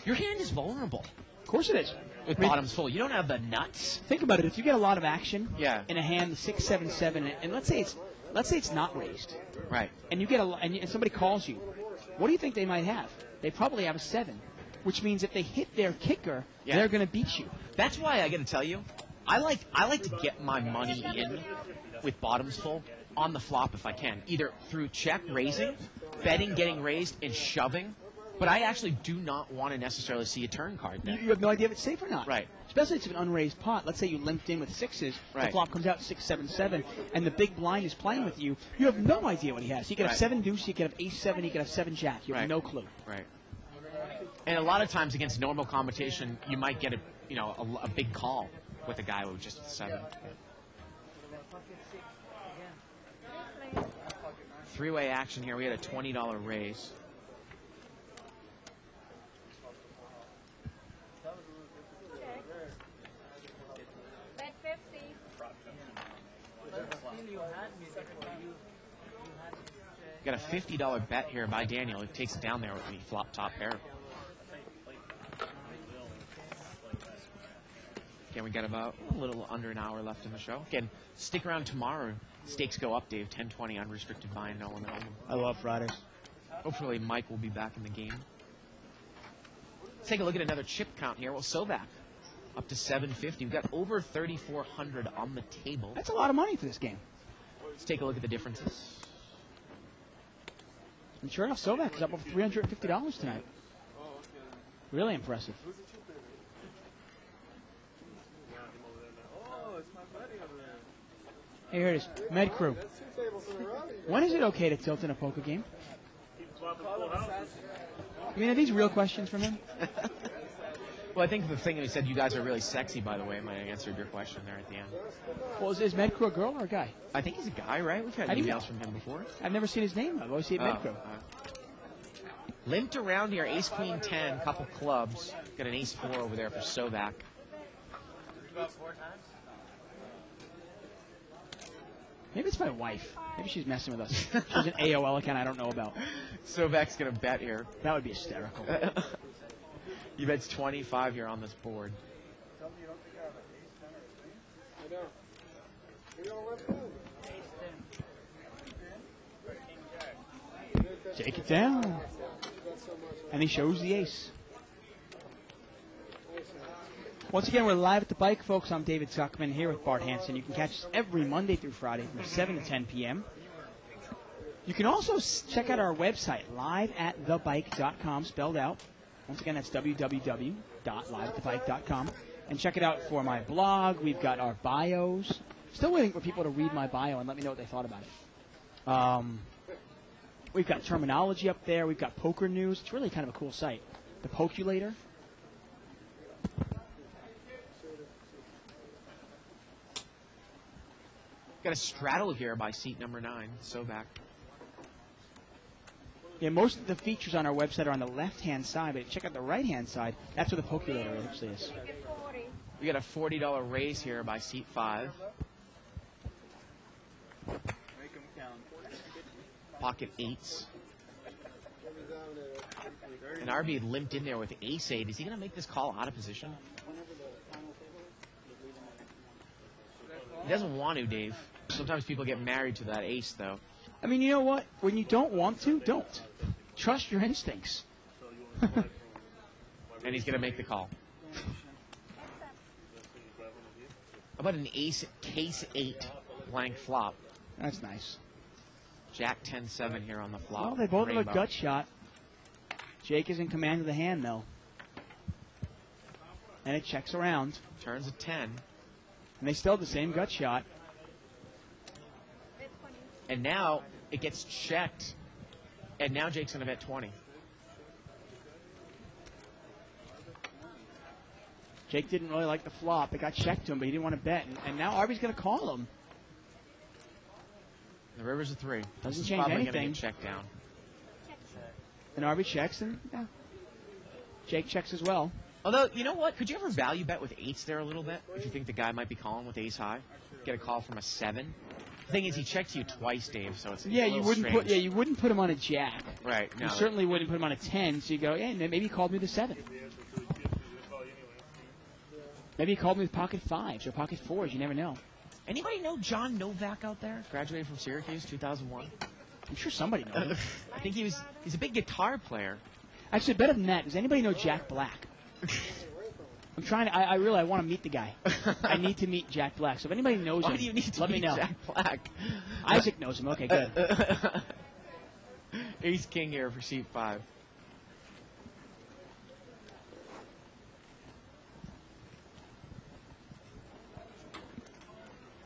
Your hand is vulnerable. Of course it is. With bottoms full. You don't have the nuts. Think about it. If you get a lot of action in a hand, 6, 7, 7, and let's say it's not raised. Right. And you get and somebody calls you. What do you think they might have? They probably have a 7, which means if they hit their kicker, they're going to beat you. That's why I got to tell you, I like to get my money in with bottoms full on the flop if I can, either through check raising, betting getting raised, and shoving, But I actually do not want to necessarily see a turn card You, there. you have no idea if it's safe or not. Right. Especially if it's an unraised pot. Let's say you limped in with sixes. The Right. flop comes out 6, 7, 7, and the big blind is playing with you. You have no idea what he has. He could have Right. 7 deuce. He could have ace 7. He could have 7 jack. You have Right. no clue. Right. And a lot of times against normal competition, you might get a big call with a guy with just a 7. Three-way action here. We had a $20 raise. Bet 50. Got a $50 bet here by Daniel. He takes it down there with the flop top pair. Again, we got about a little under an hour left in the show. Again, stick around tomorrow. Stakes go up, Dave. 10-20 unrestricted buy and no limit only. I love Fridays. Hopefully Mike will be back in the game. Let's take a look at another chip count here. Well, Sovak up to 750. We've got over 3,400 on the table. That's a lot of money for this game. Let's take a look at the differences. And sure enough, Sovak is up over $350 tonight. Really impressive. Hey, here it is. Med Crew. When is it okay to tilt in a poker game? I mean, are these real questions from him? Well, I think the thing that he said, you guys are really sexy, by the way, might have answered your question there at the end. Well, is Med Crew a girl or a guy? I think he's a guy, right? We've had How do you emails know? from him before. I've never seen his name. I've always seen Med Crew. Limped around here, ace, queen, 10, couple clubs. Got an ace 4 over there for Sovak. Maybe it's my wife. Maybe she's messing with us. She has an AOL account I don't know about. Sovak's going to bet here. That would be hysterical. He bets 25 here on this board. Take it down. And he shows the ace. Once again, we're live at the bike, folks. I'm David Zuckman here with Bart Hansen. You can catch us every Monday through Friday from 7 to 10 p.m. You can also check out our website, liveatthebike.com, spelled out. Once again, that's www.liveatthebike.com. And check it out for my blog. We've got our bios. Still waiting for people to read my bio and let me know what they thought about it. We've got terminology up there. We've got poker news. It's really kind of a cool site. The Pokulator. Got a straddle here by seat number 9, Sovak. Yeah, most of the features on our website are on the left-hand side, but if you check out the right-hand side, that's where the Pokulator actually is. We got a $40 raise here by seat 5. Pocket 8s. And RB limped in there with ace 8. Is he going to make this call out of position? He doesn't want to, Dave. Sometimes people get married to that ace, though. I mean, you know what? When you don't want to, don't. Trust your instincts. And he's going to make the call. How about an ace, case 8 blank flop? That's nice. Jack 10-7 here on the flop. Well, they both have a Rainbow. gut shot. Jake is in command of the hand, though. And it checks around. Turns a 10. And they still have the same gut shot. And now it gets checked. And now Jake's going to bet 20. Jake didn't really like the flop. It got checked to him, but he didn't want to bet. And now Arby's going to call him. The river's a 3. Doesn't This is change probably anything. going to get checked down. And Arby checks, and yeah. Jake checks as well. Although, you know what? Could you ever value bet with 8s there a little bit? If you think the guy might be calling with ace high? Get a call from a 7? The thing is, he checked you twice, Dave, so it's Yeah, a you little wouldn't strange. put you wouldn't put him on a jack. Right. No. You certainly wouldn't put him on a 10. So you go, yeah, maybe he called me with a 7. Maybe he called me with pocket 5s or pocket 4s. You never know. Anybody know John Novak out there? Graduated from Syracuse, 2001. I'm sure somebody knows him. I think he's a big guitar player. Actually, better than that, does anybody know Jack Black? I'm trying to. I really want to meet the guy. I need to meet Jack Black. So if anybody knows Why him, do you need to let meet me know. Jack Black? Isaac knows him. Okay, good. Ace King here for seat 5.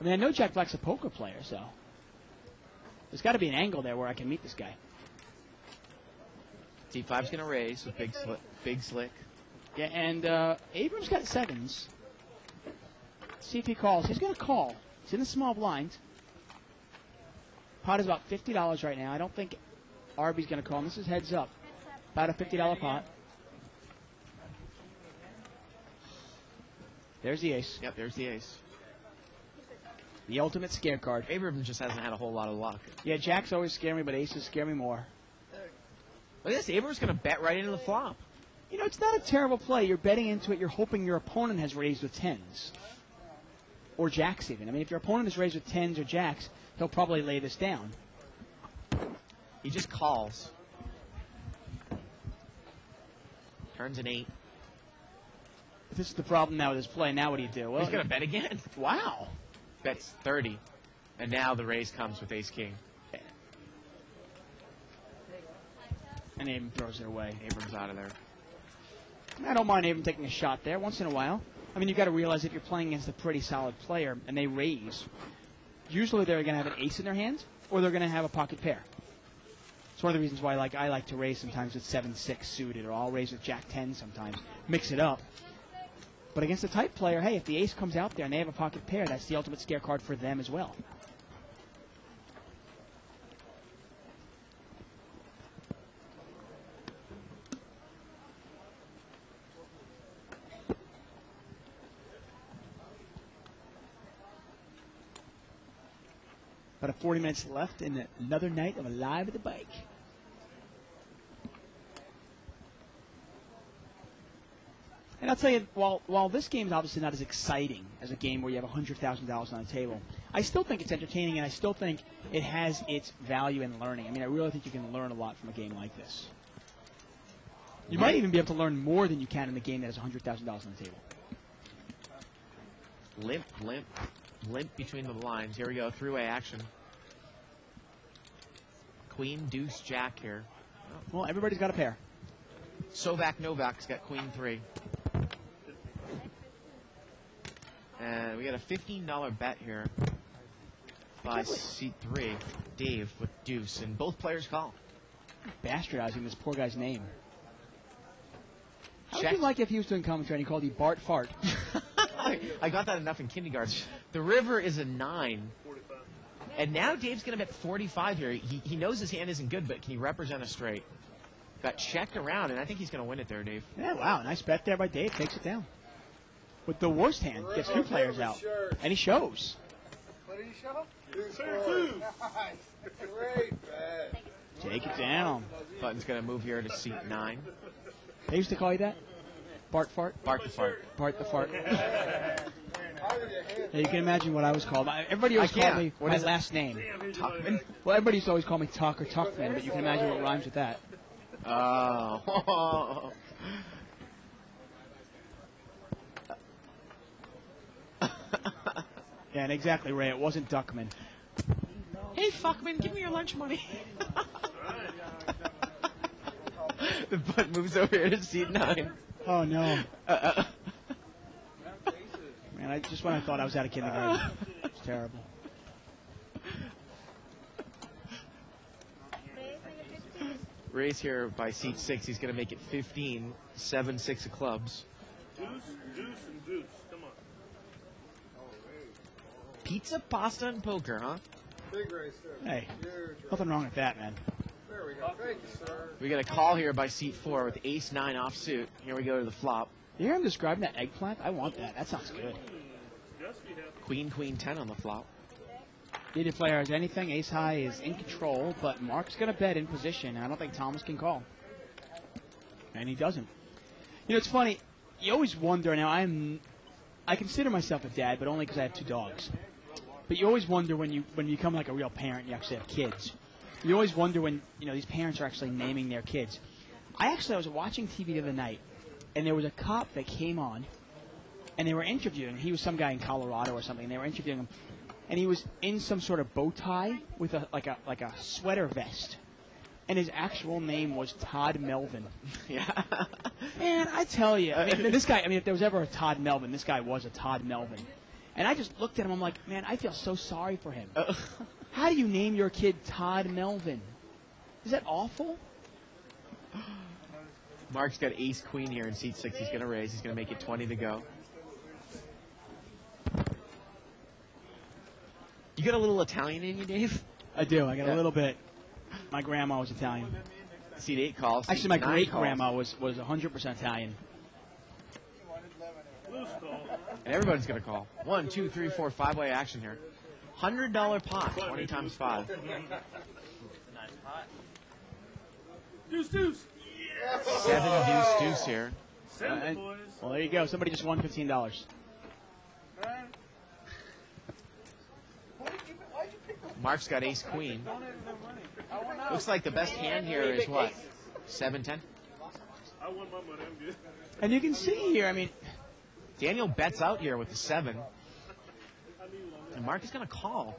I mean, I know Jack Black's a poker player, so there's got to be an angle there where I can meet this guy. D5's going to raise with big slick. Yeah, and Abrams got sevens. See if he calls. He's going to call. He's in the small blind. Pot is about $50 right now. I don't think Arby's going to call. And this is heads up. About a $50 pot. There's the ace. Yep, there's the ace. The ultimate scare card. Abrams just hasn't had a whole lot of luck. Yeah, Jacks always scare me, but aces scare me more. Look at this. Abrams going to bet right into the flop. You know, it's not a terrible play. You're betting into it. You're hoping your opponent has raised with tens. Or jacks even. I mean, if your opponent is raised with tens or jacks, he'll probably lay this down. He just calls. Turns an 8. This is the problem now with his play. Now what do you do? Well, he's going to bet again. Wow. Bets 30. And now the raise comes with ace-king. And Abram throws it away. Abrams out of there. I don't mind Abram taking a shot there once in a while. I mean, you've got to realize if you're playing against a pretty solid player and they raise, usually they're going to have an ace in their hand or they're going to have a pocket pair. It's one of the reasons why I like to raise sometimes with 7-6 suited, or I'll raise with Jack-10 sometimes. Mix it up. But against a tight player, hey, if the ace comes out there and they have a pocket pair, that's the ultimate scare card for them as well. About 40 minutes left in another night of Live at the Bike. And I'll tell you, while this game's obviously not as exciting as a game where you have $100,000 on the table, I still think it's entertaining, and I still think it has its value in learning. I mean, I really think you can learn a lot from a game like this. You might even be able to learn more than you can in a game that has $100,000 on the table. Limp between the lines. Here we go, three-way action. Queen, deuce, jack here. Well, everybody's got a pair. Novak's got queen 3. And we got a $15 bet here by seat 3. Dave with deuce, and both players call. Bastardizing this poor guy's name. How would you like if he was doing commentary and he called you Bart Fart? I got that enough in kindergarten. The river is a 9. And now Dave's going to bet 45 here. He knows his hand isn't good, but can he represent a straight? Got checked around, and I think he's going to win it there, Dave. Yeah, wow. Nice bet there by Dave. Takes it down. With the worst hand, gets 2 players out. And he shows. What did he show? Two. Great bet. Take it down. Button's going to move here to seat 9. They used to call you that? Bart Fart? Bart the Fart. Bart the Fart. Yeah, you can imagine what I was called. Everybody always called me my last name. Tuckman? Well, everybody used to always call me Tuck or Tuckman, but you can imagine what rhymes with that. Oh. Yeah, and exactly, Ray. It wasn't Duckman. Hey, fuckman, give me your lunch money. The butt moves over here to seat 9. Oh, no. Man, just when I thought I was out of kindergarten. It's terrible. Raise here by seat 6. He's going to make it 15, 7, 6 of clubs. Deuce, and deuce. Come on. Pizza, pasta, and poker, huh? Big race there. Hey, nothing wrong with that, man. There we go. Thank you, sir. We got a call here by seat 4 with ace-9 offsuit. Here we go to the flop. You hear him describing that eggplant? I want that. That sounds good. Queen, queen 10 on the flop. Neither player has anything. Ace high is in control, but Mark's going to bet in position. I don't think Thomas can call. And he doesn't. You know, it's funny. You always wonder. Now, I consider myself a dad, but only because I have 2 dogs. But you always wonder when you become like a real parent and you actually have kids. You always wonder when, you know, these parents are actually naming their kids. I was watching TV the other night, and there was a cop that came on, and they were interviewing. He was some guy in Colorado or something. And they were interviewing him, and he was in some sort of bow tie with a sweater vest, and his actual name was Todd Melvin. Yeah. Man, I tell you, I mean, this guy. I mean, if there was ever a Todd Melvin, this guy was a Todd Melvin. And I just looked at him. I'm like, man, I feel so sorry for him. How do you name your kid Todd Melvin? Is that awful? Mark's got ace queen here in seat 6. He's going to raise. He's going to make it 20 to go. You got a little Italian in you, Dave? I do. I got a little bit. My grandma was Italian. Seat 8 calls. Actually, my great-grandma was 100% Italian. And everybody's going to call. 1, 2, 3, 4, 5-way action here. $100 pot, 20 times 5. Nice pot. Deuce, deuce. 7 deuce here. Well, there you go. Somebody just won $15. Mark's got ace queen. Looks like the best hand here is what? 7-10? I won my money. I'm good. And you can see here, I mean, Daniel bets out here with the 7. And Mark is going to call.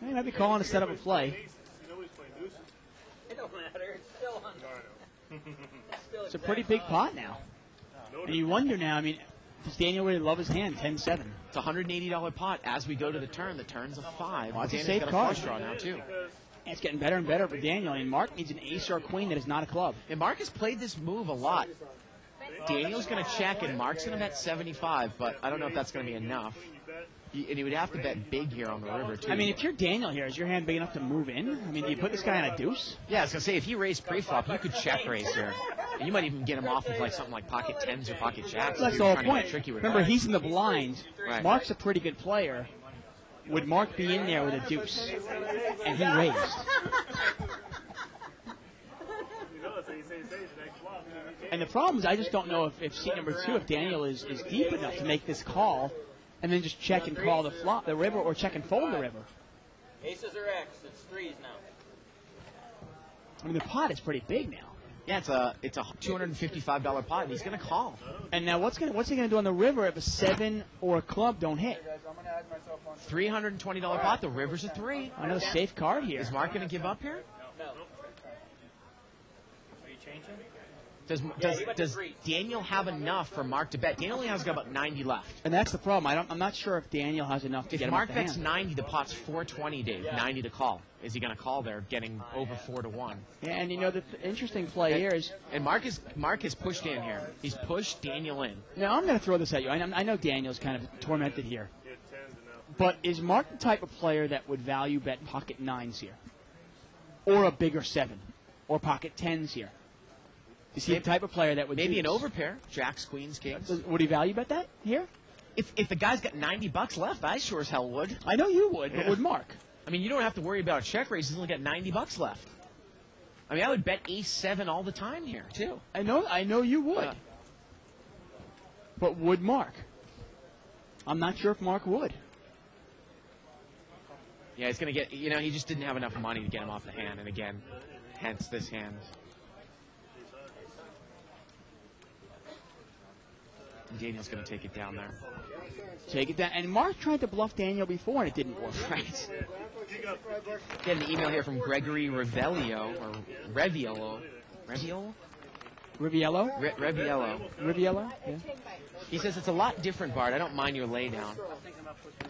he might be calling to set up a play. You know he's playing deuces. It don't matter. It's still on. It's a pretty big pot now. And you wonder now, I mean, does Daniel really love his hand, 10-7? It's a $180 pot as we go to the turn. The turn's a 5. Well, that's a Daniel's safe got a card. flush draw now, too. And it's getting better and better for Daniel. I mean, Mark needs an ace or a queen that is not a club. And Mark has played this move a lot. Daniel's going to check, and Mark's going to bet 75, but I don't know if that's going to be enough. And he would have to bet big here on the river, too. I mean, if you're Daniel here, is your hand big enough to move in? I mean, do you put this guy on a deuce? Yeah, I was going to say, if he raised pre-flop, you could check raise here. And you might even get him off of like something like pocket 10s or pocket jacks. That's if the you're whole trying to get point. tricky with Remember, that. he's in the blind. Right. Mark's a pretty good player. Would Mark be in there with a deuce? And he raised. And the problem is, I just don't know if seat number 2, if Daniel is deep enough to make this call, and then just check and call the river, or check and fold the river. Aces or X. It's 3s now. I mean, the pot is pretty big now. Yeah, it's a $255 pot, and he's going to call. And now what's he going to do on the river if a 7 or a club don't hit? $320 pot. The river's a 3. Another safe card here. Is Mark going to give up here? No. Are you changing? Does Daniel have enough for Mark to bet? Daniel only has got about 90 left. And that's the problem. I'm not sure if Daniel has enough to If get him Mark off the bets hand. 90, the pot's 420, Dave. 90 to call. Is he going to call there, getting over 4-1? Yeah, and you know the interesting play here is. And Mark has pushed in here. He's pushed Daniel in. Now I'm going to throw this at you. I know Daniel's kind of tormented here. But is Mark the type of player that would value bet pocket 9s here? Or a bigger 7? Or pocket 10s here? Is he the type of player that would Maybe do an this? overpair, jacks, queens, kings. Would he value bet that here? If the guy's got $90 left, I sure as hell would. I know you would, but would Mark? I mean, you don't have to worry about a check raise. He's only got $90 left. I mean, I would bet ace-7 all the time here, too. I know you would. But would Mark? I'm not sure if Mark would. Yeah, he's going to get, he just didn't have enough money to get him off the hand. And again, hence this hand. And Daniel's going to take it down there. Take it down. And Mark tried to bluff Daniel before, and it didn't work. Right. Getting an email here from Gregory Revelio, or Reviello. Reviello? Riviello? Reviello. Riviello? Yeah. He says it's a lot different, Bart. I don't mind your laydown.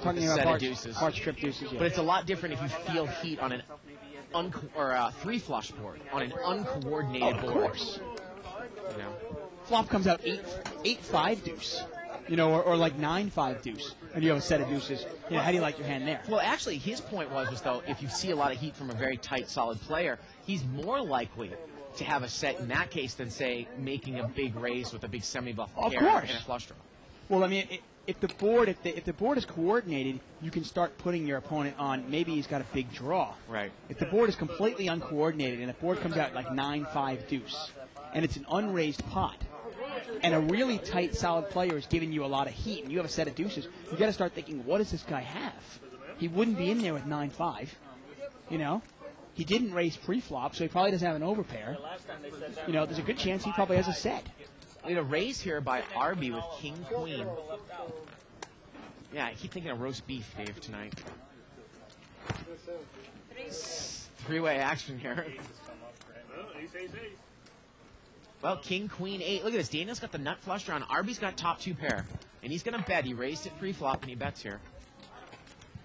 Talking Set about of deuces. Bart's trip deuces, yeah. But it's a lot different if you feel heat on an three flush board, on an uncoordinated board. Of course. You know. Flop comes out 8-5 deuce, or like 9-5 deuce, and you have a set of deuces. How do you like your hand there? Well, actually, his point was though, if you see a lot of heat from a very tight, solid player, he's more likely to have a set in that case than, say, making a big raise with a big semi-bluff Of pair course. and a flush draw. Well, I mean, if the board is coordinated, you can start putting your opponent on. Maybe he's got a big draw. Right. If the board is completely uncoordinated and the board comes out like 9-5 deuce, and it's an unraised pot, and a really tight, solid player is giving you a lot of heat, and you have a set of deuces, you got to start thinking, what does this guy have? He wouldn't be in there with 9-5. He didn't raise pre-flop, so he probably doesn't have an overpair. There's a good chance he probably has a set. A raise here by Arby with king queen. Yeah, I keep thinking of roast beef, Dave, tonight. Three-way action here. Well, king, queen, 8. Look at this. Daniel's got the nut flush draw, and Arby's got top 2 pair. And he's going to bet. He raised it pre-flop, and he bets here.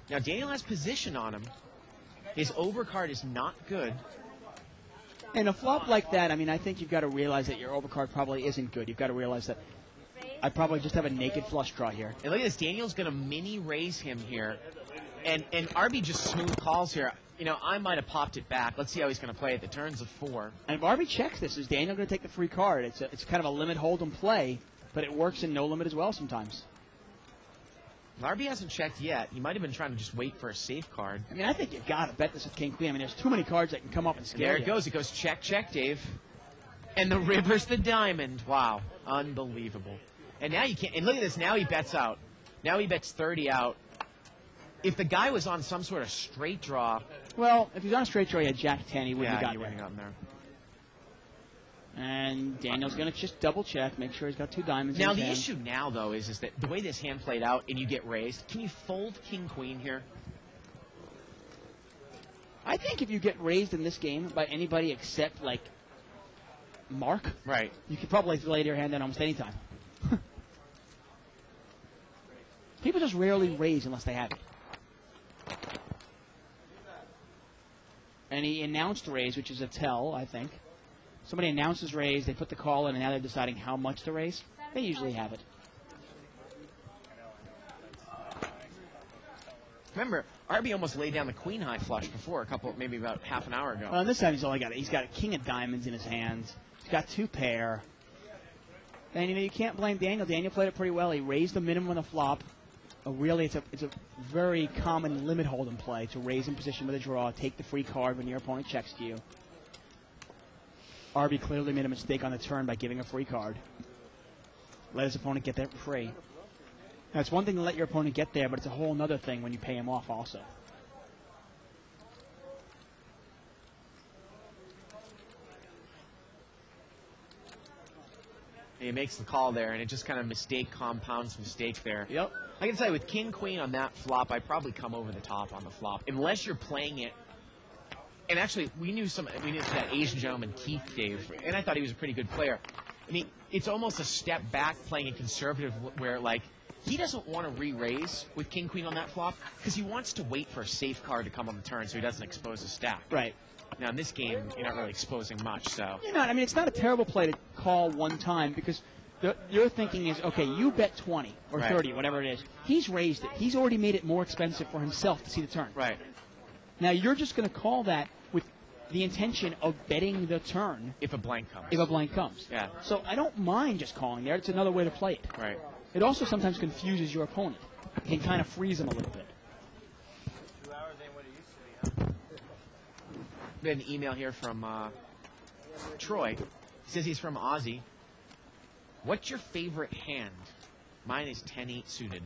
Now, Daniel has position on him. His overcard is not good. And a flop like that, I mean, I think you've got to realize that your overcard probably isn't good. You've got to realize that I probably just have a naked flush draw here. And look at this. Daniel's going to mini raise him here. And RB just smooth calls here. You know, I might have popped it back. Let's see how he's going to play it. The turns of 4. And if RB checks this, is Daniel going to take the free card? It's kind of a limit hold'em play, but it works in no limit as well sometimes. If RB hasn't checked yet. He might have been trying to just wait for a safe card. I mean, I think you've got to bet this with King Queen. I mean, there's too many cards that can come up and scare you. There it goes. It goes check, check, Dave. And the river's the diamond. Wow. Unbelievable. And now you can't. And look at this. Now he bets out. Now he bets 30 out. If the guy was on some sort of straight draw. Well, if he's on a straight draw, he had Jack 10, he wouldn't have gotten there. And Daniel's going to just double check, make sure he's got 2 diamonds Now, in his the hand. issue now, though, is that the way this hand played out and you get raised, can you fold King Queen here? I think if you get raised in this game by anybody except, like, Mark, right, you could probably lay your hand in almost any time. People just rarely raise unless they have it. And he announced raise, which is a tell, I think. Somebody announces raise, they put the call in, and now they're deciding how much to raise. They usually have it. Remember, RB almost laid down the queen high flush before, maybe about half an hour ago. Well, this time he's got a king of diamonds in his hands. He's got 2 pair. And, you know, you can't blame Daniel. Daniel played it pretty well. He raised the minimum on the flop. Really, it's a very common limit hold'em play to raise in position with a draw, take the free card when your opponent checks to you. RB clearly made a mistake on the turn by giving a free card. Let his opponent get that free. Now, it's one thing to let your opponent get there, but it's a whole other thing when you pay him off also. He makes the call there, and it just kind of mistake compounds mistake there. Yep. I can tell you, with King Queen on that flop, I'd probably come over the top on the flop, unless you're playing it. And actually, we knew that Asian gentleman, Keith, Dave, and I thought he was a pretty good player. I mean, it's almost a step back playing a conservative where, like, he doesn't want to re-raise with King Queen on that flop because he wants to wait for a safe card to come on the turn so he doesn't expose the stack. Right. Now, in this game, you're not really exposing much, so. You're not. I mean, it's not a terrible play to call one time because your thinking is, okay, you bet 20 or 30, whatever it is. He's raised it. He's already made it more expensive for himself to see the turn. Right. Now, you're just going to call that with the intention of betting the turn. If a blank comes. If a blank comes. Yeah. So I don't mind just calling there. It's another way to play it. Right. It also sometimes confuses your opponent. It can kind of freeze them a little bit. 2 hours ain't what it used to be, huh? We had an email here from Troy. He says he's from Aussie. What's your favorite hand? Mine is 10-8 suited.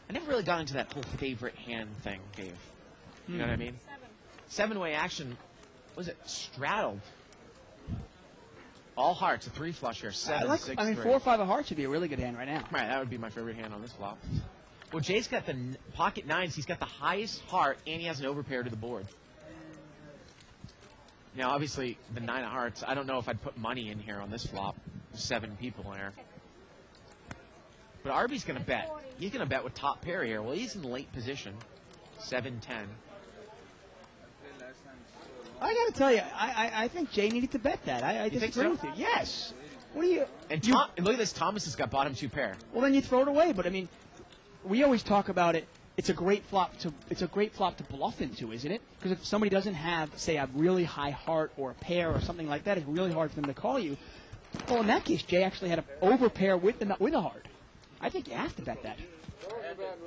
I never really got into that whole favorite hand thing, Dave. You know what I mean? 7-way action. Was it straddled? All hearts, a 3 flush here. 7, 6, 3. 4 or 5 of hearts would be a really good hand right now. Right, that would be my favorite hand on this flop. Well, Jay's got the pocket 9s. He's got the highest heart, and he has an overpair to the board. Now, obviously, the 9 of hearts, I don't know if I'd put money in here on this flop. There's 7 people there. But RB's going to bet. He's going to bet with top pair here. Well, he's in late position. 7-10. I got to tell you, I think Jay needed to bet that. I disagree with you. Yes. What do you... And look at this. Thomas has got bottom 2 pair. Well, then you throw it away. But, I mean, we always talk about it. It's a great flop to bluff into, isn't it? Because if somebody doesn't have, say, a really high heart or a pair or something like that, it's really hard for them to call you. Well, in that case, Jay actually had an overpair with a heart. I think you have to bet that.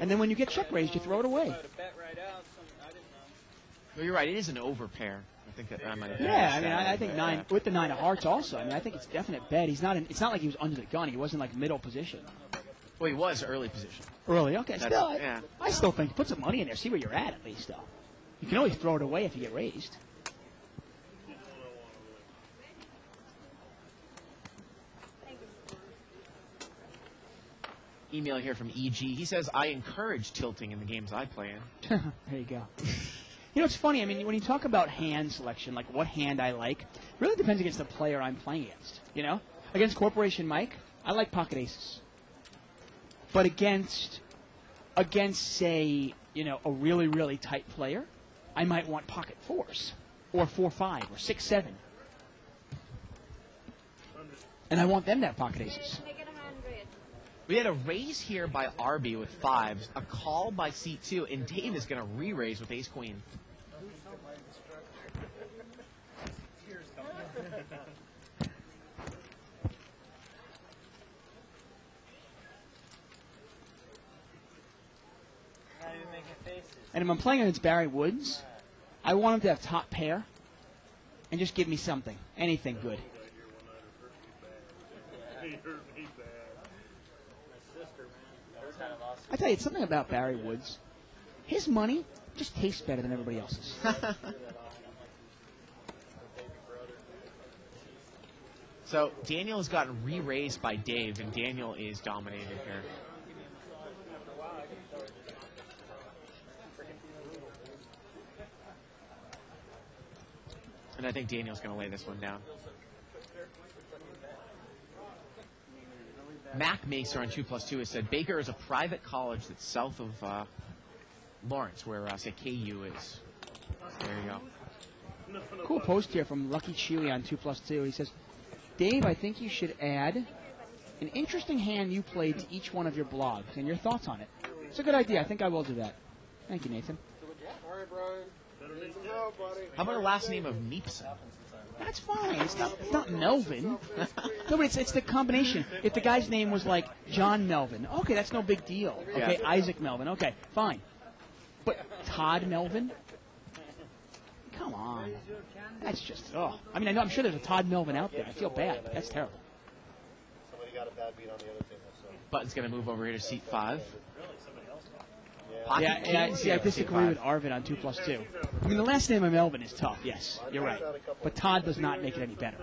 And then when you get check raised, you throw it away. Well, you're right. It is an overpair. I think that might have been. Yeah, I mean, I think 9 with the 9 of hearts also. I mean, I think it's a definite bet. He's not. It's not like he was under the gun. He wasn't like middle position. Well, he was early position. Early, okay. Still, yeah. I still think put some money in there. See where you're at least, though. You can always throw it away if you get raised. Email here from EG. He says, I encourage tilting in the games I play in. There you go. You know, it's funny. I mean, when you talk about hand selection, like what hand I like, it really depends against the player I'm playing against. You know? Against Corporation Mike, I like pocket aces. But against say, a really, really tight player, I might want pocket 4s or 4-5 or 6-7. And I want them to have pocket aces. Make it 100. We had a raise here by Arby with 5s, a call by seat 2, and Dave is going to re-raise with ace-queen. And if I'm playing against Barry Woods, I want him to have top pair and just give me something, anything good. I tell you, it's something about Barry Woods. His money just tastes better than everybody else's. So Daniel has gotten re-raised by Dave, and Daniel is dominated here. And I think Daniel's going to lay this one down. Mac Macer on 2+2 has said Baker is a private college that's south of Lawrence, where say KU is. There you go. Cool post here from Lucky Chewy on 2+2. He says, Dave, I think you should add an interesting hand you played to each one of your blogs and your thoughts on it. It's a good idea. I think I will do that. Thank you, Nathan. All right, Brian. How about a last name of Meepson? That's fine. It's not Melvin. No, but it's the combination. If the guy's name was like John Melvin, okay, that's no big deal. Okay, Yeah. Isaac Melvin, okay, fine. But Todd Melvin? Come on. That's just, I mean, I'm sure there's a Todd Melvin out there. I feel bad. That's terrible. Somebody got a bad beat on the other team. So. Button's going to move over here to seat 5. I disagree with Arvid on 2+2. I mean, the last name of Melvin is tough, yes, you're right. But Todd does not make it any better.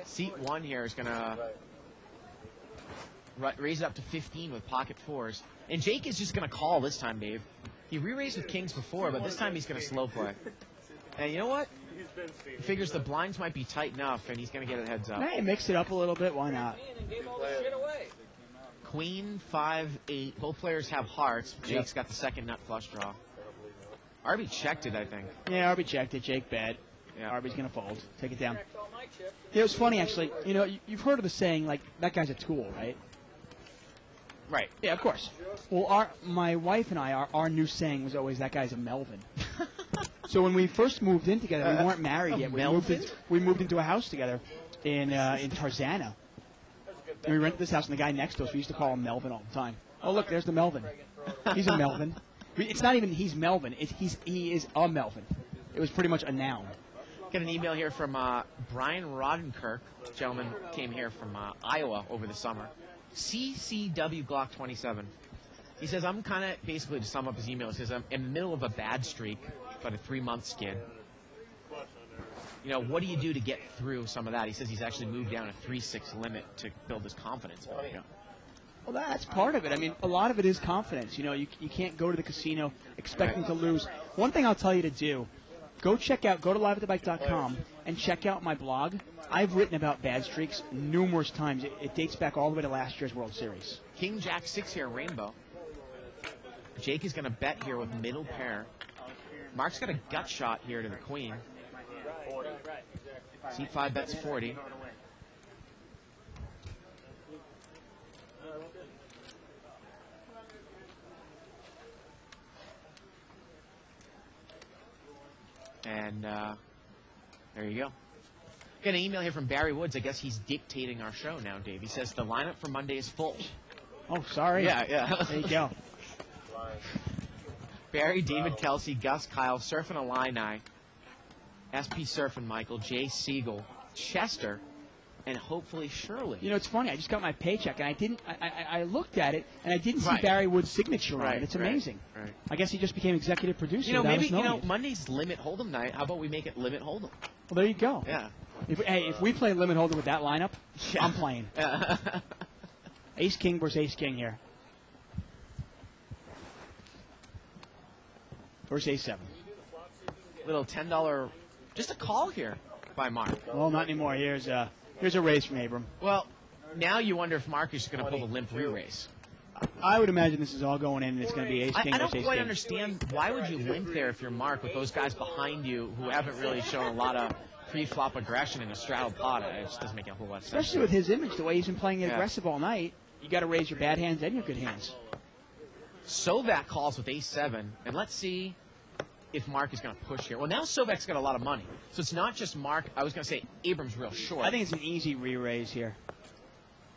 Seat 1 here is going to raise it up to 15 with pocket 4s. And Jake is just going to call this time, Dave. He re-raised with kings before, but this time he's going to slow play. And you know what? He figures the blinds might be tight enough, and he's going to get a heads up. Hey, mix it up a little bit. Why not? Queen, 5-8. Both players have hearts. Jake's got the second nut flush draw. Arby checked it, I think. Yeah, Arby checked it. Jake bet. Yeah. Arby's going to fold. Take it down. It was funny, actually. You've heard of the saying, like, that guy's a tool, right? Right. Yeah, of course. Well, my wife and I, our new saying was always, that guy's a Melvin. So when we first moved in together, we weren't married yet. We moved into a house together in Tarzana. And we rented this house, and the guy next to us, we used to call him Melvin all the time. Oh, look, there's the Melvin. He's a Melvin. It's not even he's Melvin. He is a Melvin. It was pretty much a noun. Got an email here from Brian Rodenkirk. Gentleman came here from Iowa over the summer. CCW Glock 27. He says, I'm kind of, basically to sum up his email, he says, I'm in the middle of a bad streak, but a 3-month skid. What do you do to get through some of that? He says he's actually moved down a 3-6 limit to build his confidence back up. Well, that's part of it. I mean, a lot of it is confidence. You can't go to the casino expecting to lose. One thing I'll tell you to do, go to liveatthebike.com and check out my blog. I've written about bad streaks numerous times. It dates back all the way to last year's World Series. King Jack 6 here, rainbow. Jake is going to bet here with middle pair. Mark's got a gut shot here to the queen. Seat 5 bets 40. And there you go. Got an email here from Barry Woods. I guess he's dictating our show now, Dave. He says the lineup for Monday is full. Oh, sorry. Yeah. There you go. Barry, David Kelsey, Gus, Kyle, Surfing Illini, SP Surfing Michael, Jay Siegel, Chester, and hopefully Shirley. It's funny. I just got my paycheck, and I looked at it, and I didn't see Barry Wood's signature on it. It's amazing. Right. I guess he just became executive producer. Maybe Monday's Limit Hold'em night. How about we make it Limit Hold'em? Well, there you go. Yeah. If we play Limit Hold'em with that lineup, I'm playing. Ace King versus Ace King here. Versus A7. Little $10, just a call here by Mark. Well, not anymore. Here's Here's a raise from Abram. Well, now you wonder if Marcus is going to pull the limp re-raise. I would imagine this is all going in, and it's going to be ace king I versus don't ace quite king. understand why would you limp there if you're Mark with those guys behind you who haven't really shown a lot of pre-flop aggression in a straddle pot. It just doesn't make a whole lot of sense. Especially with his image, the way he's been playing it Yeah. aggressive all night. You got to raise your bad hands and your good hands. Sovak calls with ace-7, and let's see if Mark is going to push here. Well, now Sovak's got a lot of money, so it's not just Mark. I was going to say Abram's real short. I think it's an easy re-raise here.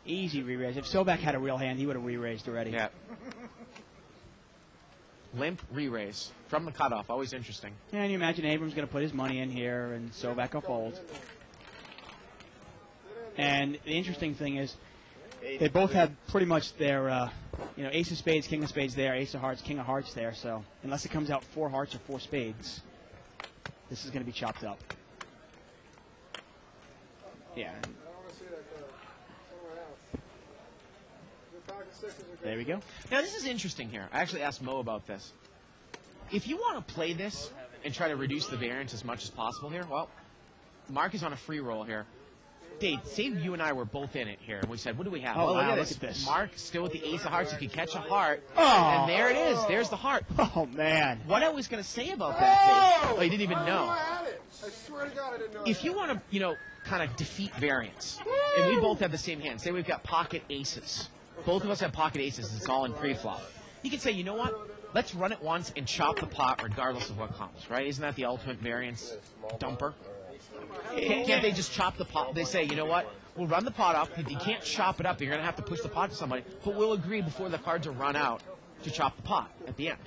Easy re-raise. If Sovak had a real hand, he would have re-raised already. Yeah. Limp re-raise from the cutoff. Always interesting. Yeah, and you imagine Abram's going to put his money in here, and Sovak will fold. And the interesting thing is, they both have pretty much their, ace of spades, king of spades there, ace of hearts, king of hearts there. So unless it comes out 4 hearts or 4 spades, this is going to be chopped up. Yeah. There we go. Now, this is interesting here. I actually asked Mo about this. If you want to play this and try to reduce the variance as much as possible here, well, Mark is on a free roll here. Dave, say you and I were both in it here, and we said, what do we have? Oh, well, wow, look at this. Mark still with the ace of hearts. If you catch a heart, Oh. and there it is. There's the heart. Oh, man. What I was going to say about that, Dave, you didn't even know. I swear to God, I didn't know. If you want to, kind of defeat variance, and we both have the same hand, say we've got pocket aces. Both of us have pocket aces. It's all in pre-flop. You can say, you know what? Let's run it once and chop the pot regardless of what comes, right? Isn't that the ultimate variance dumper? Can't they just chop the pot? They say, you know what? We'll run the pot up. If you can't chop it up, you're going to have to push the pot to somebody. But we'll agree before the cards are run out to chop the pot at the end.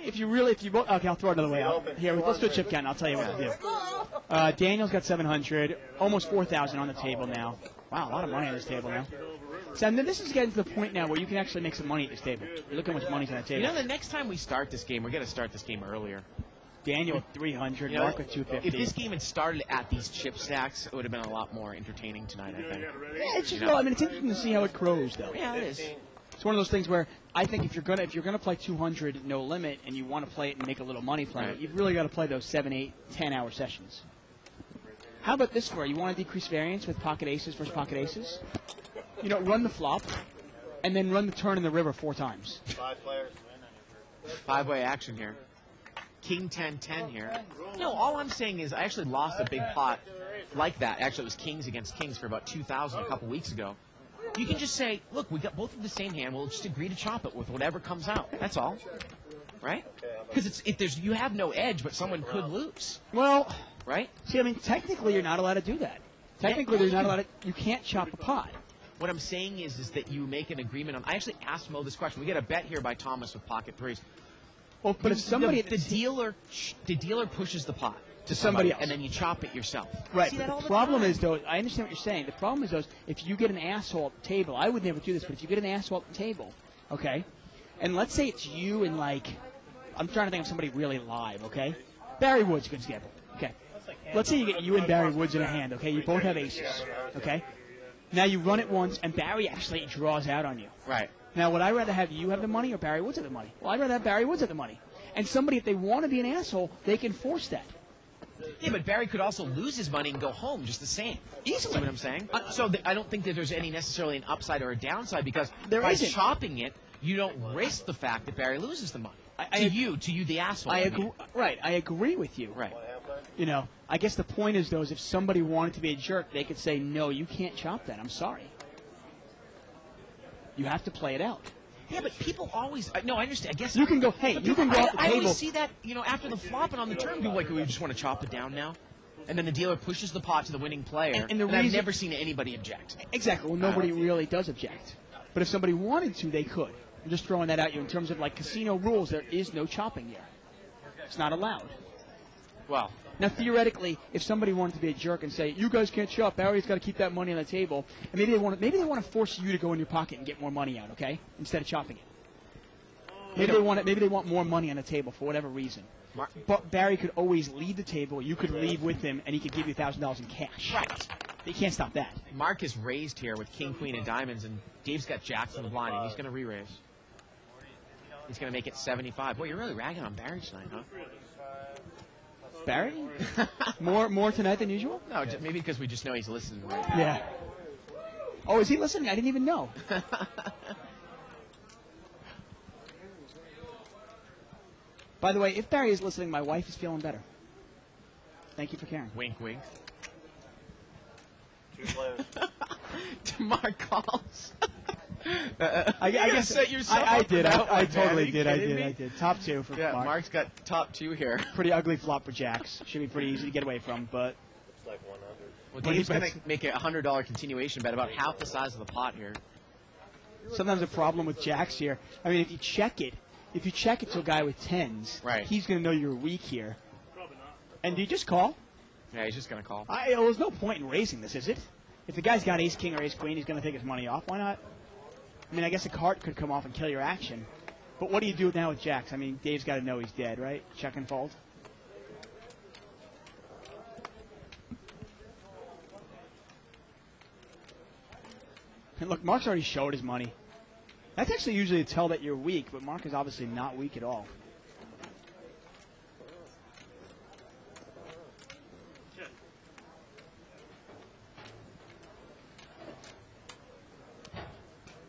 Okay, I'll throw another way out. Here, let's do a chip count. I'll tell you what to do. Daniel's got 700, almost 4,000 on the table now. Wow, a lot of money on this table now. So and then this is getting to the point now where you can actually make some money at this table. Look how much money's on the table. The next time we start this game, we're going to start this game earlier. Daniel with 300, Mark with 250. If this game had started at these chip stacks, it would have been a lot more entertaining tonight, I think. Yeah, it's just, it's interesting to see how it grows, though. Yeah, it is. It's one of those things where I think if you're gonna play 200 no limit and you want to play it and make a little money playing it, you've really got to play those 7, 8, 10-hour sessions. How about this for you? Want to decrease variance with pocket aces versus pocket aces? Run the flop, and then run the turn in the river 4 times. 5 players. 5-way action here. King 10-10 here. No, all I'm saying is I actually lost a big pot like that. Actually, it was kings against kings for about 2,000 a couple weeks ago. You can just say, look, we got both of the same hand. We'll just agree to chop it with whatever comes out. That's all. Right? Because you have no edge, but someone could lose. Well, right? See, technically you're not allowed to do that. Technically, you're not allowed to. You can't chop a pot. What I'm saying is that you make an agreement on. I actually asked Mo this question. We get a bet here by Thomas with pocket threes. Well, but if somebody the dealer pushes the pot to somebody else, and then you chop it yourself. Right. See that all the the problem time. is, though, I understand what you're saying. The problem is, though, if you get an asshole at the table, I would never do this, but if you get an asshole at the table, okay, and let's say it's you and I'm trying to think of somebody really live, okay? Barry Woods, good example. Okay. Let's say you get you and Barry Woods in a hand, okay? You both have aces, okay? Now you run it once, and Barry actually draws out on you. Right. Now, would I rather have you have the money or Barry Woods have the money? Well, I'd rather have Barry Woods have the money. And somebody, if they want to be an asshole, they can force that. Yeah, but Barry could also lose his money and go home just the same. Easily. See what I'm saying? I don't think that there's any necessarily an upside or a downside because There by isn't. chopping it, you don't risk the fact that Barry loses the money. To you, the asshole. I agree. Right, I agree with you. Right. I guess the point is, though, is if somebody wanted to be a jerk, they could say, no, you can't chop that. I'm sorry. You have to play it out. Yeah, but people always. No, I understand. I guess You can go, hey, you can go off the I table. always see that, after the flop and on the turn, people are like, we just want to chop it down now. And then the dealer pushes the pot to the winning player. And the I've reason- never seen anybody object. Exactly. Well, nobody really does object. But if somebody wanted to, they could. I'm just throwing that at you in terms of casino rules. There is no chopping here. It's not allowed. Well, now theoretically, if somebody wanted to be a jerk and say, "You guys can't chop. Barry's got to keep that money on the table," and maybe they want to force you to go in your pocket and get more money out, okay, instead of chopping it. Maybe they want more money on the table for whatever reason. But Barry could always leave the table. You could leave with him, and he could give you $1,000 in cash. Right. You can't stop that. Mark is raised here with king, queen, and diamonds, and Dave's got jacks on the blind, and he's going to re-raise. He's going to make it 75. Boy, you're really ragging on Barry tonight, huh? Barry? more tonight than usual? No, maybe because we just know he's listening right now. Yeah. Oh, is he listening? I didn't even know. By the way, if Barry is listening, my wife is feeling better. Thank you for caring. Wink, wink. 2 players. Mark calls. I guess set yourself I up for did. that I one, totally man. did. Are I you kidding did. me? I did. Top 2 for Yeah, Mark. Mark's got top 2 here. Pretty ugly flop for Jacks. Should be pretty easy to get away from, but Looks like 100. Well, Dave's going to make a $100 continuation bet, about half the size of the pot here. sometimes a problem with Jacks here. I mean, if you check it to a guy with 10s, right, he's going to know you're weak here. Probably not. And do you just call? Yeah, he's just going to call. There's no point in raising this, is it? If the guy's got ace king or ace queen, he's going to take his money off. Why not? I mean, I guess a card could come off and kill your action. But what do you do now with Jacks? I mean, Dave's got to know he's dead, right? Check and fold. And look, Mark's already showed his money. That's actually usually a tell that you're weak, but Mark is obviously not weak at all.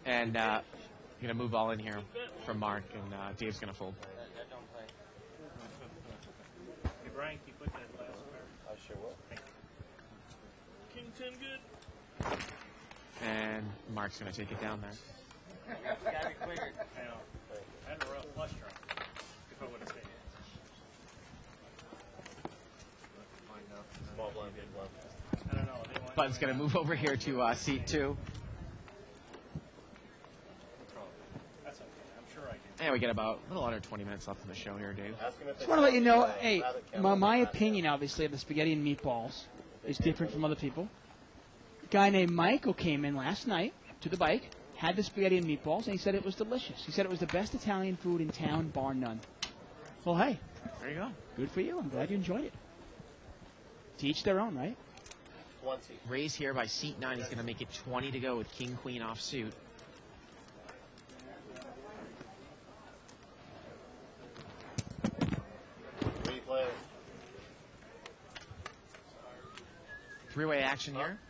And going to move all in here from Mark, and Dave's going to fold. Hey, Brian, can you put that last pair? I sure will. King 10 good. And Mark's going to take it down there. It's got to be quicker. I know. I had a rough flush draw. If I would have stayed. Small blind, big blind. I don't know. Button's going to move over here to seat 2. That's okay. I'm sure I can. And we get about a little under 20 minutes left in the show here, Dave. Just want to let you know, hey, my opinion, obviously, of the spaghetti and meatballs is different from other people. A guy named Michael came in last night to the bike, had the spaghetti and meatballs, and he said it was delicious. He said it was the best Italian food in town, bar none. Well, hey. There you go. Good for you. I'm glad you enjoyed it. To each their own, right? 20. Raise here by seat 9. He's going to make it 20 to go with king, queen off suit. Three players. Three-way action here.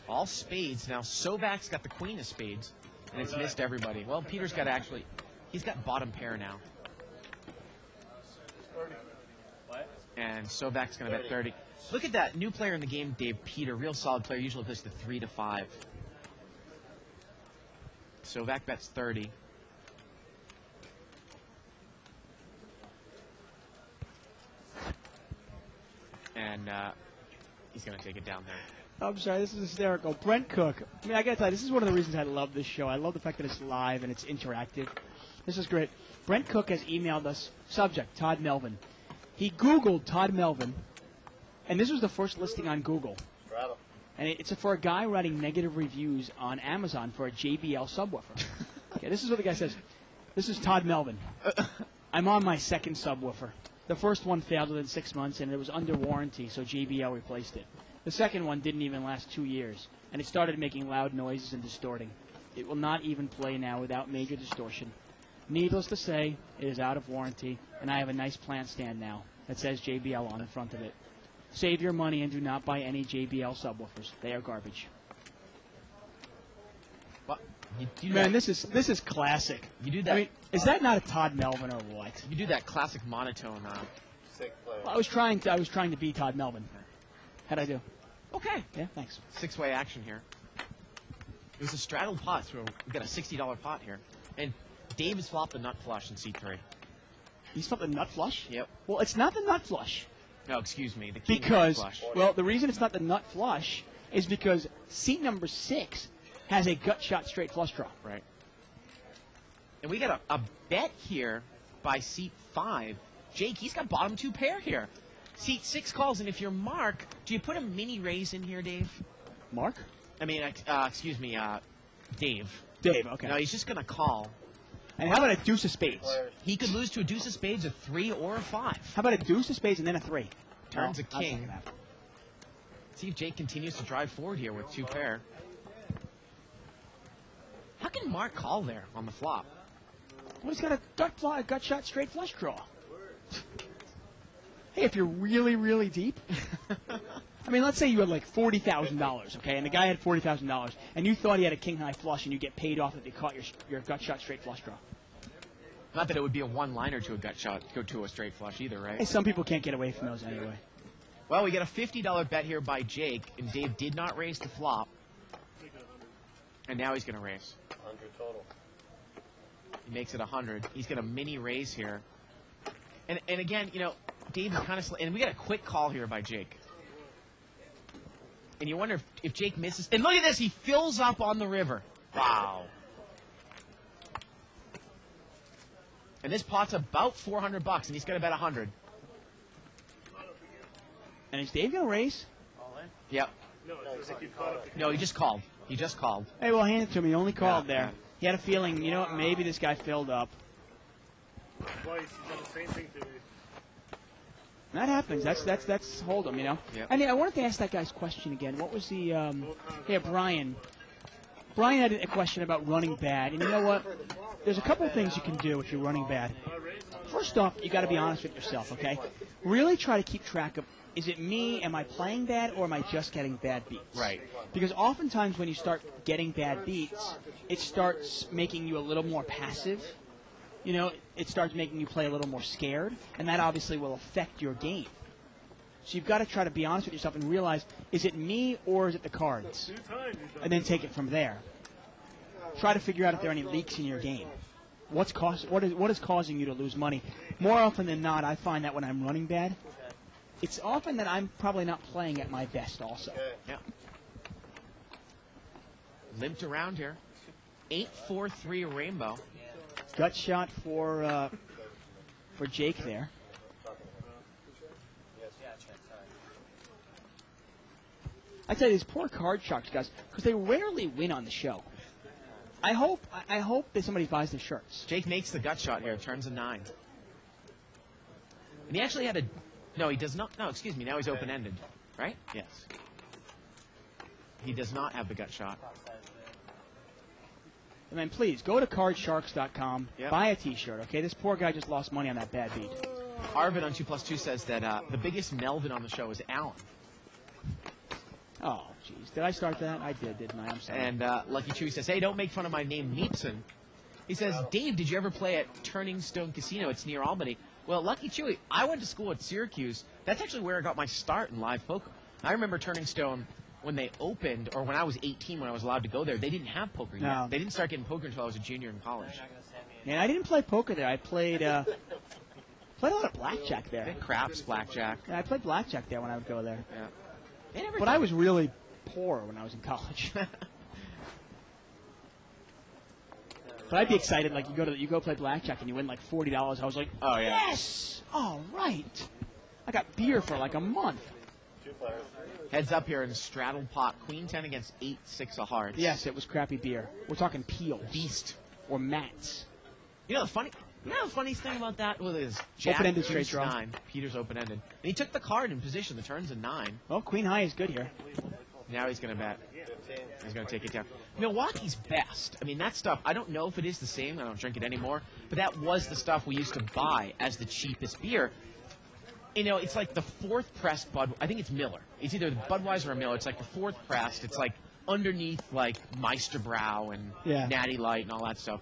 All spades. Now, Sovak's got the queen of spades, and it's missed everybody. Well, Peter's got he's got bottom pair now. What? And Sovak's going to bet 30. Look at that new player in the game, Dave. Peter, real solid player. Usually plays the 3 to 5. Sovak bets 30. And he's going to take it down there. I'm sorry, this is hysterical. Brent Cook. I mean, I gotta tell you, this is one of the reasons I love this show. I love the fact that it's live and it's interactive. This is great. Brent Cook has emailed us, subject, Todd Melvin. He Googled Todd Melvin, and this was the first listing on Google. Straddle. And it's for a guy writing negative reviews on Amazon for a JBL subwoofer. Okay, this is what the guy says. This is Todd Melvin. I'm on my second subwoofer. The first one failed within 6 months, and it was under warranty, so JBL replaced it. The second one didn't even last 2 years, and it started making loud noises and distorting. It will not even play now without major distortion. Needless to say, it is out of warranty, and I have a nice plant stand now that says JBL on the front of it. Save your money and do not buy any JBL subwoofers. They are garbage. Well, Man, this is classic. You do that. I mean, is that not a Todd Melvin or what? You do that classic monotone. 6 players. Well, I was trying to be Todd Melvin. How'd I do? Okay. Yeah, thanks. 6-way action here. It was a straddled pot, so we've got a $60 pot here. And Dave has flopped the nut flush in seat 3. He's flopped the nut flush? Yep. Well, it's not the nut flush. No, excuse me. The king Because, nut flush. well, the reason it's not the nut flush is because seat number 6 has a gut shot straight flush draw. Right. And we got a bet here by seat 5. Jake, he's got bottom 2 pair here. Seat 6 calls, and if you're Mark, do you put a mini raise in here, Dave? Mark? I mean, excuse me, Dave. Dave, okay. No, he's just going to call. And how about a deuce of spades? He could lose to a deuce of spades, a 3 or a 5. How about a deuce of spades and then a 3? Turns No, a king. See if Jake continues to drive forward here with 2 pair. How can Mark call there on the flop? Well, he's got a gut shot straight flush draw. Hey, if you're really, really deep, I mean, let's say you had like $40,000, okay, and the guy had $40,000, and you thought he had a king high flush, and you get paid off if you caught your gut shot straight flush draw. Not that it would be a one-liner to a gut shot, go to a straight flush either, right? Hey, some people can't get away from those anyway. Well, we got a $50 bet here by Jake, and Dave did not raise the flop. And now he's going to raise. 100 total. He makes it 100. He's got a mini raise here. And again, you know, Dave is kind of... And we got a quick call here by Jake. And you wonder if Jake misses... And look at this! He fills up on the river. Wow. And this pot's about $400, and he's going to bet 100. And is Dave going to raise? All in? Yep. No, he just called. He just called. Hey, well, hand it to me. He only called Yeah, there. yeah. He had a feeling, you know what, maybe this guy filled up. Twice, he's done the same thing to me. That happens. That's Hold'em, you know. Yep. And I wanted to ask that guy's question again. What was the yeah, Brian. Brian had a question about running bad, and you know what? There's a couple of things you can do if you're running bad. First off, you got to be honest with yourself, okay? Really try to keep track of, is it me? Am I playing bad, or am I just getting bad beats? Right. Because oftentimes when you start getting bad beats, it starts making you a little more passive. You know, it starts making you play a little more scared, and that obviously will affect your game. So you've got to try to be honest with yourself and realize, is it me or is it the cards? And then take it from there. Try to figure out if there are any leaks in your game. What is causing you to lose money? More often than not, I find that when I'm running bad, it's often that I'm probably not playing at my best also. Yeah. Limped around here. 8-4-3 rainbow. Gut shot for Jake there. I tell you, these poor card sharks guys, because they rarely win on the show. I hope that somebody buys the shirts. Jake makes the gut shot here. Turns a 9. And he actually had a... No, he does not. No, excuse me. Now he's open-ended. Right? Yes. He does not have the gut shot. And then please, go to cardsharks.com, Yep. buy a T-shirt, okay? This poor guy just lost money on that bad beat. Arvid on 2+2 says that the biggest Melvin on the show is Alan. Oh, jeez. Did I start that? I did, didn't I? I'm sorry. And Lucky Chewy says, hey, don't make fun of my name, Meepson. He says, Dave, did you ever play at Turning Stone Casino? It's near Albany. Well, Lucky Chewy, I went to school at Syracuse. That's actually where I got my start in live poker. I remember Turning Stone when they opened, or when I was 18, when I was allowed to go there. They didn't have poker yet. No. They didn't start getting poker until I was a junior in college. And I didn't play poker there. I played a lot of blackjack there. Craps, blackjack. Yeah, I played blackjack there when I would go there. Yeah. But I was really poor when I was in college. But I'd be excited, like you go play blackjack and you win like $40. I was like, oh yeah, yes, all right. I got beer for like a month. Heads up here in straddle pot, Queen 10 against 8-6 of hearts. Yes, it was crappy beer. We're talking Peels. Beast Or Mats. You know the funniest thing about that was Jack Open-ended straight deuce draw. 9. Peter's open-ended. And he took the card in position. The turn's a 9. Well, Queen High is good here. Now he's going to bet. He's going to take it down. Milwaukee's best. I mean, that stuff, I don't know if it is the same. I don't drink it anymore. But that was the stuff we used to buy as the cheapest beer. You know, it's like the fourth pressed Bud. I think it's Miller. It's either Budweiser or Miller. It's like the fourth pressed. It's like underneath like Meisterbrow and Natty Light and all that stuff.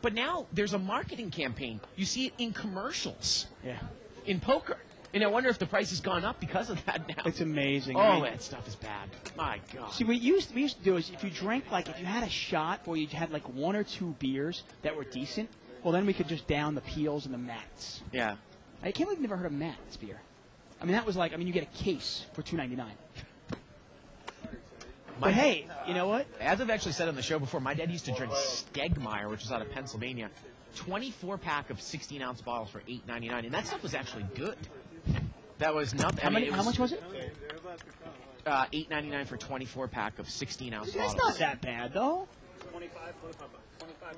But now there's a marketing campaign. You see it in commercials. Yeah. In poker. And I wonder if the price has gone up because of that now. It's amazing. Oh, I mean, that stuff is bad. My God. See, what we used to do is if you drank, like, if you had a shot or you had, like, 1 or 2 beers that were decent, well, then we could just down the Peels and the Mats. Yeah. I can't believe you've never heard of Mats beer. I mean, that was like, I mean, you get a case for $2.99. But hey, you know what? As I've actually said on the show before, my dad used to drink Stegmeyer, which is out of Pennsylvania. 24-pack of 16-ounce bottles for $8.99, and that stuff was actually good. That was nothing. How much was it? $8.99 for 24-pack of 16-ounce bottles. That's not that bad, though.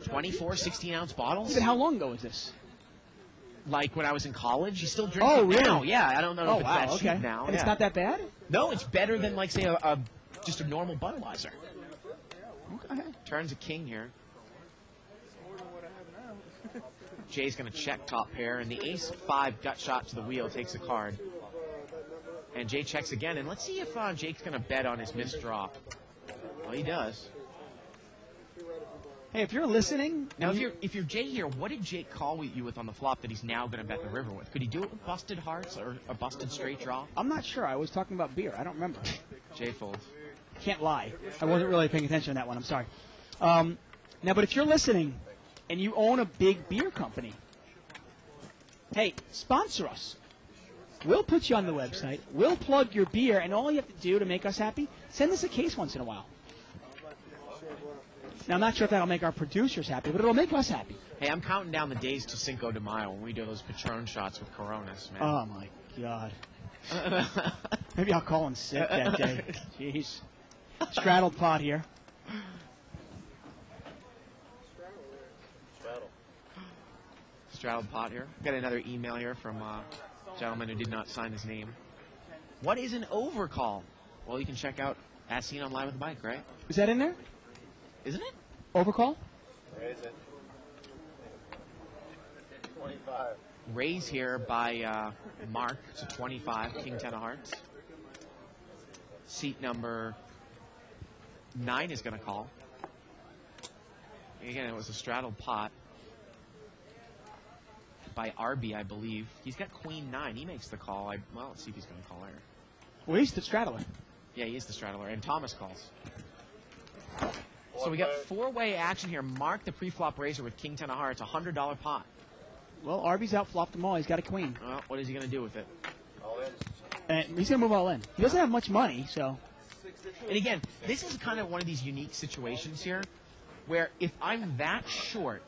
24 16-ounce bottles? But how long ago was this? Like when I was in college? You still drink Oh, it really? now. Yeah, I don't know if it's that okay. cheap now. And yeah. it's not that bad? No, it's better than, like, say, just a normal Budweiser. Okay. Turns a king here. Jay's going to check top pair, and the ace-5 gut shot to the wheel takes a card. And Jay checks again, and let's see if Jake's going to bet on his missed draw. Well, he does. Hey, if you're listening... Now, if you're Jay here, what did Jake call you with on the flop that he's now going to bet the river with? Could he do it with busted hearts or a busted straight draw? I'm not sure. I was talking about beer. I don't remember. Jay folds. Can't lie. I wasn't really paying attention to that one. I'm sorry. Now, but if you're listening and you own a big beer company, hey, sponsor us. We'll put you on the website. We'll plug your beer, and all you have to do to make us happy, send us a case once in a while. Now, I'm not sure if that'll make our producers happy, but it'll make us happy. Hey, I'm counting down the days to Cinco de Mayo when we do those Patron shots with Coronas, man. Oh, my God. Maybe I'll call in sick that day. Jeez. Straddled pot here. Straddled pot here. Got another email here from a gentleman who did not sign his name. What is an overcall? Well, you can check out As Seen on Live with the Bike, right? Is that in there? Isn't it? Overcall? Raise it. 25. Raise here by Mark to 25, King 10 of Hearts. Seat number 9 is going to call. Again, it was a straddled pot by Arby, I believe. He's got Queen 9. He makes the call. Well, let's see if he's going to call here. Well, he's the straddler. Yeah, he is the straddler. And Thomas calls. So we got four-way action here. Mark the pre-flop raiser with King 10 of Hearts, $100 pot. Well, Arby's outflopped them all. He's got a queen. Well, what is he going to do with it? All in. And he's going to move all in. He doesn't have much money, so... And again, this is kind of one of these unique situations here where if I'm that short,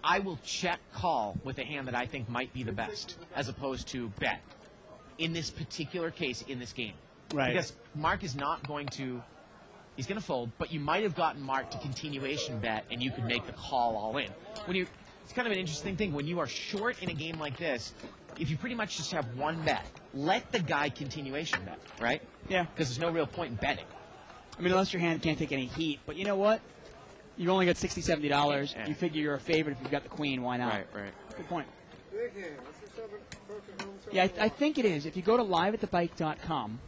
I will check call with a hand that I think might be the best as opposed to bet in this particular case in this game. Right. Because Mark is not going to... He's going to fold, but you might have gotten Mark to continuation bet, and you could make the call all in. It's kind of an interesting thing. When you are short in a game like this, if you pretty much just have one bet, let the guy continuation bet, right? Yeah. Because there's no real point in betting. I mean, unless your hand can't take any heat. But you know what? You only got $60, $70. Yeah. You figure you're a favorite if you've got the queen. Why not? Right. Good point. Yeah, I think it is. If you go to liveatthebike.com,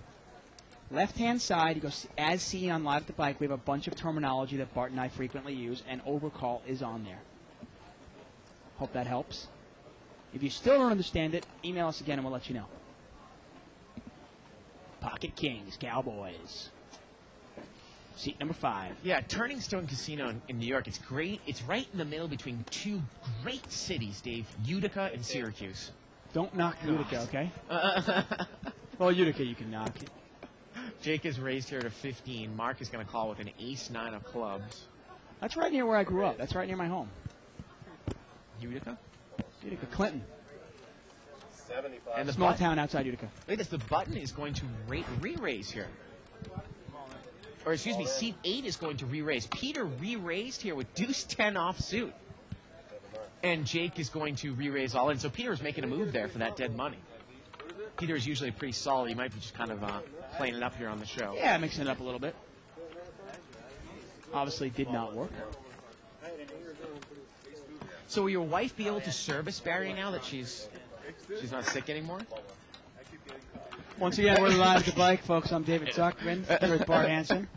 left-hand side, you go As Seen on Live at the Bike. We have a bunch of terminology that Bart and I frequently use, and overcall is on there. Hope that helps. If you still don't understand it, email us again and we'll let you know. Pocket Kings, Cowboys. Seat number 5. Yeah, Turning Stone Casino in New York. It's great. It's right in the middle between two great cities, Dave, Utica and Syracuse. Don't knock Utica, okay? Well, Utica you can knock. Jake is raised here to 15. Mark is going to call with an ace-9 of clubs. That's right near where I grew up. That's right near my home. Utica? Utica, Clinton. 75. And the Small button, town outside Utica. look at this. The button is going to re-raise here. Or excuse me, seat 8 is going to re-raise. Peter re-raised here with deuce 10 offsuit. And Jake is going to re-raise all in. So Peter is making a move there for that dead money. Peter is usually pretty solid. He might be just kind of playing it up here on the show. Yeah, mixing it up a little bit. Obviously did not work. So will your wife be able to service Barry now that she's not sick anymore? Once again, we're live at the bike, folks. I'm David Tuckman here with Bart Hansen.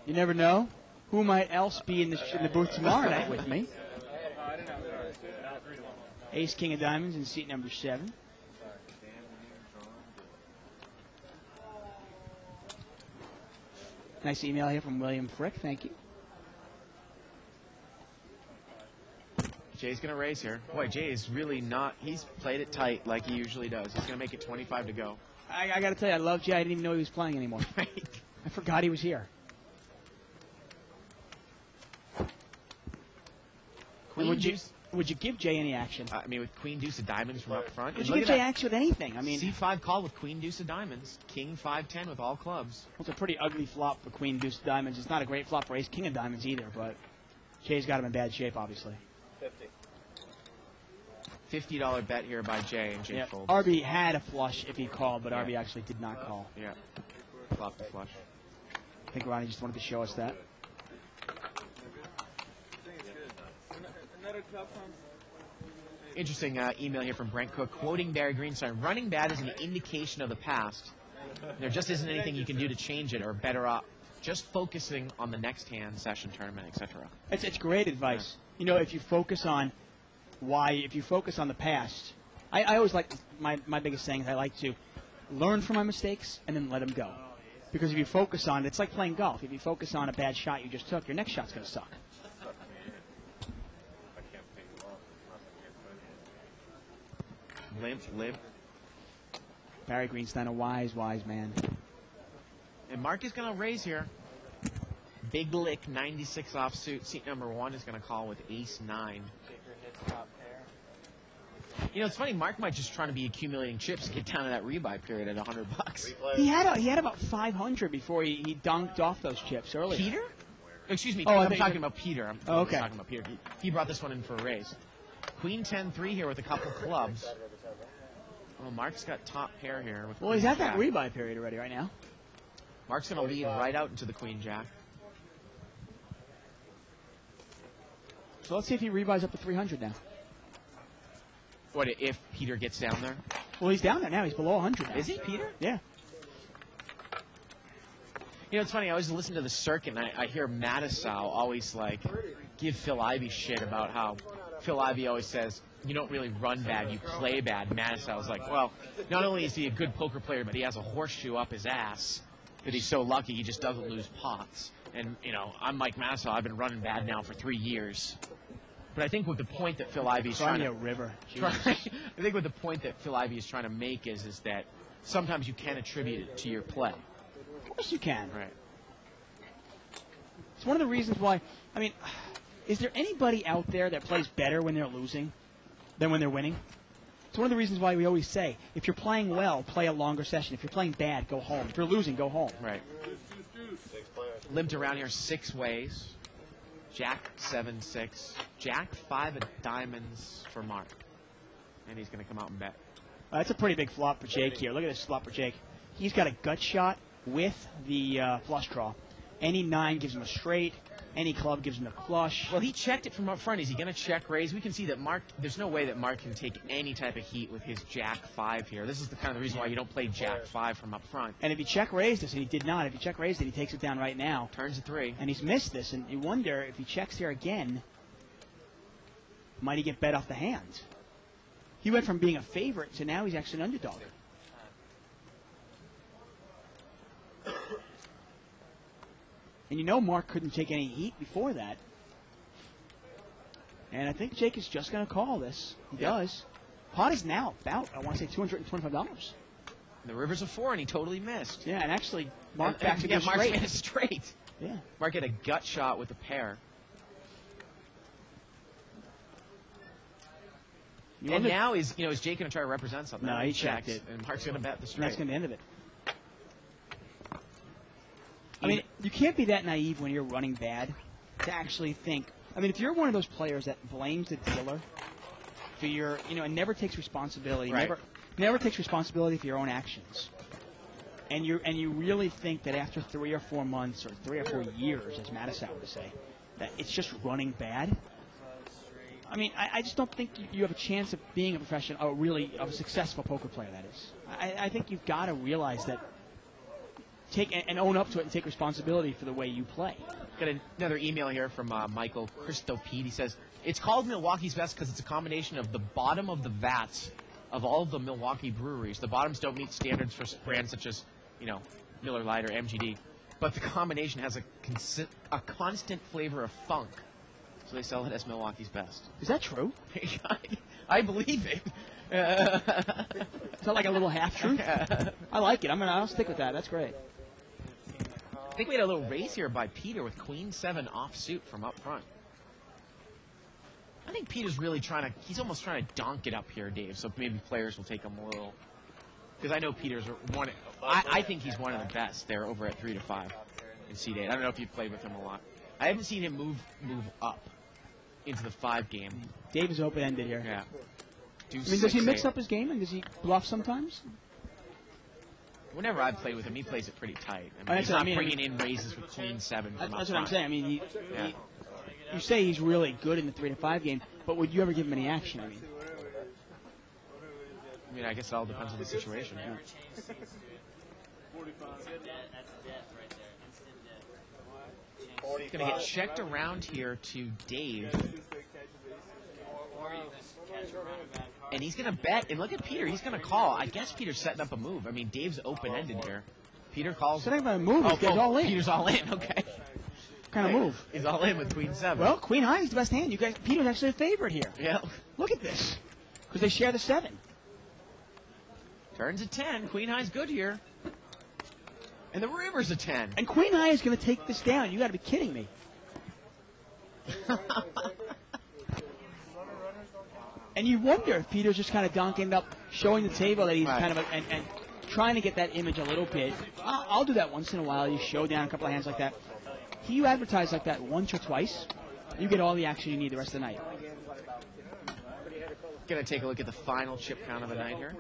You never know who might else be in the booth tomorrow night with me. Ace, King of Diamonds in seat number 7. Nice email here from William Frick. Thank you. Jay's going to raise here. Boy, Jay is really not... He's played it tight like he usually does. He's going to make it 25 to go. I got to tell you, I love Jay. I didn't even know he was playing anymore. Right. I forgot he was here. Would you give Jay any action? I mean, with Queen Deuce of Diamonds from up front. Would you give Jay action with anything? I mean, C5 call with Queen Deuce of Diamonds. King 5-10 with all clubs. Well, it's a pretty ugly flop for Queen Deuce of Diamonds. It's not a great flop for Ace King of Diamonds either, but Jay's got him in bad shape, obviously. 50. $50 bet here by Jay, and Jay folds. RB had a flush if he called, but RB actually did not call. Yeah. Flop the flush. I think Ronnie just wanted to show us that. interesting email here from Brent Cook, quoting Barry Greenstein. Running bad is an indication of the past. There just isn't anything you can do to change it or better off. Just focusing on the next hand, session, tournament, etc. It's great advice. You know, if you focus on if you focus on the past, I always like, my biggest saying is I like to learn from my mistakes and then let them go. Because if you focus on it, it's like playing golf. If you focus on a bad shot you just took, your next shot's going to suck. Limp. Barry Greenstein, a wise man. And Mark is going to raise here. Big lick, 96 offsuit. Seat number 1 is going to call with ace-9. You know, it's funny. Mark might just trying to be accumulating chips to get down to that rebuy period at $100. He had about 500 before he dunked off those chips earlier. Peter? Excuse me. Oh, I'm talking about Peter. I'm okay. talking about Peter. He brought this one in for a raise. Queen 10-3 here with a couple clubs. Oh, Mark's got top pair here. Well, he's at that rebuy period already right now. Mark's going to lead right out into the Queen Jack. So let's see if he rebuys up to 300 now. What, if Peter gets down there? Well, he's down there now. He's below 100 now. Is he, Peter? Yeah. You know, it's funny. I always listen to the circuit, and I hear Mattisau always, like, give Phil Ivey shit about how Phil Ivey always says, you don't really run bad, you play bad. Mattisau's like, well, not only is he a good poker player, but he has a horseshoe up his ass that he's so lucky he just doesn't lose pots. And, you know, I'm Mike Mattisau. I've been running bad now for 3 years. But I think with the point that Phil Ivey is trying to... river. I think with the point that Phil Ivey is trying to make is that sometimes you can attribute it to your play. Of course you can. Right. It's one of the reasons why, I mean, is there anybody out there that plays better when they're losing than when they're winning? It's one of the reasons why we always say, if you're playing well, play a longer session. If you're playing bad, go home. If you're losing, go home. Right. Limped around here 6 ways. Jack 7-6. Jack 5 of diamonds for Mark. And he's going to come out and bet. That's a pretty big flop for Jake here. Look at this flop for Jake. He's got a gut shot with the flush draw. Any 9 gives him a straight. Any club gives him a flush. Well, he checked it from up front. Is he going to check raise? We can see that Mark, there's no way that Mark can take any type of heat with his Jack 5 here. This is the kind of reason why you don't play Jack 5 from up front. And if he check raised this, and he did not, if he check raised it, he takes it down right now. Turns a 3. And he's missed this, and you wonder if he checks here again, might he get bet off the hand? He went from being a favorite to now he's actually an underdog. And you know Mark couldn't take any heat before that. And I think Jake is just going to call this. He does. Pot is now about, I want to say, $225. The river's a 4, and he totally missed. Yeah, and actually, Mark back to Mark hit it straight. Yeah. Mark had a gut shot with a pair. And now is Jake going to try to represent something? No, he checked it. And Mark's going to bet the straight. That's going to end of it. I mean, you can't be that naive when you're running bad to actually think. I mean, if you're one of those players that blames the dealer for your, and never takes responsibility, right. never takes responsibility for your own actions, and you really think that after 3 or 4 months or 3 or 4 years, as Mattisau would say, that it's just running bad. I mean, I just don't think you have a chance of being a professional, a successful poker player, that is. I think you've got to realize that. Take and own up to it and take responsibility for the way you play. Got another email here from Michael Christopede. He says, it's called Milwaukee's Best because it's a combination of the bottom of the vats of all of the Milwaukee breweries. The bottoms don't meet standards for brands such as, Miller Lite or MGD. But the combination has a constant flavor of funk. So they sell it as Milwaukee's Best. Is that true? I believe it. Is that like a little half-truth? I like it. I'll stick with that. That's great. I think we had a little raise here by Peter with Queen 7 offsuit from up front. I think Peter's really he's almost trying to donk it up here, Dave, so maybe players will take him a little. Because I know Peter's one. I think he's one of the best there over at 3 to 5 in Seed 8. I don't know if you've played with him a lot. I haven't seen him move up into the 5 game. Dave is open-ended here. Yeah. Does he mix up his game, and does he bluff sometimes? Whenever I've played with him, he plays it pretty tight. He's not bringing in raises with Queen 7 from That's up what I'm front. saying. You say he's really good in the 3 to 5 game, but would you ever give him any action? I mean, I guess it all depends on the situation. Yeah. He's going to get checked around here to Dave. And he's going to bet. And look at Peter. He's going to call. I guess Peter's setting up a move. I mean, Dave's open-ended here. Peter calls. Setting up a move. He's all in. Peter's all in. Okay. Kind of move. He's all in with Queen 7. Well, Queen High is the best hand. You guys, Peter's actually a favorite here. Yeah. Look at this. Because they share the 7. Turns a 10. Queen High's good here. And the river's a 10. And Queen High is going to take this down. You got to be kidding me. And you wonder if Peter's just kind of donking up, showing the table that he's kind of and trying to get that image a little bit. I'll do that once in a while. You show down a couple of hands like that. You advertise like that once or twice, you get all the action you need the rest of the night. Going to take a look at the final chip count of the night here.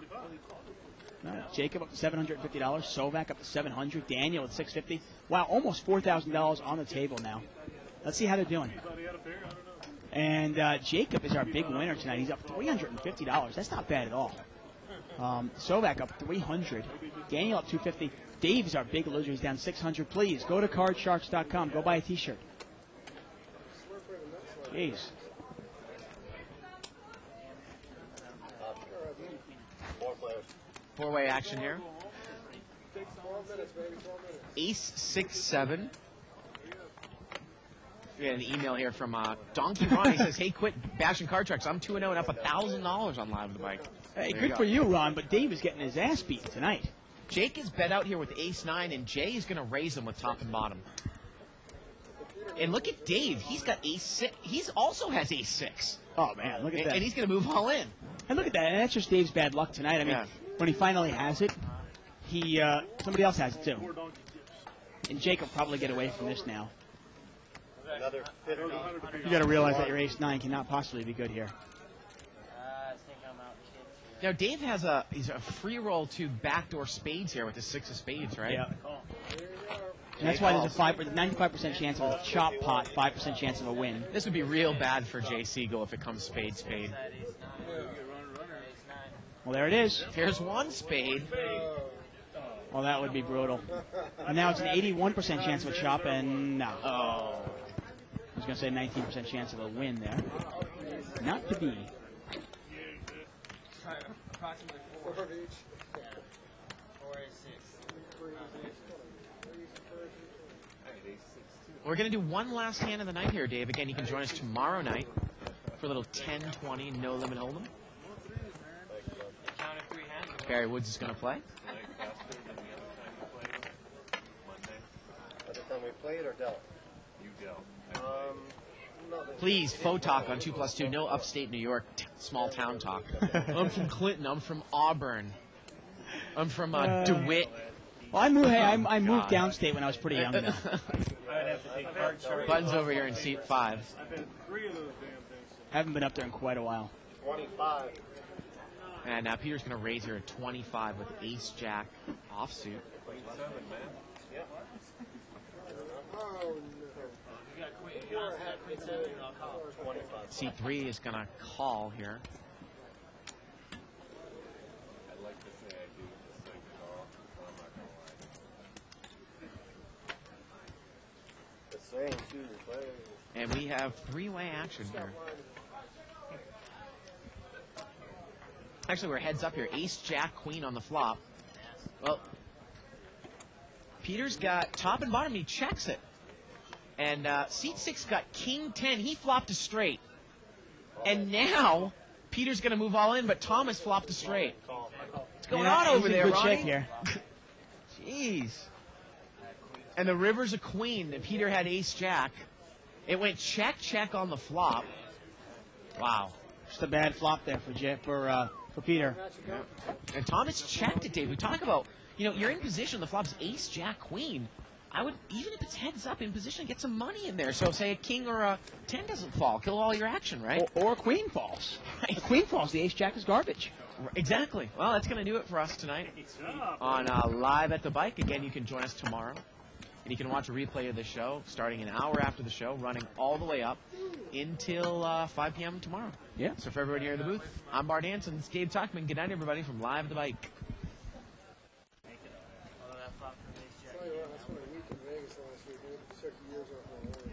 Jacob up to $750. Sovak up to $700. Daniel at $650. Wow, almost $4,000 on the table now. Let's see how they're doing. And Jacob is our big winner tonight. He's up $350. That's not bad at all. Sovak up $300. Daniel up $250. Dave is our big loser. He's down $600. Please go to cardsharks.com. Go buy a T-shirt. Jeez. Four-way action here. Ace 6-7. We got an email here from Donkey Ron. He says, "Hey, quit bashing card tracks. I'm 2-0 and up $1,000 on Live the Bike." Hey, good for you, Ron. But Dave is getting his ass beat tonight. Jake is bet out here with Ace 9, and Jay is going to raise him with top and bottom. And look at Dave. He's got Ace 6. He also has Ace 6. Oh man, look at that. And he's going to move all in. And look at that. And that's just Dave's bad luck tonight. I mean, when he finally has it, somebody else has it too. And Jake will probably get away from this now. Another 50. You got to realize that your Ace 9 cannot possibly be good here. Now Dave has a free roll to backdoor spades here with the 6 of spades, right? Yeah. And that's why there's a 95% chance of a chop pot, 5% chance of a win. This would be real bad for Jay Siegel if it comes spade. Well, there it is. Here's one spade. Well, that would be brutal. And now it's an 81% chance of a chop, and no. Oh. I was going to say 19% chance of a win there. Not to be. Approximately 4 of each. 4 is 6. We're going to do one last hand of the night here, Dave. Again, you can join us tomorrow night for a little 10-20 no limit hold'em. Barry Woods is going to play. By the time we played or dealt? You dealt. Please, faux talk on 2+2. No upstate New York small town talk. I'm from Clinton. I'm from Auburn. I'm from DeWitt. Well, I moved downstate when I was pretty young. I would have to take card sharp. Button's over here in seat 5. I've had 3 of those damn things. Haven't been up there in quite a while. 25. And now Peter's going to raise here at 25 with Ace Jack offsuit. Seat 3 is going to call here. I'd like to say I do the second call, but I'm not going to lie. The same, too. And we have 3-way action here. Actually, we're heads up here. Ace, Jack, Queen on the flop. Well, Peter's got top and bottom. He checks it. And seat 6 got King 10. He flopped a straight. And now Peter's going to move all in, but Thomas flopped a straight. What's going on over there, good Ronnie? check here. Jeez. And the river's a queen. And Peter had Ace, Jack. It went check, check on the flop. Wow. Just a bad flop there for Peter. Yeah. And Thomas checked it, Dave. We talk about, you're in position. The flop's Ace, Jack, Queen. I would, even if it's heads up in position, get some money in there. So say a king or a 10 doesn't fall. Kill all your action, right? Or a queen falls. Right. The queen falls. The Ace Jack is garbage. Exactly. Well, that's going to do it for us tonight on Live at the Bike. Again, you can join us tomorrow. And you can watch a replay of the show starting an hour after the show, running all the way up until 5 p.m. tomorrow. Yeah. So for everyone here in the booth, I'm Bart Hanson. It's Gabe Tuckman. Good night, everybody, from Live at the Bike. Tell you what, that's what a week in Vegas last week. It took years off my life.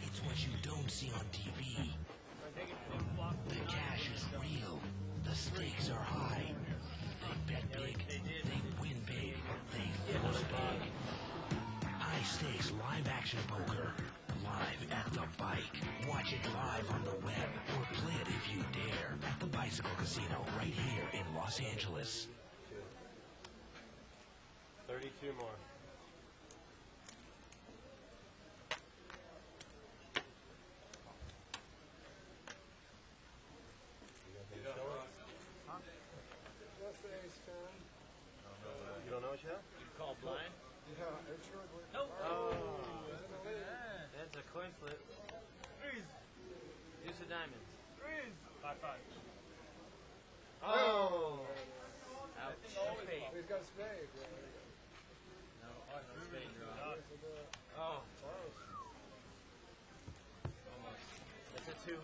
It's what you don't see on TV. The cash is real. The stakes are high. They bet big. They win big. They lose big. High stakes live action poker. Live at the bike. Watch it live on the web or play it if you dare at the Bicycle Casino right here in Los Angeles. 32 more. What's the ace, John? You don't know it yet? You call blind? Yeah, it's short. Nope. That's a coin flip. Use the diamonds. 5-5. Oh! Ouch. He's got a spade. No, no spade draw. Oh. Almost. That's a 2.